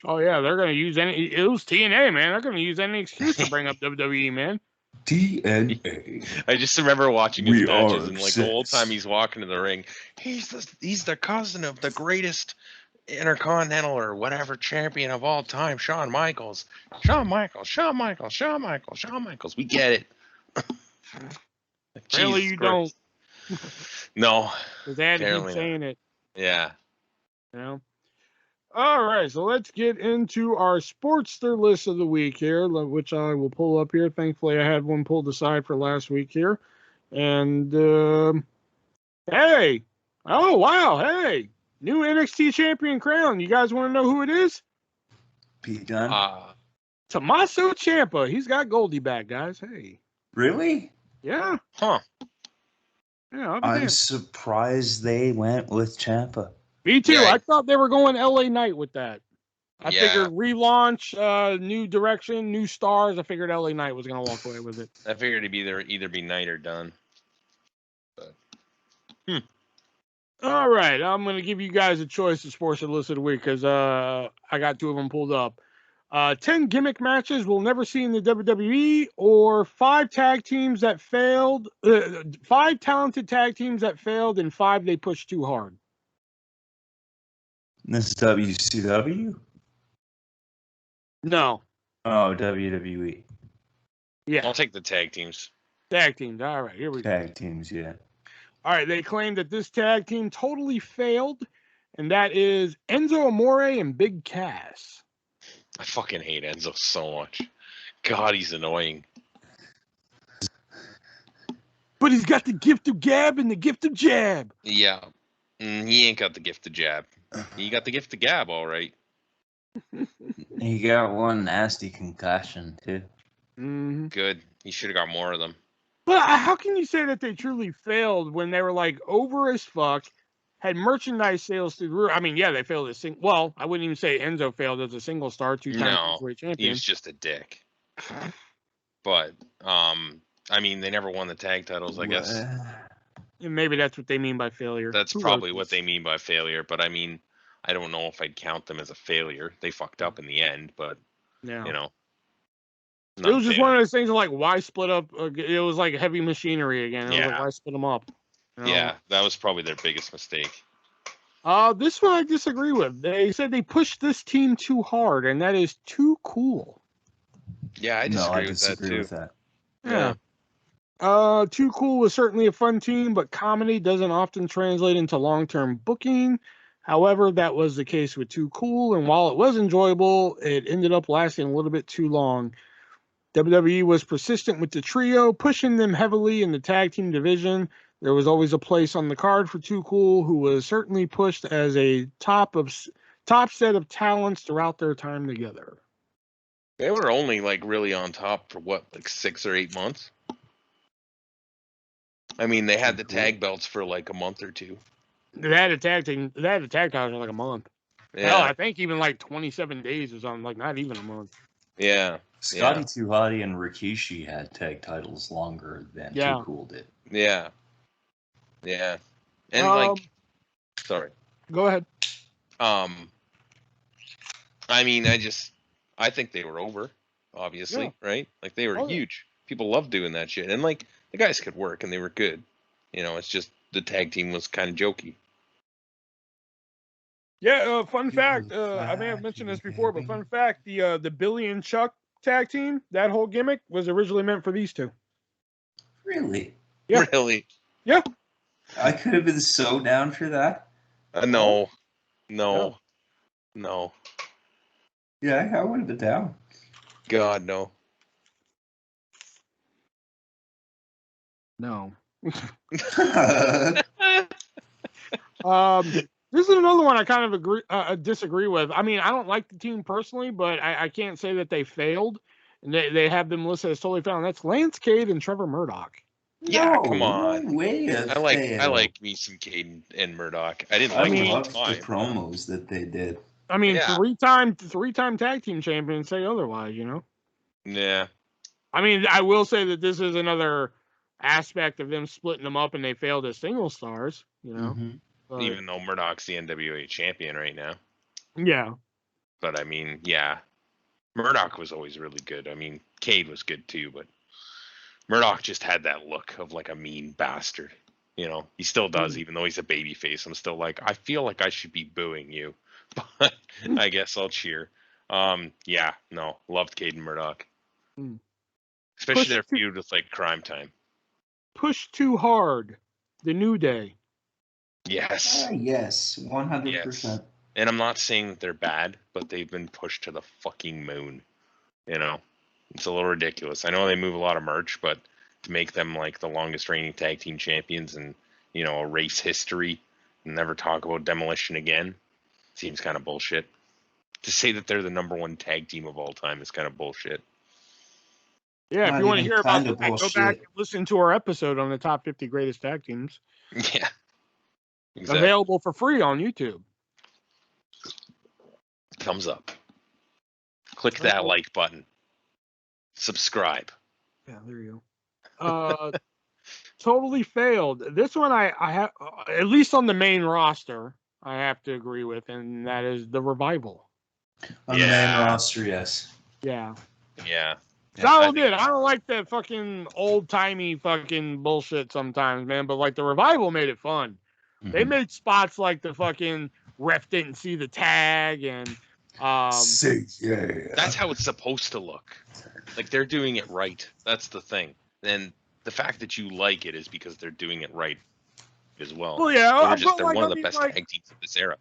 Oh yeah, they're gonna use any. It was TNA, man. They're gonna use any excuse to bring up WWE, man. TNA. I just remember watching his We matches are and like the whole obsessed. time he's walking to the ring, he's the cousin of the greatest Intercontinental or whatever champion of all time, Shawn Michaels. Shawn Michaels. We get it. Really, Jesus you Christ. don't. No. Because they had to keep Apparently not. saying it. Yeah. You know. All right, so let's get into our Sportster list of the week here, which I will pull up here. Thankfully, I had one pulled aside for last week here. And, hey. Oh, wow. Hey. New NXT champion crown. You guys want to know who it is? Pete Dunne. Tommaso Ciampa. He's got Goldie back, guys. Hey. Really? Yeah. Huh. Yeah, I'll be I'm damned. surprised they went with Ciampa. Me too. Yeah. I thought they were going LA Knight with that. I Yeah. figured relaunch, new direction, new stars. I figured LA Knight was going to walk away with it. I figured it'd either be Knight or Dunn. But All right. I'm going to give you guys a choice of Sports Illicit of the Week because I got 2 of them pulled up. 10 gimmick matches we'll never see in the WWE, or 5 tag teams that failed, 5 talented tag teams that failed, and 5 they pushed too hard. This is WCW? No. Oh, WWE. Yeah. I'll take the tag teams. Tag teams. All right. Here we go. Tag teams, yeah. All right. They claim that this tag team totally failed, and that is Enzo Amore and Big Cass. I fucking hate Enzo so much. God, he's annoying. But he's got the gift of gab and the gift of jab. Yeah. He ain't got the gift of jab. He got the gift of gab, all right. He got one nasty concussion, too. Mm-hmm. Good. He should have got more of them. But how can you say that they truly failed when they were like over as fuck, had merchandise sales through the roof? I mean, yeah, they failed as well, I wouldn't even say Enzo failed as a single star, 2-time Cruiserweight He champion. was just a dick. But, I mean, they never won the tag titles, I guess. And maybe that's what they mean by failure. That's Who probably knows? what they mean by failure. But, I mean, I don't know if I'd count them as a failure. They fucked up in the end, but, Yeah. you know. It was just one of those things of like, why split up? It was like heavy machinery again. It was like, why split them up? You know? Yeah, that was probably their biggest mistake. This one I disagree with. They said they pushed this team too hard, and that is too cool. Yeah, I disagree with that too. With that. Yeah. Too Cool was certainly a fun team, but comedy doesn't often translate into long-term booking. However, that was the case with Too Cool, and while it was enjoyable, it ended up lasting a little bit too long. WWE was persistent with the trio, pushing them heavily in the tag team division. There was always a place on the card for Too Cool, who was certainly pushed as a top set of talents throughout their time together. They were only like really on top for what, like 6 or 8 months? I mean, they had the tag belts for like a month or 2. They had a tag team. They had a tag title for like a month. Yeah. Hell, I think even like 27 days or something. Like not even a month. Yeah. Scotty 2 Hotty and Rikishi had tag titles longer than Too Cool did. Yeah. Yeah. And sorry. Go ahead. I mean, I think they were over, obviously, right? Like they were huge. People loved doing that shit. And like the guys could work and they were good. You know, it's just the tag team was kind of jokey. Yeah, fun fact. I may have mentioned this before, but fun fact: the Billy and Chuck tag team, that whole gimmick was originally meant for these two. Really? Yeah. Really? Yeah. I could have been so down for that. No. Yeah, I would have been down. God, no. No. This is another one I kind of disagree with. I mean, I don't like the team personally, but I can't say that they failed. And they have them listed as totally failed. That's Lance Cade and Trevor Murdoch. Yeah, come on. No way. I like me some Caden and Murdoch. I didn't like him at the time. The promos that they did. I mean, three-time tag team champions say otherwise, you know? Yeah. I mean, I will say that this is another aspect of them splitting them up and they failed as single stars, you know? Mm-hmm. But, Even though Murdoch's the NWA champion right now. Yeah. But I mean, yeah. Murdoch was always really good. I mean, Cade was good too, but Murdoch just had that look of like a mean bastard. You know, he still does, even though he's a babyface. I'm still like, I feel like I should be booing you, but I guess I'll cheer. Yeah, no, loved Cade and Murdoch. Especially their feud with like Crime Time. Push Too Hard, The New Day. Yes. Yes, 100%. Yes. And I'm not saying that they're bad, but they've been pushed to the fucking moon. You know, it's a little ridiculous. I know they move a lot of merch, but to make them like the longest reigning tag team champions and, you know, erase history and never talk about Demolition again seems kind of bullshit. To say that they're the #1 tag team of all time is kind of bullshit. Yeah, if Not you want to even hear about kinda that, go bullshit. back and listen to our episode on the top 50 greatest tag teams. Yeah. Exactly. Available for free on YouTube. Thumbs up. Click that like button. Subscribe. Yeah, there you go. Totally failed. This one I have, at least on the main roster, I have to agree with, and that is the Revival. On the main roster, yes. Yeah. Yeah. So I don't like that fucking old-timey fucking bullshit sometimes, man, but like the Revival made it fun. They made spots like the fucking ref didn't see the tag and Say yeah. That's how it's supposed to look. Like they're doing it right. That's the thing. And the fact that you like it is because they're doing it right as well. Well, yeah, They're one of the best tag teams of this era.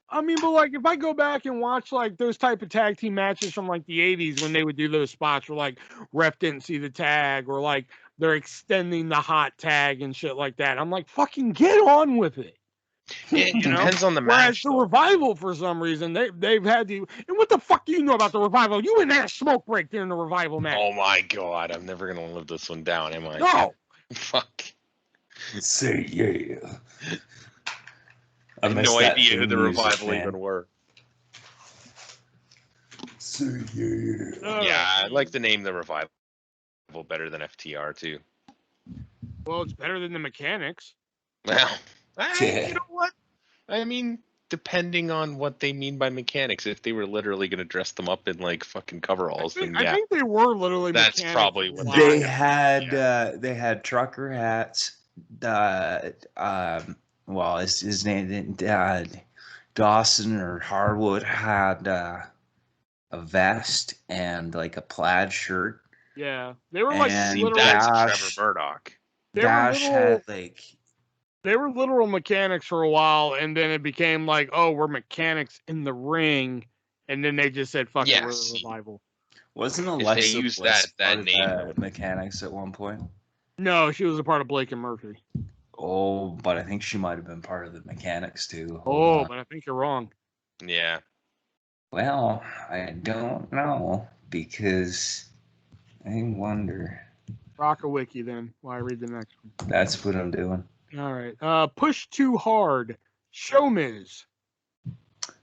I mean, but like if I go back and watch like those type of tag team matches from like the 80s when they would do those spots where like ref didn't see the tag or like they're extending the hot tag and shit like that, I'm like, fucking get on with it. It depends on the Whereas match. the Revival, for some reason, they've had to. And what the fuck do you know about the Revival? You and Nash smoke break during the Revival match. Oh my god, I'm never gonna live this one down, am I? No. Fuck. Say yeah. I have no idea who the Revival even were. Say yeah. Yeah, I like the name the Revival better than FTR too. Well, it's better than the Mechanics. Well, Yeah. you know what? I mean, depending on what they mean by mechanics, if they were literally going to dress them up in like fucking coveralls, then yeah. I think they were literally That's mechanics. probably what They had trucker hats. Well, his name Dawson or Harwood had a vest and like a plaid shirt. Yeah, they were like And literal. That's Trevor Murdoch. Dash had like. They were literal mechanics for a while, and then it became like, oh, we're mechanics in the ring, and then they just said, "Fuck it, we're the Revival." Wasn't Alexa used Bliss that part name, of mechanics at one point? No, she was a part of Blake and Murphy. Oh, but I think she might have been part of the mechanics too. But I think you're wrong. Yeah. Well, I don't know because I wonder. Rock a wiki then while I read the next one. That's what I'm doing. All right. Push Too Hard. Show Miz.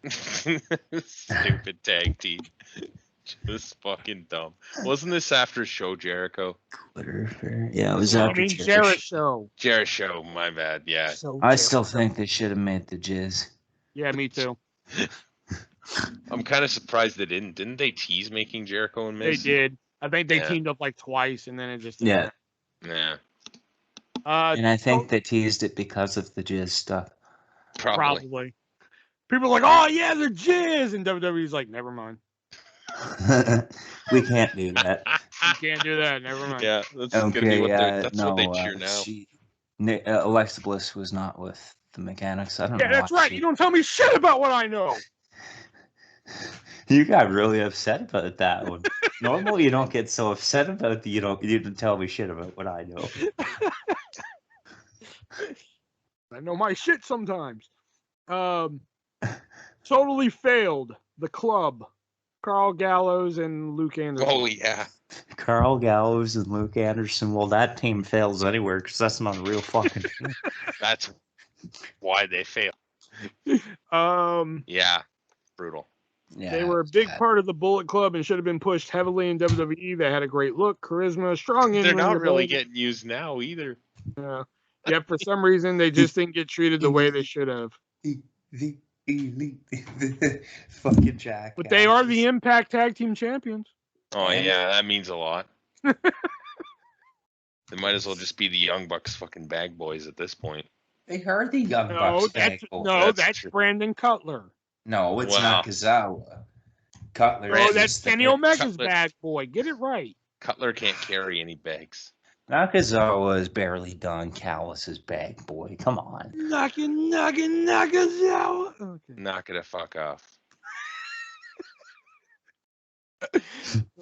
Stupid tag team. Just fucking dumb. Wasn't this after Show Jericho? Yeah, it was after Jarrett Show. Jarrett Show, my bad. Yeah. I still think they should have made the jizz. Yeah, me too. I'm kind of surprised they didn't. Didn't they tease making Jericho and Miz? They did. I think they teamed up like twice, and then it just Yeah. And I think they teased it because of the jizz stuff. Probably. People are like, oh yeah, they're jizz, and WWE's like, never mind. We can't do that. You can't do that. Never mind. Yeah, that's gonna be what that's what they cheer now. Alexa Bliss was not with the mechanics. I don't know. Yeah, that's right. You don't tell me shit about what I know. You got really upset about that one. Normally, you don't get so upset about the you don't tell me shit about what I know. I know my shit sometimes. Totally failed. The Club. Carl Gallows and Luke Anderson. Oh yeah. Carl Gallows and Luke Anderson. Well, that team fails anywhere because that's not a real fucking team. That's why they fail. Yeah. Brutal. Yeah, they were a big part of the Bullet Club and should have been pushed heavily in WWE. They had a great look, charisma, strong. They're not really getting used now either. Yeah. Yet for some reason they just didn't get treated the way they should have. Fucking Jack. But they are the Impact Tag Team Champions. Oh yeah, that means a lot. They might as well just be the Young Bucks fucking bag boys at this point. They are the Young Bucks bag boys. That's Brandon Cutler. No, it's Nakazawa. Cutler. Oh, that's Kenny Omega's bad boy. Get it right. Cutler can't carry any bags. Nakazawa is barely Don Callis' bag boy. Come on. Nakazawa. Okay. Knock it the fuck off. Oh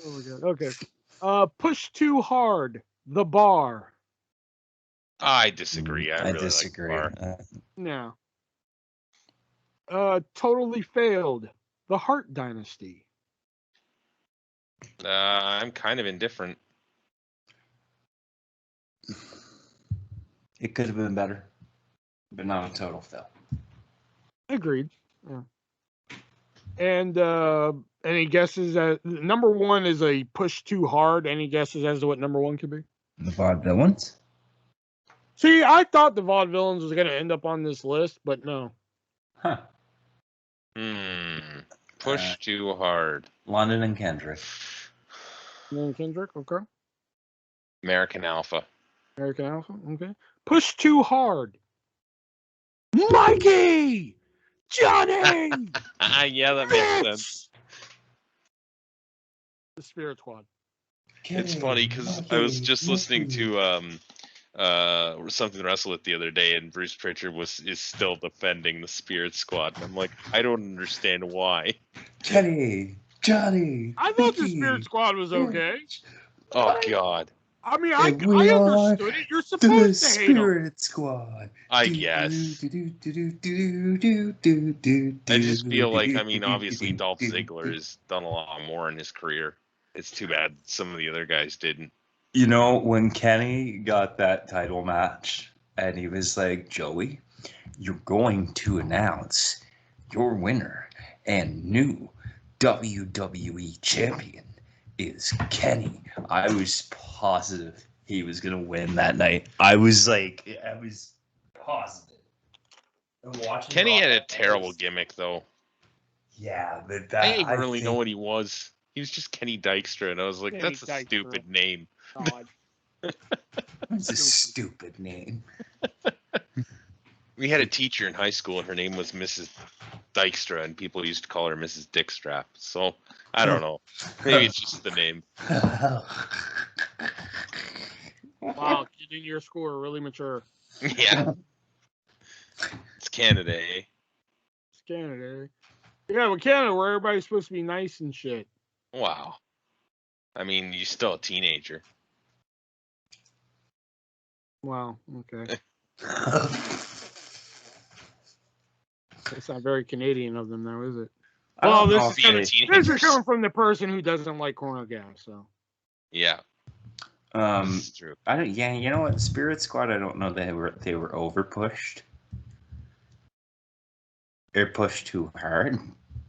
my god. Okay. Push Too Hard. The Bar. I disagree. I really disagree. Like the Bar. No. Totally Failed. the Hart Dynasty? I'm kind of indifferent. It could have been better, but not a total fail. Agreed. Yeah. And any guesses? Number one is a push too hard. Any guesses as to what number one could be? The Vaudevillains? See, I thought the Vaudevillains was going to end up on this list, but no. Huh. Push too hard. London and Kendrick. Kendrick, okay. American Alpha. American Alpha, okay. Push too hard. Mikey! Johnny! Yeah, that makes sense. The Spirit Squad. It's funny because I was just listening to something wrestle it the other day, and Bruce Pritchard is still defending the Spirit Squad. I'm like, I don't understand why. Johnny! I thought the Spirit Squad was okay. Oh God. I mean, I we understood it. You're The supposed to hate them. Spirit Squad. I guess. I just feel like, I mean, obviously Dolph Ziggler has done a lot more in his career. It's too bad some of the other guys didn't. You know, when Kenny got that title match, and he was like, Joey, you're going to announce your winner and new WWE champion is Kenny. I was positive he was going to win that night. I was positive. Kenny had a terrible gimmick, though. Yeah, but I didn't really know what he was. He was just Kenny Dykstra, and I was like, Kenny that's a Dykstra. stupid name. God. It's a stupid name. We had a teacher in high school, and her name was Mrs. Dykstra, and people used to call her Mrs. Dickstrap. So, I don't know. Maybe it's just the name. Wow, kids in your school are really mature. Yeah. It's Canada, eh? It's Canada. Yeah, but Canada, where everybody's supposed to be nice and shit. Wow. I mean, you're still a teenager. Wow, okay. That's not very Canadian of them, though, is it? Well, this is coming from the person who doesn't like corn gas, so. Yeah. This is true. I don't. Yeah, you know what? Spirit Squad. I don't know. They were over pushed. They're pushed too hard,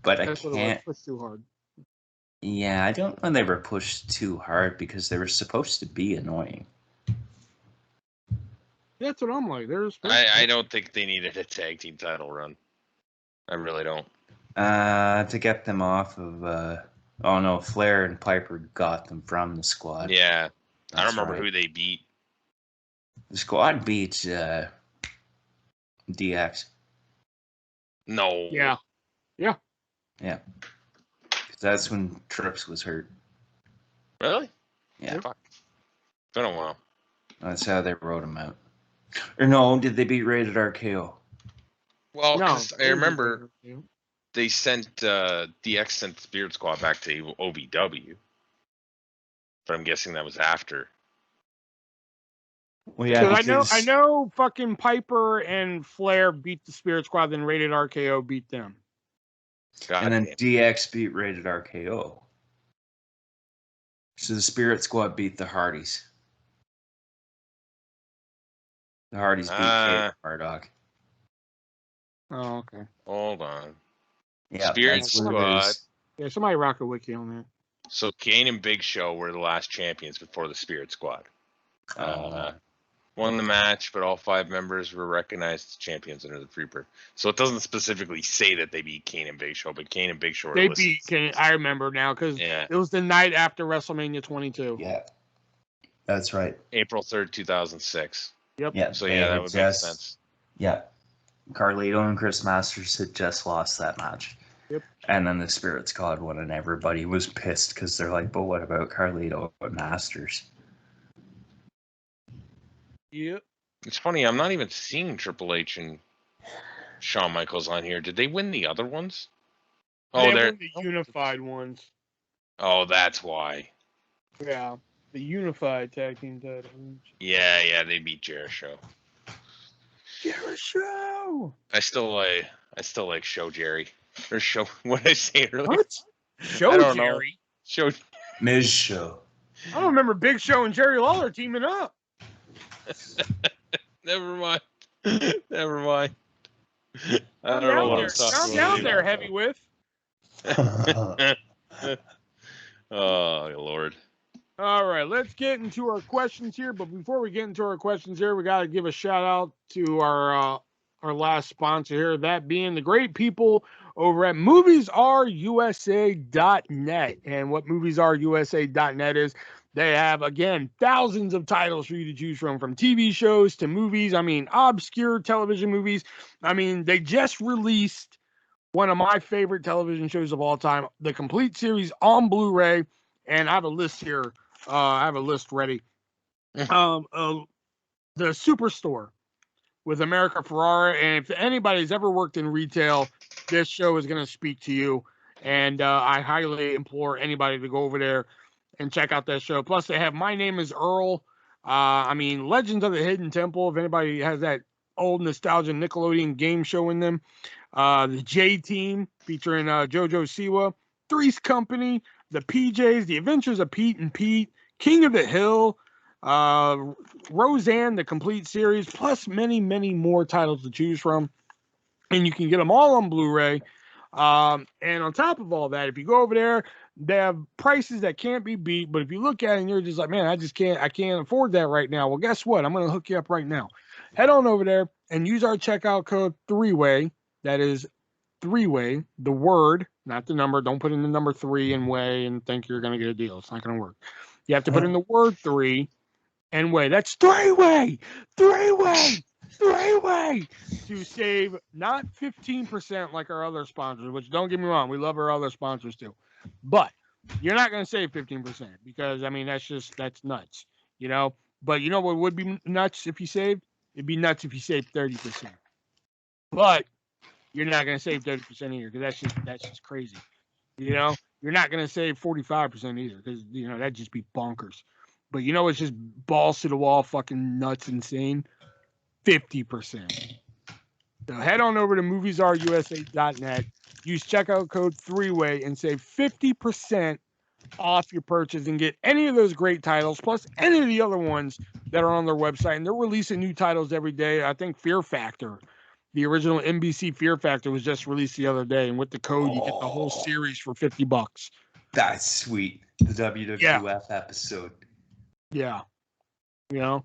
but That's I what it can't. was, pushed too hard. Yeah, I don't know. They were pushed too hard because they were supposed to be annoying. That's what I'm like. I don't think they needed a tag team title run. I really don't. To get them off of. Oh no, Flair and Piper got them from the squad. Yeah, I don't That's remember right. who they beat. The squad beats DX. No. Yeah. Yeah. That's when Trips was hurt. Really? Yeah. Fuck. Been a while. That's how they wrote him out. Or no, did they beat Rated RKO? Well, No, 'cause I remember they sent DX sent the Spirit Squad back to OVW, but I'm guessing that was after. Well, yeah, because I know fucking Piper and Flair beat the Spirit Squad, then Rated RKO beat them. God and then damn. DX beat Rated RKO. So the Spirit Squad beat the Hardys. The Hardys beat Kate Murdoch. Oh, okay. Hold on. Yeah, Spirit that's what it Squad. is. Yeah, somebody rock a wiki on that. So Kane and Big Show were the last champions before the Spirit Squad. Won the match, but all 5 members were recognized as champions under the Freebird. So it doesn't specifically say that they beat Kane and Big Show, but Kane and Big Show are They listed. beat Kane. I remember now because Yeah. it was the night after WrestleMania 22. Yeah, that's right. April 3rd, 2006. Yep. Yeah, So yeah, that would make sense. Yeah, Carlito and Chris Masters had just lost that match. Yep. And then the Spirit Squad won, and everybody was pissed because they're like, "But what about Carlito and Masters?" Yep. It's funny, I'm not even seeing Triple H and Shawn Michaels on here. Did they win the other ones? Oh, They they're won the unified ones. Oh, that's why. Yeah, the unified tag team titles. Yeah, they beat Jericho. Jericho. I still like Show Jerry. Or show, what did I say earlier? What? Show I don't know. Jerry. Show. Miz Show. I don't remember Big Show and Jerry Lawler teaming up. Never mind. Never mind. I Calm don't know down what there. I'm talking Calm about. down there, heavy with. Oh, Lord. All right, let's get into our questions here. But before we get into our questions here, we got to give a shout out to our last sponsor here, that being the great people over at MoviesRUSA.net. And what MoviesRUSA.net is, they have, again, thousands of titles for you to choose from TV shows to movies. I mean, obscure television movies. I mean, they just released one of my favorite television shows of all time, the complete series on Blu-ray. And I have a list here. I have a list ready. The Superstore with America Ferrara. And if anybody's ever worked in retail, this show is going to speak to you. And I highly implore anybody to go over there and check out that show. Plus, they have My Name is Earl. I mean, Legends of the Hidden Temple, if anybody has that old nostalgia Nickelodeon game show in them. The J-Team featuring JoJo Siwa. Three's Company. The PJs, The Adventures of Pete and Pete, King of the Hill, Roseanne, the complete series, plus many, many more titles to choose from. And you can get them all on Blu-ray. And on top of all that, if you go over there, they have prices that can't be beat. But if you look at it and you're just like, man, I can't afford that right now. Well, guess what? I'm going to hook you up right now. Head on over there and use our checkout code 3-way. That is 3-way, the word, not the number. Don't put in the number 3 and way and think you're going to get a deal. It's not going to work. You have to put in the word 3 and way. That's 3-way, 3-way, 3-way to save not 15% like our other sponsors, which don't get me wrong. We love our other sponsors too. But you're not going to save 15% because, I mean, that's nuts, you know. But you know what would be nuts if you saved? It'd be nuts if you saved 30%. But you're not going to save 30% either because that's just crazy. You know, you're not going to save 45% either because, you know, that'd just be bonkers. But you know, it's just balls to the wall, fucking nuts, insane. 50%. So head on over to moviesrusa.net, use checkout code 3-way and save 50% off your purchase and get any of those great titles plus any of the other ones that are on their website. And they're releasing new titles every day. I think Fear Factor, the original NBC Fear Factor, was just released the other day, and with the code, you get the whole series for $50. That's sweet. The WWF episode. Yeah. You know?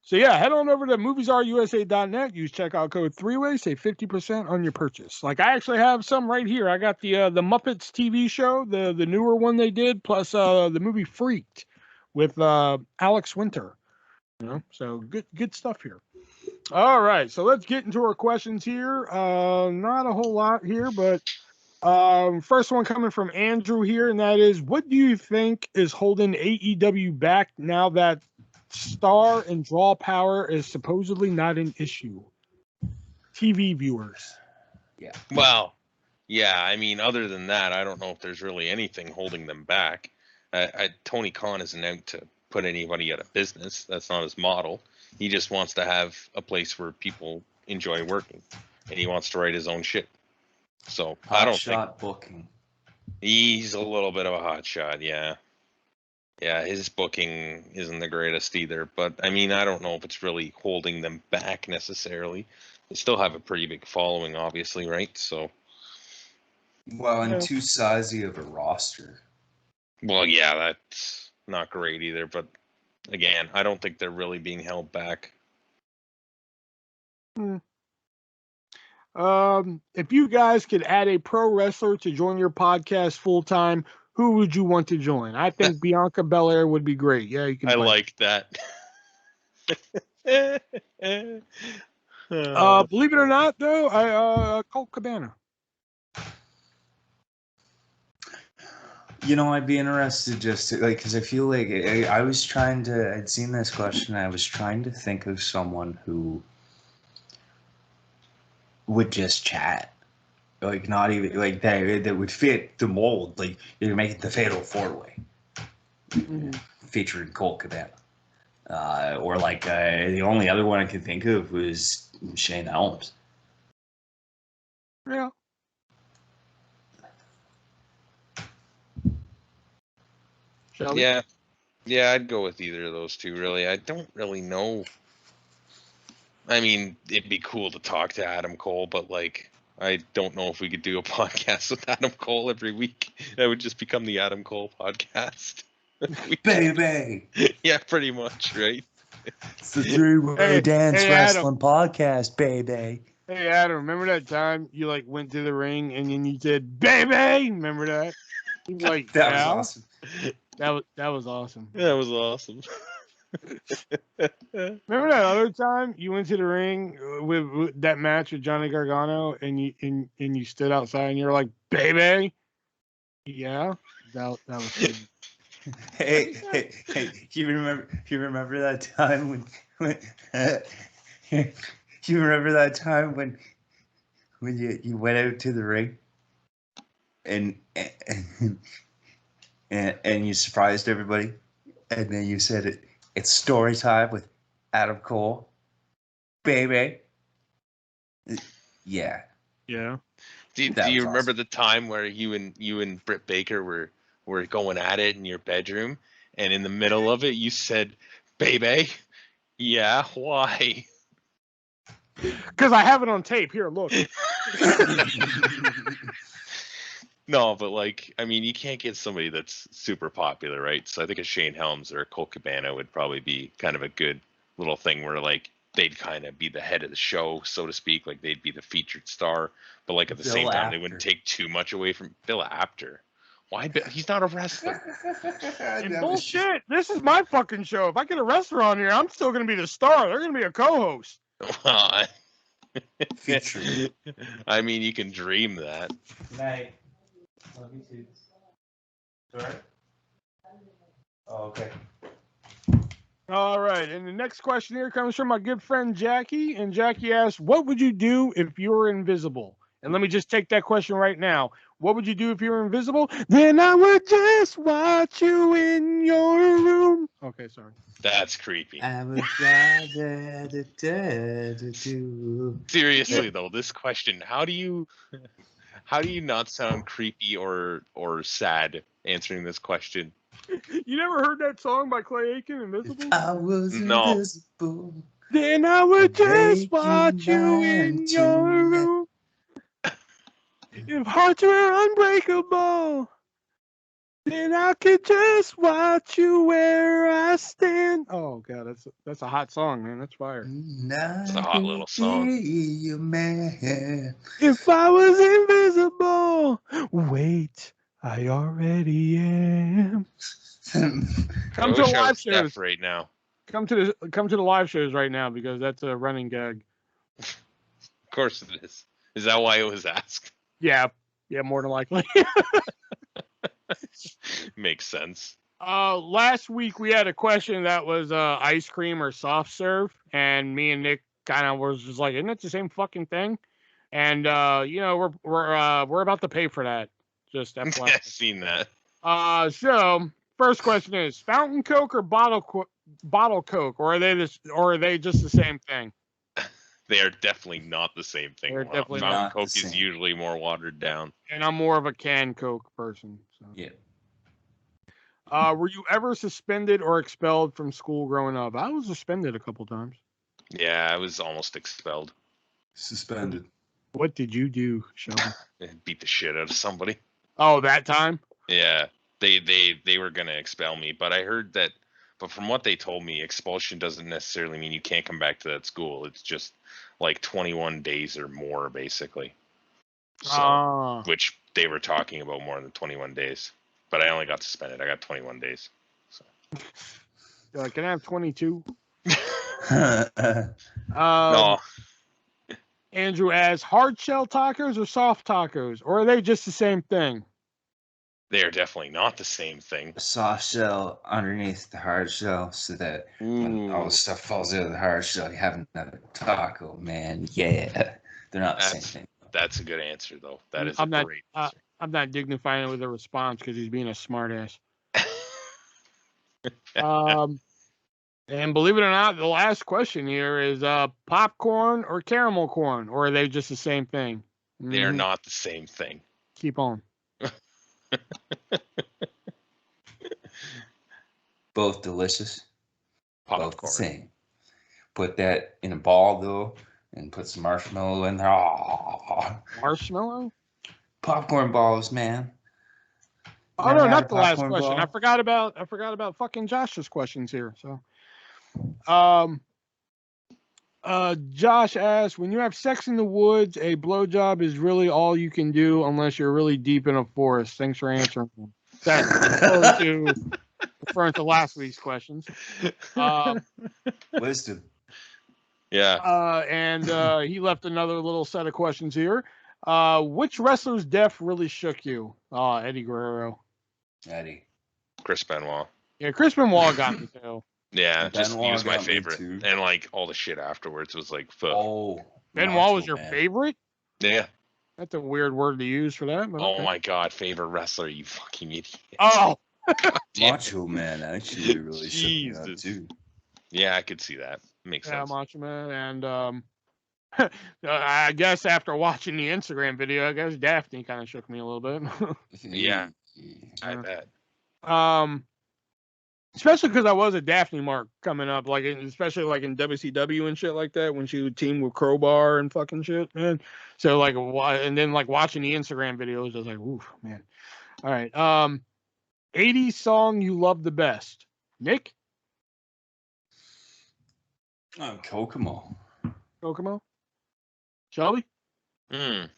So yeah, head on over to moviesrusa.net, use checkout code 3-way, save 50% on your purchase. Like, I actually have some right here. I got the Muppets TV show, the newer one they did, plus the movie Freaked with Alex Winter. You know, so good stuff here. All right, so let's get into our questions here. Not a whole lot here, but first one coming from Andrew here, and that is, what do you think is holding AEW back now that star and draw power is supposedly not an issue? TV viewers. Yeah. Well, yeah, I mean, other than that, I don't know if there's really anything holding them back. Tony Khan isn't out to put anybody out of business. That's not his model. He just wants to have a place where people enjoy working, and he wants to write his own shit. So I don't think booking. He's a little bit of a hot shot, yeah. Yeah, his booking isn't the greatest either. But I mean, I don't know if it's really holding them back necessarily. They still have a pretty big following, obviously, right? So. Well, and too sizey of a roster. Well, yeah, that's not great either. But again, I don't think they're really being held back. If you guys could add a pro wrestler to join your podcast full time, who would you want to join? I think Bianca Belair would be great. Yeah, you can. I like that. Believe it or not, though, Colt Cabana. You know, I'd be interested just to, like, because I feel like I'd seen this question. I was trying to think of someone who would just chat. Like, not even, like, that would fit the mold. Like, you make it the Fatal 4-Way. Featuring Colt Cabana. Or, like, the only other one I could think of was Shane Helms. Yeah. Shelby? Yeah, I'd go with either of those two. Really, I don't really know. I mean, it'd be cool to talk to Adam Cole, but like, I don't know if we could do a podcast with Adam Cole every week. That would just become the Adam Cole podcast. Baby. Yeah, pretty much, right? It's the three-way Hey, dance hey, wrestling podcast, baby. Hey, Adam, remember that time you like went to the ring and then you said, "Baby"? Remember that? He's like, That was "Yeah." awesome. That was awesome. That was awesome. Remember that other time you went to the ring with that match with Johnny Gargano and you stood outside and you were like, "Baby"? Yeah, that was good. Hey, you remember that time when you remember that time when you went out to the ring and you surprised everybody, and then you said it's story time with Adam Cole, baby. Yeah. Yeah. Do you was remember awesome. the time where you and Britt Baker were going at it in your bedroom, and in the middle of it you said, "Baby"? Yeah, why? Because I have it on tape. Here, look. No, but like, I mean, you can't get somebody that's super popular, right? So I think a Shane Helms or a Colt Cabana would probably be kind of a good little thing where like they'd kind of be the head of the show, so to speak. Like they'd be the featured star, but like at the same time, they wouldn't take too much away from Bill Apter. Why? He's not a wrestler. And bullshit. This is my fucking show. If I get a wrestler on here, I'm still going to be the star. They're going to be a co-host. Featured. I mean, you can dream that. Night. Love you too. Sorry? Oh, okay. All right. And the next question here comes from my good friend Jackie. And Jackie asks, what would you do if you were invisible? And let me just take that question right now. What would you do if you were invisible? Then I would just watch you in your room. Okay, sorry. That's creepy. I would rather do. Seriously though, this question, how do you not sound creepy or sad answering this question? You never heard that song by Clay Aiken, Invisible? I was No. invisible. Then I would just Make watch you you in mine your tonight. room. If hearts were unbreakable, then I could just watch you where I stand. Oh God, that's a hot song, man. That's fire. It's a hot little song. You man. If I was invisible, wait, I already am. Come to the live shows Steph right now. Come to the live shows right now because that's a running gag. Of course it is. Is that why it was asked? Yeah, more than likely. Makes sense. Last week we had a question that was ice cream or soft serve, and me and Nick kind of was just like, isn't it the same fucking thing? And we're about to pay for that. Just FYI. I've seen that. So first question is fountain Coke or bottle Coke, or are they just the same thing? They are definitely not the same thing. They're definitely Fountain not Coke the is same. usually more watered down. And I'm more of a canned Coke person. So. Yeah. Were you ever suspended or expelled from school growing up? I was suspended a couple times. Yeah, I was almost expelled. Suspended. What did you do, Sheldon? Beat the shit out of somebody. Oh, that time? Yeah, they were gonna expel me, but I heard that. But from what they told me, expulsion doesn't necessarily mean you can't come back to that school. It's just like 21 days or more, basically. So, which they were talking about more than 21 days. But I only got suspended. I got 21 days. So. You're like, can I have 22? No. Andrew asks, hard shell tacos or soft tacos? Or are they just the same thing? They are definitely not the same thing. Soft shell underneath the hard shell so that when all the stuff falls out of the hard shell, you have another taco, man. Yeah. They're not the same thing. That's a good answer, though. That is great answer. I'm not dignifying it with a response because he's being a smartass. And believe it or not, the last question here is popcorn or caramel corn, or are they just the same thing? They are not the same thing. Keep on. Both delicious. Both the Popcorn. same. Put that in a ball though, and put some marshmallow in there. Oh, Marshmallow? popcorn balls, man. Oh Never no, had not a the last popcorn question. ball? I forgot about fucking Josh's questions here. So, Josh asked, when you have sex in the woods, a blowjob is really all you can do unless you're really deep in a forest. Thanks for answering. That's referring to last week's questions. Wisdom. Yeah. And he left another little set of questions here. Which wrestler's death really shook you? Eddie Guerrero. Eddie. Chris Benoit. Yeah, Chris Benoit got me too. Yeah, just he Benoit was my got me favorite, too. and like all the shit afterwards was like, fuck. Oh, Benoit was Macho your Man. favorite? Yeah. That's a weird word to use for that. But Oh okay. my god, favorite wrestler, you fucking idiot. Oh, Damn. Macho Man actually really shook me up Jesus. too. Yeah, I could see that. Makes yeah, sense. Macho Man. And I guess after watching the Instagram video, I guess Daphne kind of shook me a little bit. Yeah. I Yeah. bet. Especially because I was a Daphne mark coming up, like especially like in WCW and shit like that when she would team with Crowbar and fucking shit, man. So like, and then like watching the Instagram videos, I was like, oof, man. All right. 80s song you love the best, Nick? Kokomo. Kokomo? Shelby? Mm.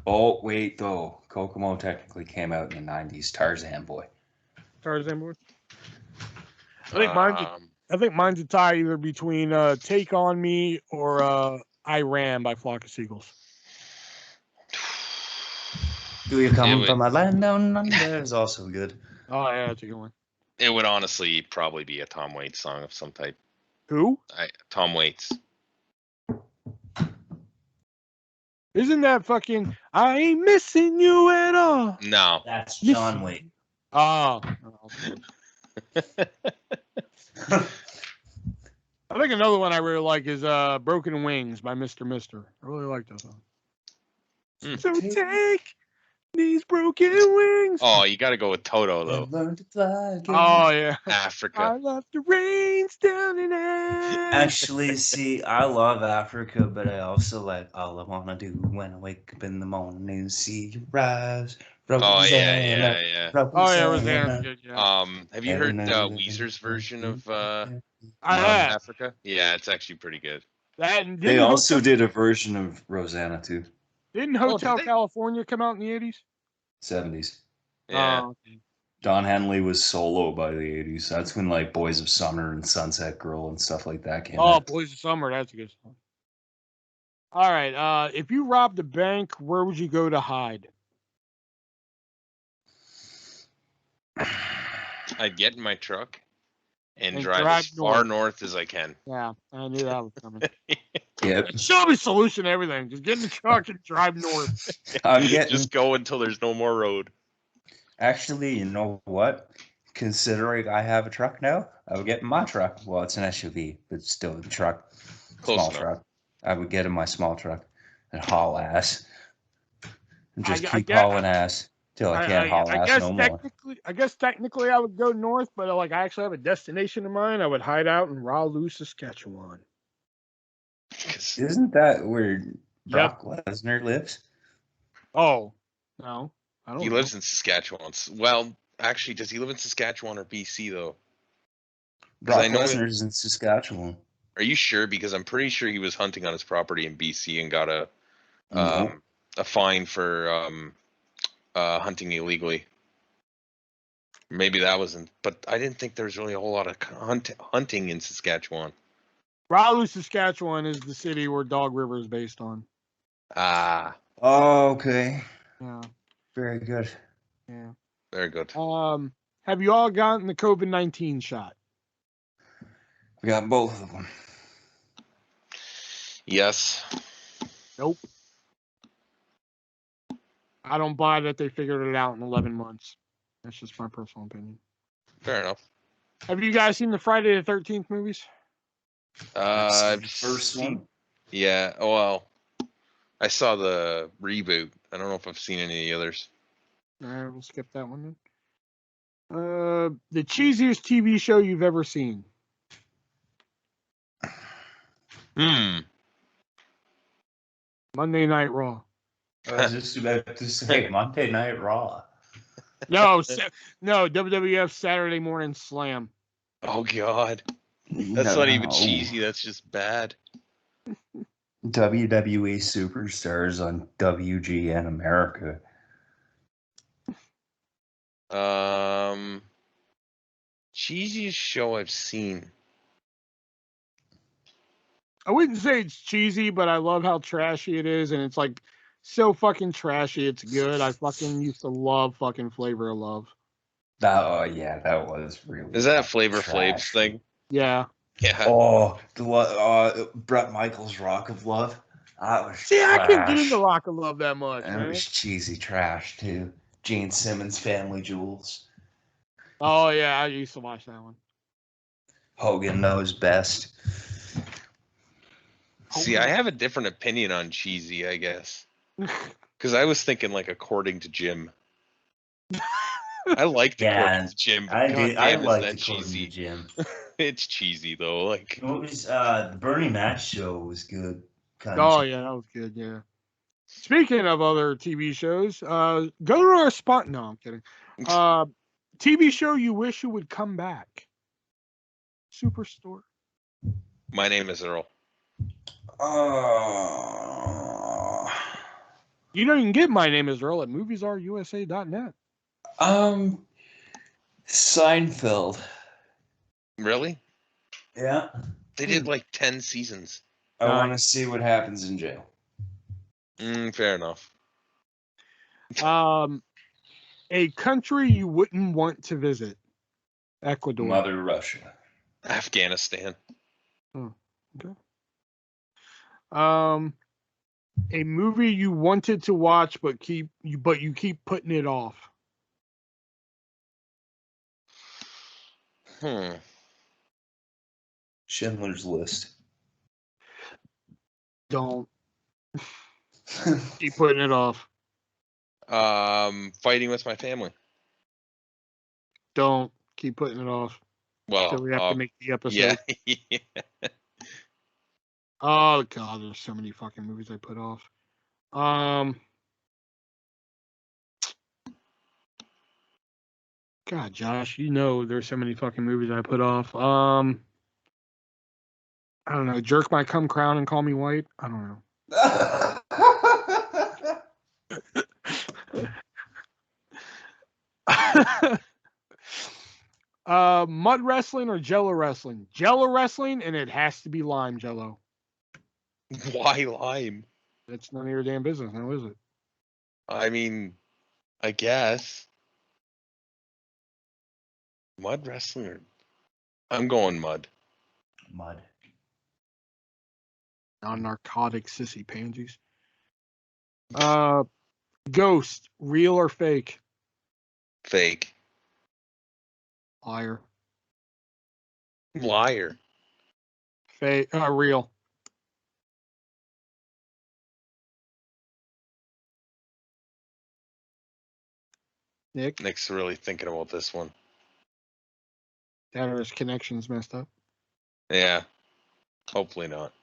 Oh, wait, though. Kokomo technically came out in the 90s. Tarzan Boy. Tarzan boy. I think mine's a tie either between Take on Me or I Ran by Flock of Seagulls. Do You Come would- From a Land Down Under is also good. Oh yeah, that's a good one. It would honestly probably be a Tom Waits song of some type. Who? Tom Waits. Isn't that fucking I Ain't Missing You at All? No. That's John Wayne. Oh. I think another one I really like is Broken Wings by Mr. Mister. I really like that song. Mm. So take these broken wings. Oh, you got to go with Toto though. Learn to fly again. Oh yeah. I Africa. love the rains down in Africa. Actually, see, I love Africa, but I also like all I want to do when I wake up in the morning is see you rise. Oh yeah, Rosanna, yeah. Oh yeah, Rosanna's Rosanna. good. Yeah. Have you heard Weezer's version of I have. Africa? Yeah, it's actually pretty good. That They also did a version of Rosanna too. Didn't Oh, Hotel did they? California come out in the 80s? 70s. Yeah. Oh, okay. Don Henley was solo by the 80s. That's when like Boys of Summer and Sunset Girl and stuff like that came Oh, out. Boys of Summer, that's a good song. All right. If you robbed a bank, where would you go to hide? I'd get in my truck and And drive drive as far north. north as I can. Yeah, I knew that was coming. Yep. Shelby's solution to everything. Just get in the truck and drive north. I'm getting. Just go until there's no more road. Actually, you know what? Considering I have a truck now, I would get in my truck. Well, it's an SUV, but it's still a truck. Close Small enough. truck. I would get in my small truck and haul ass. And just I keep guess- hauling ass till I can't haul ass guess no more. I guess technically I would go north, but like I actually have a destination in mind. I would hide out in Raleigh, Saskatchewan. 'Cause- Isn't that where Brock Lesnar lives? Oh, no. I don't He know. lives in Saskatchewan. Well, actually, does he live in Saskatchewan or BC though? Brock I know Lesnar's in Saskatchewan. Are you sure? Because I'm pretty sure he was hunting on his property in BC and got a Nope. fine for hunting illegally. Maybe that wasn't, but I didn't think there was really a whole lot of hunting in Saskatchewan. Raleigh, Saskatchewan is the city where Dog River is based on. Ah, Oh, okay. Yeah. Very good. Yeah. very good. Have you all gotten the COVID-19 shot? We got both of them. Yes. Nope. I don't buy that they figured it out in 11 months. That's just my personal opinion. Fair enough. Have you guys seen the Friday the 13th movies? I've First seen- one. Yeah. Oh, well, I saw the reboot. I don't know if I've seen any of the others. All right, we'll skip that one then. The cheesiest TV show you've ever seen. Monday Night Raw. I was just about to say Monday Night Raw. No, no, WWF Saturday Morning Slam. Oh God, that's not even cheesy. That's just bad. WWE Superstars on WGN America. Cheesiest show I've seen. I wouldn't say it's cheesy, but I love how trashy it is, and it's like so fucking trashy. It's good. I fucking used to love fucking Flavor of Love. That was really. Is that Flavor Flav's thing? Yeah. Yeah. Oh, the Bret Michaels Rock of Love. That was See, trash. I couldn't get into Rock of Love that much, And man. it was cheesy trash too. Gene Simmons' Family Jewels. Oh yeah, I used to watch that one. Hogan Knows Best. See, I have a different opinion on cheesy, I guess. Because I was thinking like according to Jim. I liked according to Jim, but I liked that according cheesy. to Jim. It's cheesy though. Like What was the Bernie Mac show was good. Oh yeah, that was good. Yeah. Speaking of other TV shows, go to our spot. No, I'm kidding. TV show you wish you would come back. Superstore. My Name is Earl. You know, you can get My Name is Earl at moviesarusa.net. Seinfeld. Really? Yeah. They did like 10 seasons. I want to see what happens in jail. Fair enough. A country you wouldn't want to visit. Ecuador. Mother Russia. Afghanistan. Okay. A movie you wanted to watch but you keep putting it off. Schindler's List. Don't. Keep putting it off. Fighting with my family. Don't. Keep putting it off. Well, so we have to make the episode. Yeah. Oh God, there's so many fucking movies I put off. God, Josh, you know there's so many fucking movies I put off. I don't know. Jerk my cum crown and call me white. I don't know. Mud wrestling or Jello wrestling? Jello wrestling, and it has to be lime Jello. Why lime? That's none of your damn business, now is it? I mean, I guess. Mud wrestling or... I'm going mud. Mud. Non-narcotic sissy pansies. Ghost, real or fake? Fake. Liar. Liar. Fake. Real. Nick's really thinking about this one. That or his connection's messed up. Yeah. Hopefully not.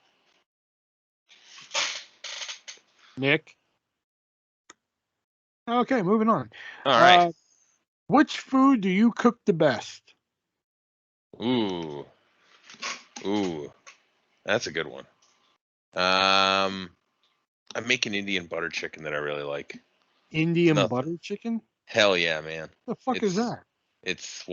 Nick. Okay, moving on. All right. Which food do you cook the best? Ooh, that's a good one. I make an Indian butter chicken that I really like. Indian butter chicken? Hell yeah, man. The fuck is that? It's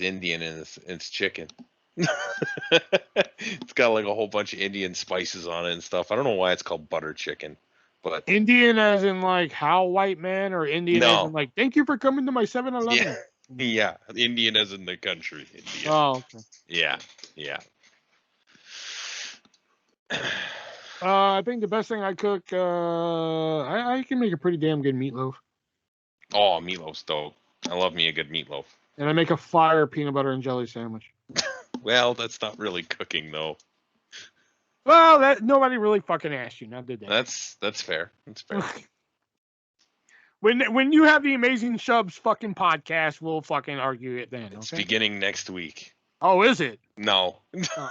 Indian and it's chicken. It's got like a whole bunch of Indian spices on it and stuff. I don't know why it's called butter chicken, but Indian as in like how white man, or Indian as in like thank you for coming to my 7-Eleven? Yeah, Indian as in the country. Indian. Oh, okay. Yeah. I think the best thing I cook, I can make a pretty damn good meatloaf. Oh, meatloaf's dope. I love me a good meatloaf. And I make a fire peanut butter and jelly sandwich. Well, that's not really cooking though. Well, that nobody really fucking asked you, now did they? That's fair. That's fair. When you have the Amazing Shubs fucking podcast, we'll fucking argue it then. It's Okay? beginning next week. Oh, is it? No. Oh.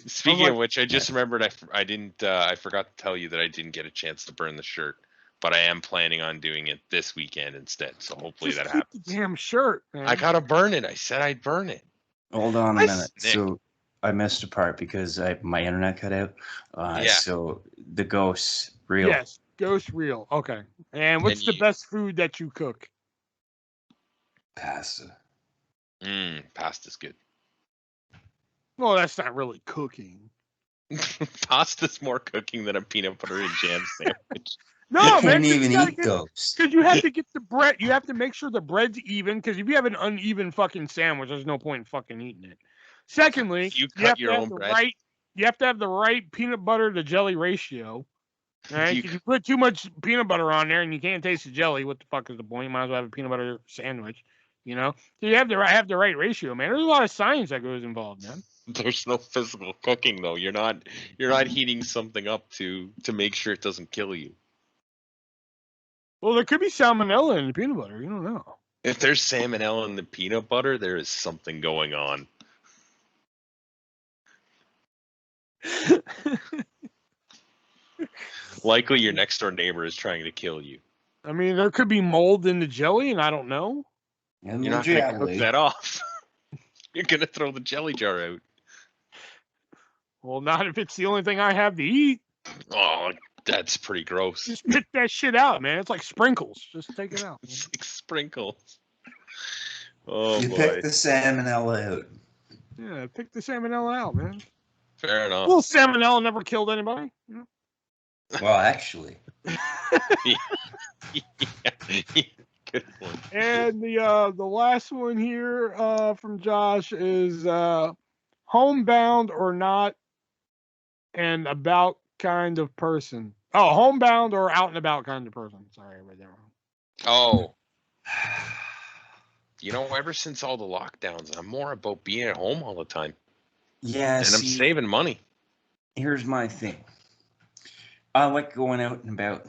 Speaking like- of which, I just remembered I didn't. I forgot to tell you that I didn't get a chance to burn the shirt, but I am planning on doing it this weekend instead. So hopefully Just that keep happens. the damn shirt, man. I gotta burn it. I said I'd burn it. Hold on a I minute. snick. So I missed a part because my internet cut out. Yeah. So the ghosts real. Yes, ghost real. Okay. And what's the best food that you cook? Pasta. Pasta's good. Well, that's not really cooking. Pasta's more cooking than a peanut butter and jam sandwich. No, you man. can't even eat ghosts. Because you have to get the bread. You have to make sure the bread's even. Because if you have an uneven fucking sandwich, there's no point in fucking eating it. Secondly, You have cut your to have own the bread. right. You have to have the right peanut butter to jelly ratio. All right. You If you put too much peanut butter on there and you can't taste the jelly, what the fuck is the point? You might as well have a peanut butter sandwich. You know. So you have to have the right ratio, man. There's a lot of science that goes involved, man. There's no physical cooking though. You're not heating something up to make sure it doesn't kill you. Well, there could be salmonella in the peanut butter. You don't know. If there's salmonella in the peanut butter, there is something going on. Likely your next door neighbor is trying to kill you. I mean, there could be mold in the jelly, and I don't know. You're not going to cook that off. You're going to throw the jelly jar out. Well, not if it's the only thing I have to eat. Oh, that's pretty gross. Just pick that shit out, man. It's like sprinkles. Just take it out. It's like sprinkles. Oh, you boy. pick the salmonella out. Yeah, pick the salmonella out, man. Fair enough. Well, salmonella never killed anybody. You know? Well, actually. Good one. And the last one here from Josh is homebound or not and about kind of person. Oh, homebound or out and about kind of person. Sorry, I read that wrong. Oh. You know, ever since all the lockdowns, I'm more about being at home all the time. Yeah, and I'm saving money. Here's my thing. I like going out and about,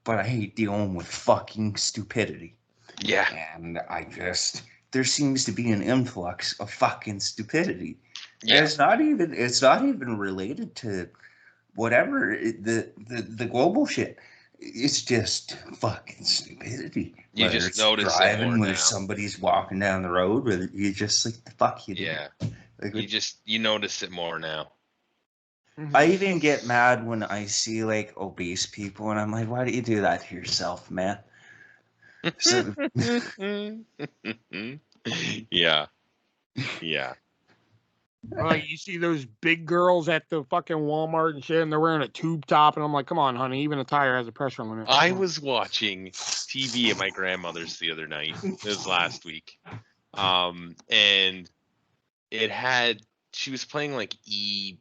but I hate dealing with fucking stupidity. Yeah. And there seems to be an influx of fucking stupidity. Yeah. It's not even related to whatever the global shit. It's just fucking stupidity. You Whether just it's notice it driving more where now. somebody's walking down the road, whether you just like the fuck you do. Yeah. Like, You notice it more now. I even get mad when I see like obese people, and I'm like, why do you do that to yourself, man? So, Yeah. Yeah. Like you see those big girls at the fucking Walmart and shit, and they're wearing a tube top, and I'm like, come on, honey, even a tire has a pressure limit. I was watching TV at my grandmother's the other night. It was last week. And she was playing like E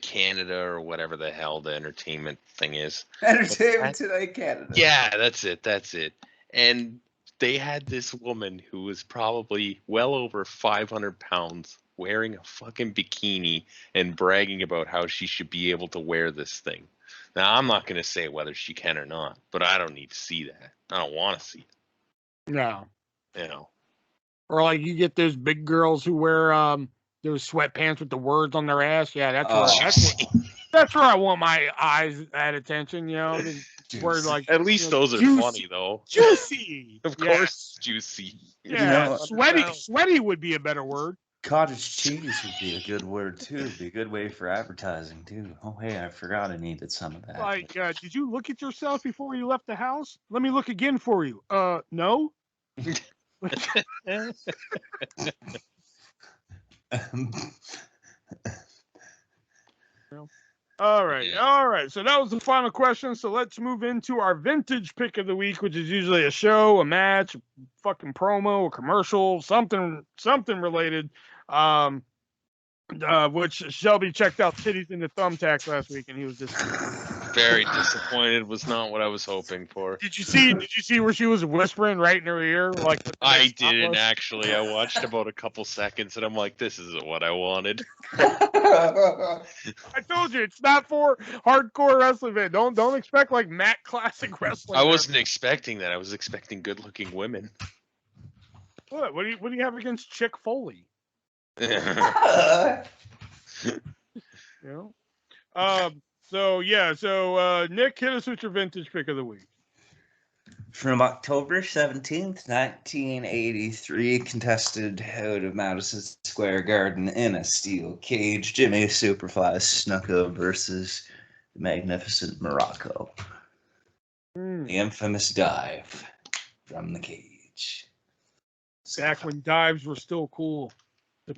Canada or whatever the hell the entertainment thing is. Entertainment Tonight Canada. Yeah, that's it. And they had this woman who was probably well over 500 pounds wearing a fucking bikini and bragging about how she should be able to wear this thing. Now, I'm not going to say whether she can or not, but I don't need to see that. I don't want to see it. No. You know. Or like you get those big girls who wear those sweatpants with the words on their ass. Yeah, that's where I want my eyes at attention. You know, where like at least those are juicy, funny though. Juicy, Of course, juicy. Yeah, sweaty would be a better word. Cottage cheese would be a good word too. It'd be a good way for advertising too. Oh hey, I forgot I needed some of that. Like, did you look at yourself before you left the house? Let me look again for you. No. All right. So that was the final question. So let's move into our vintage pick of the week, which is usually a show, a match, a fucking promo, a commercial, something related. Which Shelby checked out Titties in the Thumbtacks last week, and he was just Very disappointed. Was not what I was hoping for. Did you see where she was whispering right in her ear? Like I didn't actually. I watched about a couple seconds and I'm like, this isn't what I wanted. I told you it's not for hardcore wrestling fan. Don't expect like Matt Classic wrestling. I wasn't expecting that. I was expecting good-looking women. What do you have against Chick Foley? You know. So Nick, hit us with your vintage pick of the week. From October 17th, 1983, contested out of Madison Square Garden in a steel cage, Jimmy Superfly Snuka versus the Magnificent Morocco. The infamous dive from the cage. Back when dives were still cool.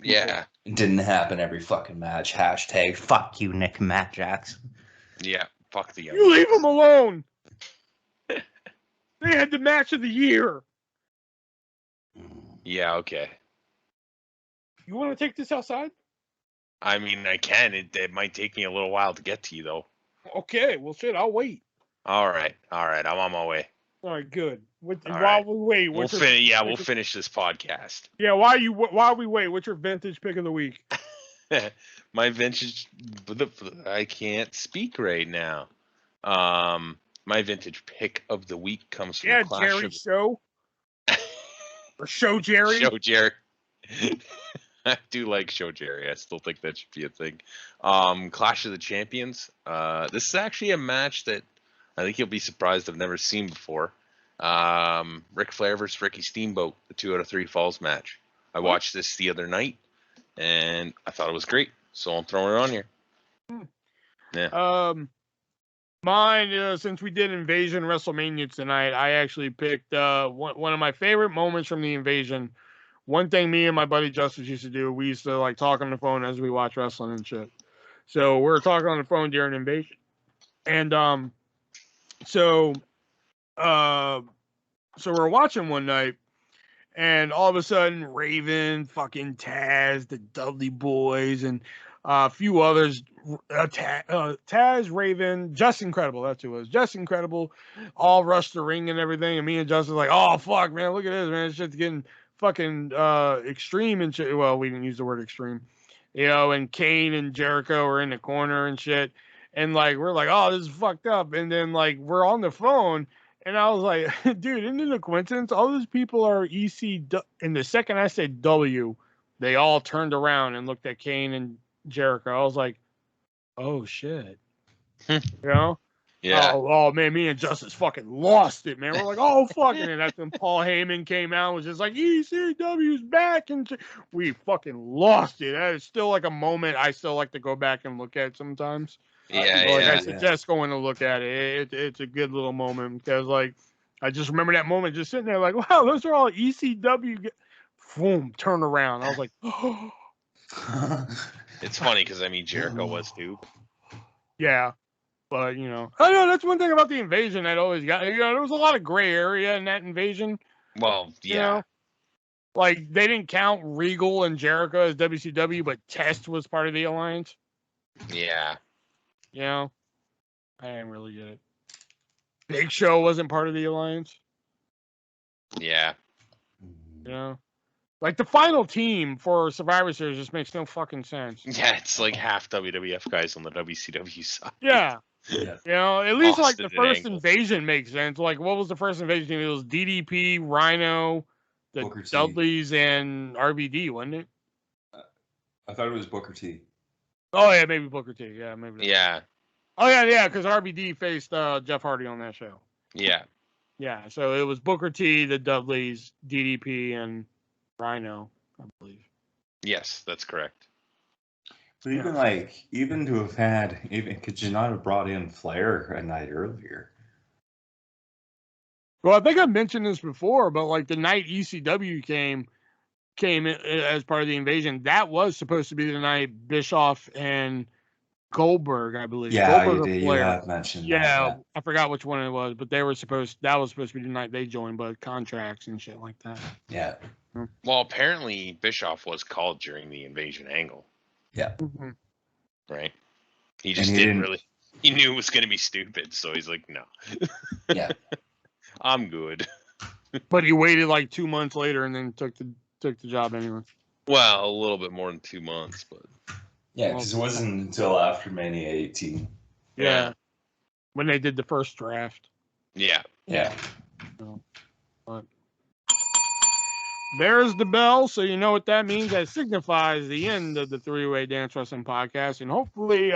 Yeah. It didn't happen every fucking match. Hashtag fuck you, Nick Matt Jackson. Yeah. Fuck the You leave them alone. They had the match of the year. Yeah, okay. You want to take this outside? I mean, I can. It might take me a little while to get to you, though. Okay, well, shit, I'll wait. All right. I'm on my way. All right, good. While right. we wait, We'll finish this podcast. Yeah, while we wait, what's your vintage pick of the week? My vintage, I can't speak right now. My vintage pick of the week comes from Jerry Show. Or Show Jerry. Show Jerry. I do like Show Jerry. I still think that should be a thing. Clash of the Champions. This is actually a match that I think you'll be surprised I've never seen before. Ric Flair versus Ricky Steamboat, the 2 out of 3 falls match. I watched this the other night, and I thought it was great, so I'm throwing it on here. Yeah. Mine, since we did Invasion WrestleMania tonight, I actually picked one of my favorite moments from the Invasion. One thing me and my buddy Justice used to do, we used to like talk on the phone as we watch wrestling and shit. So we were talking on the phone during Invasion, and so we're watching one night, and all of a sudden Raven, fucking Taz, the Dudley Boys, and a few others, Taz, Raven, Just Incredible, that's who it was, Just Incredible, all rushed the ring and everything, and me and Justin like, oh fuck, man, look at this, man, this shit's getting fucking extreme and shit. Well, we didn't use the word extreme, you know, and Kane and Jericho are in the corner and shit, and like we're like, oh, this is fucked up, and then like we're on the phone, and I was like, dude, isn't it a coincidence? All those people are EC, and the second I said W, they all turned around and looked at Kane and Jericho. I was like, oh shit. You know? Yeah. Oh man, me and Justice fucking lost it, man. We're like, oh fucking, and that's when Paul Heyman came out and was just like, ECW's back, and we fucking lost it. That is still like a moment I still like to go back and look at sometimes. I suggest going to look at it. It's a good little moment because like I just remember that moment just sitting there like, wow, those are all ECW. Boom, turn around. I was like, oh. It's funny because I mean Jericho was too. Yeah, but you know, I know that's one thing about the Invasion that always got. You know, there was a lot of gray area in that Invasion. Well, yeah. You know? Like they didn't count Regal and Jericho as WCW, but Test was part of the alliance. Yeah. You know, I didn't really get it. Big Show wasn't part of the alliance. Yeah. You know, like the final team for Survivor Series just makes no fucking sense. Yeah, it's like half WWF guys on the WCW side. Yeah. Yeah. You know, at least Austin like the first Angle. Invasion makes sense. Like, what was the first Invasion team? It was DDP, Rhino, the Booker T. Dudleys, and RVD, wasn't it? I thought it was Booker T. Oh yeah, maybe Booker T. Yeah, maybe. Yeah. Oh yeah, because RVD faced Jeff Hardy on that show. Yeah. Yeah, so it was Booker T, the Dudleys, DDP, and Rhino, I believe. Yes, that's correct. But even to have had, could you not have brought in Flair a night earlier? Well, I think I mentioned this before, but like the night ECW came in as part of the Invasion, that was supposed to be the night Bischoff and Goldberg, I believe. Yeah, Goldberg you did. You have mentioned that. Yeah, I forgot which one it was, but that was supposed to be the night they joined, but contracts and shit like that. Yeah. Well, apparently Bischoff was called during the Invasion angle. Yeah. Mm-hmm. Right. He just didn't really. He knew it was going to be stupid, so he's like, no. Yeah. I'm good. But he waited like 2 months later and then took the job anyway. Well, a little bit more than 2 months, but Yeah, because it wasn't until after Mania 18. Yeah. When they did the first draft. yeah. Yeah. But there's the bell, so you know what that means. That signifies the end of the Three-Way Dance Wrestling Podcast. And hopefully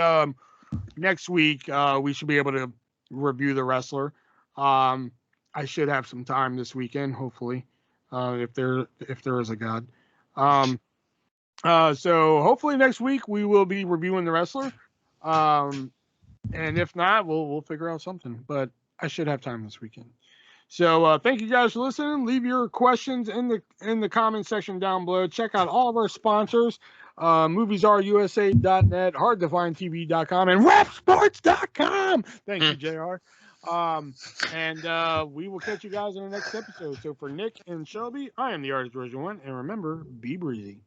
next week we should be able to review the wrestler. I should have some time this weekend, hopefully, if there is a God. So hopefully next week we will be reviewing the wrestler. And if not, we'll figure out something. But I should have time this weekend. So thank you guys for listening. Leave your questions in the comment section down below. Check out all of our sponsors, moviesarusa.net, hardtofindtv.com, and rapsports.com. Thank you, JR. And we will catch you guys in the next episode. So for Nick and Shelby, I am the Artist Version 1, and remember, be breezy.